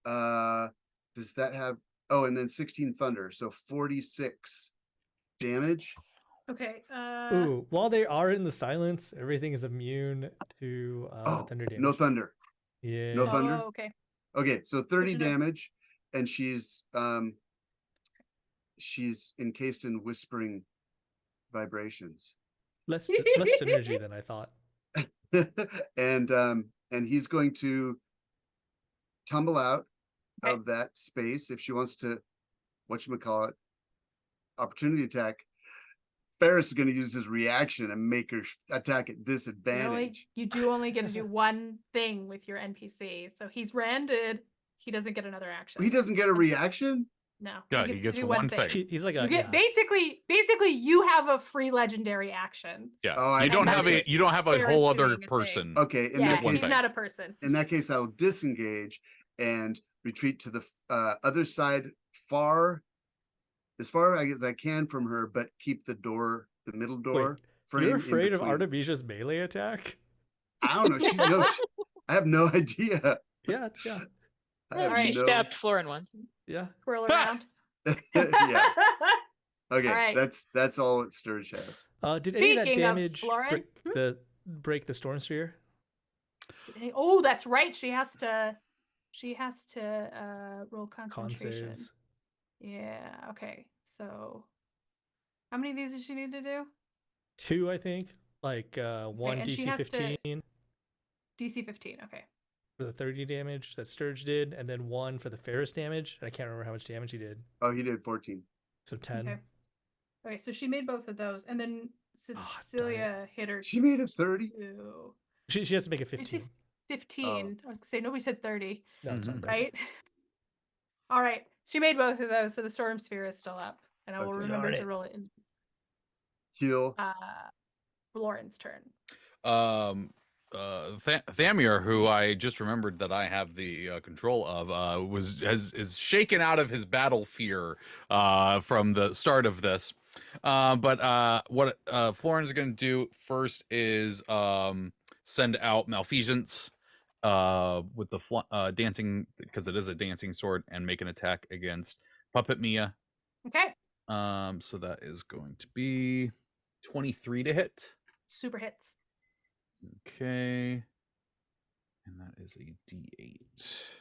Does that have? Oh, and then 16 thunder. So 46 damage. Okay. Ooh, while they are in the silence, everything is immune to thunder damage. No thunder. Yeah. no thunder? Oh, okay. Okay, so 30 to know. damage, and she's encased in whispering vibrations. Less synergy than I thought. and he's going to tumble out Okay. of that space if she wants to, whatchamacallit, opportunity attack. Ferris is going to use his reaction and make her attack at disadvantage. You do only get to do one thing with your NPC. So he's randed. He doesn't get another action. He doesn't get a reaction? No. Yeah, he to gets do one thing. He's like You a get yeah. basically you have a free legendary action. Yeah. Oh, I you don't see. have Okay. a you don't have a Ferris whole other doing a thing. person. Okay, in Yeah, that one he's case, thing. not a person. in that case, I'll disengage and retreat to the other side, as far as I can from her, but keep the middle door frame. You're in afraid of between. Artemisia's melee attack? I don't know. I have no idea. Yeah, yeah, I have Alright. She no- stabbed Florin once. yeah. Twirl around. yeah. Okay, Alright. that's all what Sturge has. Did any of that Speaking of damage Florin, break the storm sphere? Oh, that's right. She has to roll Con concentration. saves. Yeah, okay. So how many of these does she need to do? 2, I think. Like one and she DC has to- 15 DC 15. Okay. for the 30 damage that Sturge did, and then 1 for the Ferris damage. I can't remember how much damage he did. Oh, he did 14. So 10. Okay. Okay, so she made both of those, and then darn Cecilia hit her. She made a 30. too. She has to make a Did she 15. 15. Oh. I was gonna say nobody said 30, No, it's not Mhm. that. right? All right. She made both of those, so the storm sphere is still up, and I will Okay. remember Darn to it. roll it in Heal. Lauren's turn. Thamir, who I just remembered that I have the control of, is shaken out of his battle fear from the start of this. But what Florin is going to do first is send out Malfeasance with the dancing, because it is a dancing sword, and make an attack against Puppet Mia. Okay. So that is going to be 23 to hit. Super hits. Okay. And that is a D8.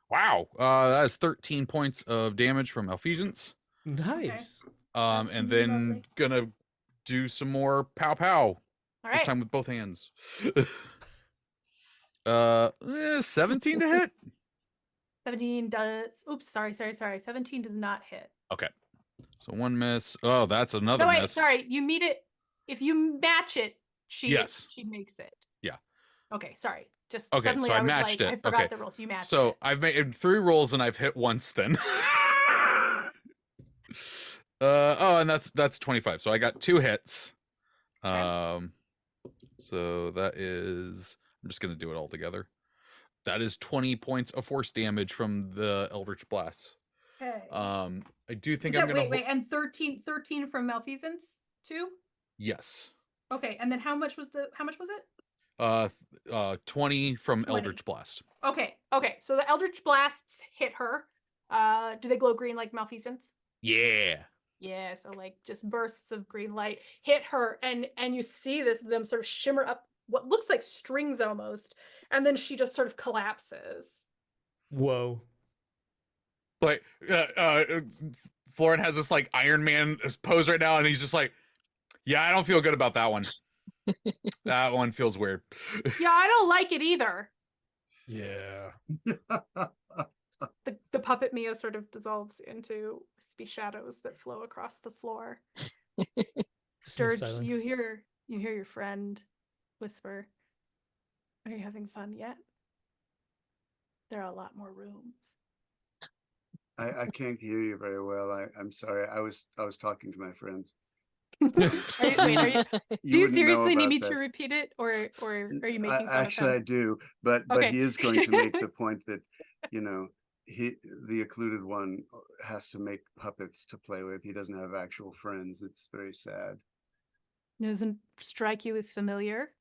Wow. That is 13 points of damage from Malfeasance. Nice. And then Lovely. gonna do some more pow pow. All This right. time with both hands. 17 to hit. 17 does. Oops, sorry. 17 does not hit. Okay. So one miss. Oh, that's another No, wait, miss. sorry. You meet it. If you match it, she makes it. Yeah. Okay, sorry. Just Okay, suddenly so I was matched like, it. I forgot Okay. the rules. You matched So it. I've made 3 rolls and I've hit once then. And that's 25. So I got 2 hits. Okay. So that is, I'm just gonna do it all together. That is 20 points of force damage from the Eldritch Blast. Okay. I do think Is I'm that- gonna wait, and 13 from Malfeasance too? yes. Okay, and then how much was it? 20 from 20. Eldritch Blast. Okay. So the Eldritch Blasts hit her. Do they glow green like Malfeasance? Yeah. Yeah, so like just bursts of green light hit her, and you see them sort of shimmer up what looks like strings almost, and then she just sort of collapses. Whoa. Like Florin has this like Iron Man pose right now, and he's just like, yeah, I don't feel good about that one. That one feels weird. Yeah, I don't like it either. Yeah. The puppet Mia sort of dissolves into wispy shadows that flow across the floor. Sturge, silence. you hear your friend whisper, "Are you having fun yet? There are a lot more rooms." I can't hear you very well. I'm sorry. I was talking to my friends. Are you, do you wouldn't know seriously need about me that. to repeat it, or are you making fun Actually, of I him? do, but Okay. he is going to make the point that, the Occluded One has to make puppets to play with. He doesn't have actual friends. It's very sad. Doesn't strike you as familiar?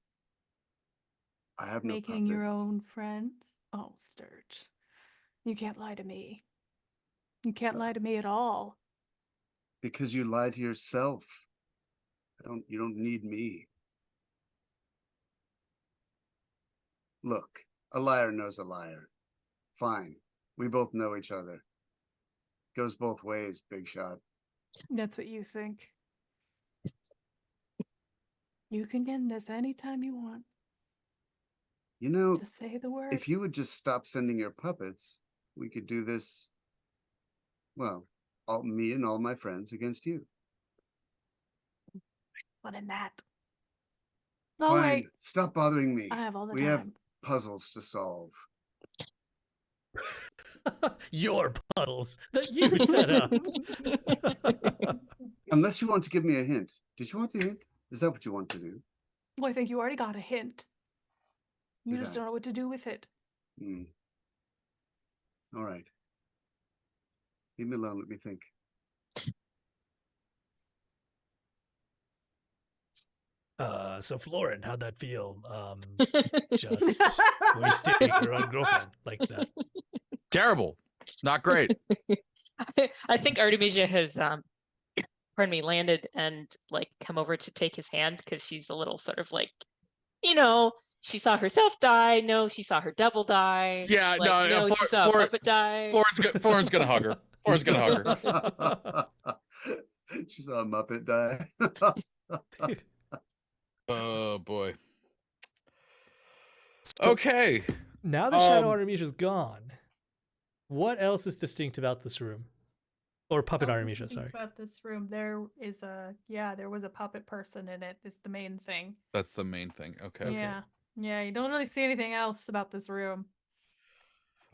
I have no Making your puppets. own friends? Oh, Sturge, you can't lie to me. You can't lie to me at all. Because you lie to yourself. You don't need me. Look, a liar knows a liar. Fine. We both know each other. Goes both ways, big shot. That's what you think. You can end this anytime you want. Just say the word. If you would just stop sending your puppets, we could do this, well, me and all my friends against you. Fun in that. No, Fine, wait. stop bothering me. I have all the We time. have puzzles to solve. Your puddles that you set up. Unless you want to give me a hint. Did you want a hint? Is that what you want to do? Well, I think you already got a hint. You Did just I? don't know what to do with it. All right. Leave me alone. Let me think. So Florin, how'd that feel? Just wasting your own girlfriend like that. Terrible. Not great. I think Artemisia has, pardon me, landed and like come over to take his hand because she's a little sort of like, she saw herself die. No, she saw her double die. Yeah, like, no, she saw a puppet die. Florin's gonna hug her. Florin's gonna hug her. She saw a Muppet die. Oh boy. So, Okay. now that Shadow Artemisia's gone, what else is distinct about this room? Or Puppet Artemisia, sorry. About this room, there was a puppet person in it. Is the main thing. That's the main thing. Okay. Yeah. Yeah, you don't really see anything else about this room.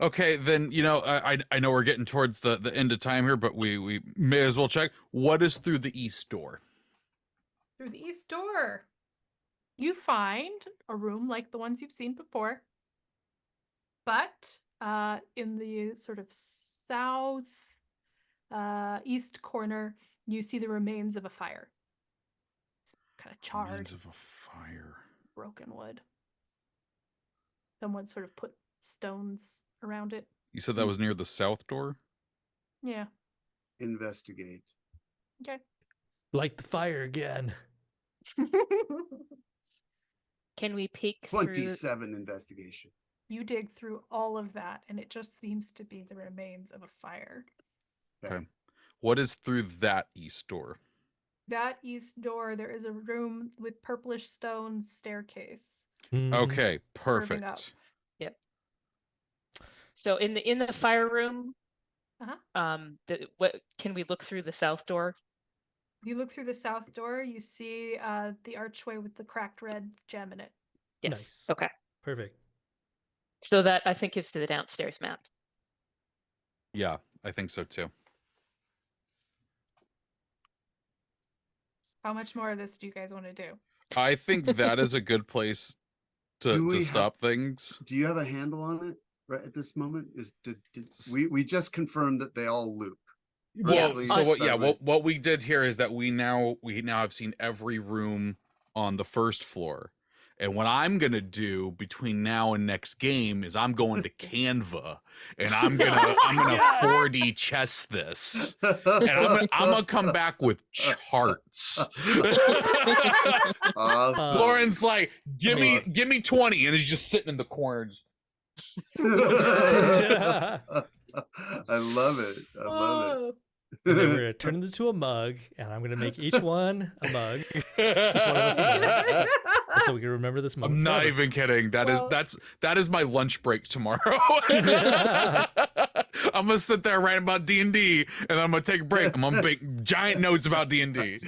Okay, then I know we're getting towards the end of time here, but we may as well check. What is through the east door? Through the east door, you find a room like the ones you've seen before, but in the sort of south east corner, you see the remains of a fire. It's kind of charred. Remains of a fire. Broken wood. Someone sort of put stones around it. You said that was near the south door? Yeah. Investigate. Okay. Light the fire again. Can we peek through? 27 investigation. You dig through all of that, and it just seems to be the remains of a fire. Okay. What is through that east door? That east door, there is a room with purplish stone staircase. Okay, Curving up. perfect. Yep. So in the fire room, what can we look through the south door? If you look through the south door, you see the archway with the cracked red gem in it. Yes. Nice. Okay. Perfect. So that I think is to the downstairs map. Yeah, I think so too. How much more of this do you guys want to do? I think that is a good place to stop things. Do you have a handle on it right at this moment? We just confirmed that they all loop. Well, Please, so what? that Yeah, was- what we did here is that we now have seen every room on the first floor, And what I'm gonna do between now and next game is I'm going to Canva and I'm gonna 4D chess this. And I'm gonna come back with charts. Awesome. Lauren's like, give me 20, and he's just sitting in the corners. I love it. I love it. And then we're gonna turn this into a mug, and I'm gonna make each one a mug. Each one of us a mug. So we can remember this mug. I'm not forever. even kidding. That is my lunch break tomorrow. I'm gonna sit there writing about D&D, and I'm gonna take a break. I'm gonna make giant notes about D&D.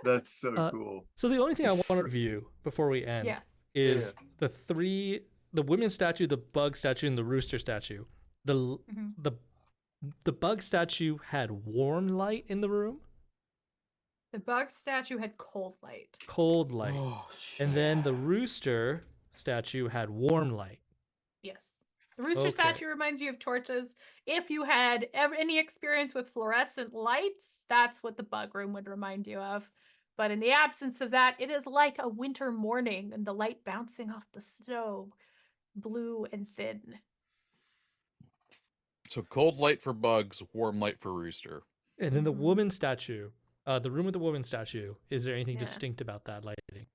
That's so cool. So the only thing I want to review before we end Yes. is the women's statue, the bug statue, and the rooster statue. The bug statue had warm light in the room. The bug statue had cold light. Cold light. And then the rooster statue had warm light. Yes. The rooster Okay. statue reminds you of torches. If you had any experience with fluorescent lights, that's what the bug room would remind you of. But in the absence of that, it is like a winter morning and the light bouncing off the snow, blue and thin. So cold light for bugs, warm light for rooster. And then the Mhm. woman statue, the room with the woman statue, is there anything Yeah. distinct about that lighting?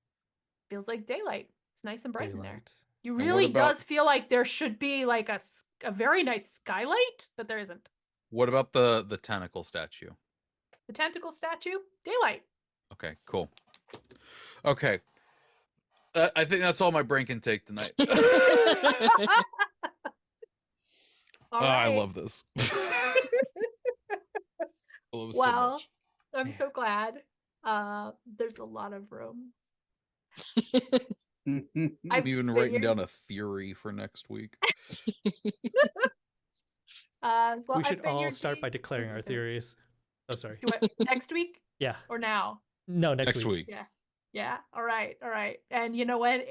Feels like daylight. It's nice and bright in there. Daylight. You what really about- does feel like there should be like a very nice skylight, but there isn't. What about the tentacle statue? The tentacle statue, daylight. Okay, cool. Okay. I think that's all my brain can take tonight. All I right. love this. I love it so Well, much. I'm so glad. There's a lot of room. I'm even writing figured- down a theory for next week. Well, We I should all figured start by we- declaring our listen, theories. Oh, sorry. do it next week Yeah. or now? No, Next week. Yeah. Yeah. All right. All right. And you know what,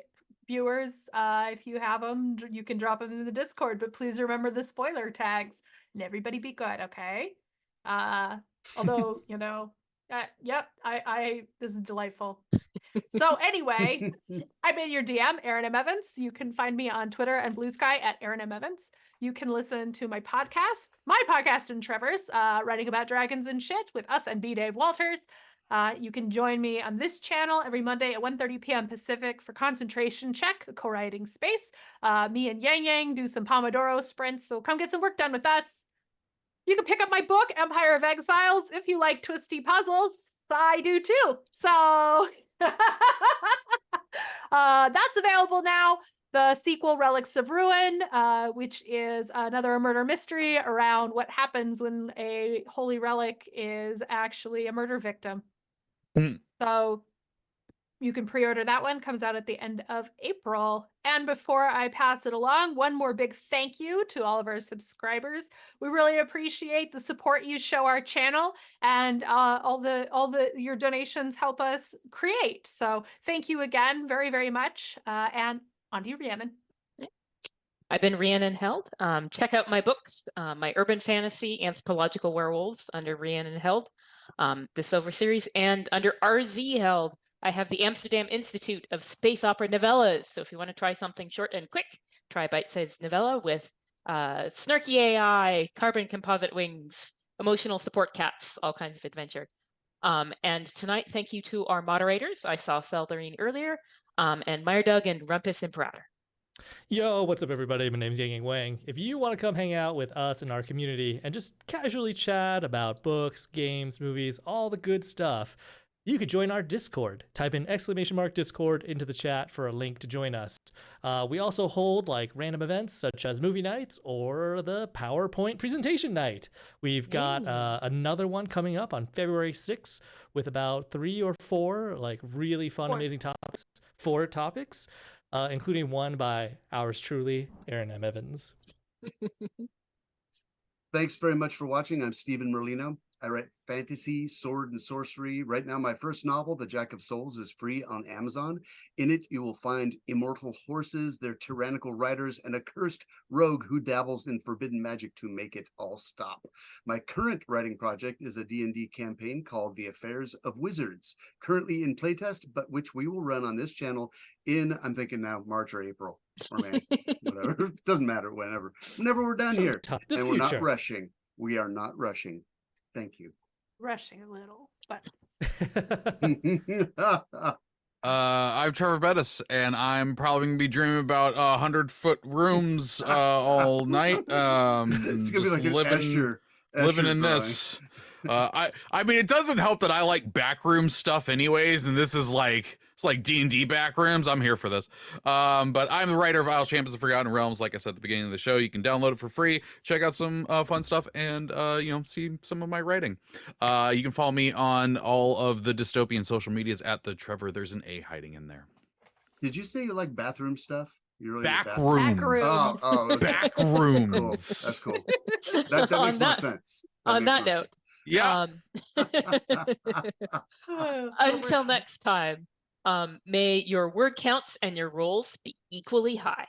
viewers, if you have them, you can drop them in the Discord, but please remember the spoiler tags and everybody be good. Okay. Although, yep, this is delightful. So anyway, I'm in your DM, Erin M. Evans. You can find me on Twitter and Blue Sky at Erin M. Evans. You can listen to my podcast and Trevor's, writing about dragons and shit with us and B. Dave Walters. You can join me on this channel every Monday at 1:30 p.m. Pacific for Concentration Check, a co-writing space. Me and Yang Yang do some Pomodoro sprints, so come get some work done with us. You can pick up my book, Empire of Exiles, if you like twisty puzzles. I do too. So that's available now. The sequel, Relics of Ruin, which is another murder mystery around what happens when a holy relic is actually a murder victim. Mm. So you can pre-order that one, comes out at the end of April. And before I pass it along, one more big thank you to all of our subscribers. We really appreciate the support you show our channel, and your donations help us create. So thank you again very, very much. And on to you, Rhiannon. I've been Rhiannon Held. Check out my books, my urban fantasy anthropological werewolves under Rhiannon Held, the Silver Series, and under RZ Held. I have the Amsterdam Institute of Space Opera Novellas. So if you want to try something short and quick, try bite-sized novella with snarky AI, carbon composite wings, emotional support cats, all kinds of adventure. And tonight, thank you to our moderators. I saw Seldarine earlier, and Meyerdug and Rumpus Imperator. Yo, what's up, everybody? My name's Yang Yang Wang. If you want to come hang out with us in our community and just casually chat about books, games, movies, all the good stuff, you could join our Discord. Type in !Discord into the chat for a link to join us. We also hold like random events such as movie nights or the PowerPoint presentation night. We've got another one coming up on February 6th with about 3 or 4 like really fun, amazing topics. 4 topics, including one by ours truly, Erin M. Evans. Thanks very much for watching. I'm Stephen Merlino. I write fantasy, sword, and sorcery. Right now, my first novel, The Jack of Souls, is free on Amazon. In it, you will find immortal horses, their tyrannical riders, and a cursed rogue who dabbles in forbidden magic to make it all stop. My current writing project is a D&D campaign called The Affairs of Wizards, currently in playtest, but which we will run on this channel in, I'm thinking now, March or April, or May, whatever. Doesn't matter, whenever we're done here. The And we're not future. rushing. We are not rushing. Thank you. Rushing a little, but I'm Trevor Bettis, and I'm probably gonna be dreaming about 100-foot rooms all night. It's gonna be like an living in drawing. this. I mean, it doesn't help that I like backroom stuff anyways, and this is like, it's like D&D backrooms. I'm here for this. But I'm the writer of Isle Champions of Forgotten Realms. Like I said at the beginning of the show, you can download it for free, check out some fun stuff, and see some of my writing. You can follow me on all of the dystopian social medias at the Trevor. There's an A hiding in there. Did you say you like bathroom stuff? You really Backrooms. Okay. Backrooms. Cool. That's cool. That makes more sense. On that note, Yeah. until next time, may your word counts and your rolls be equally high.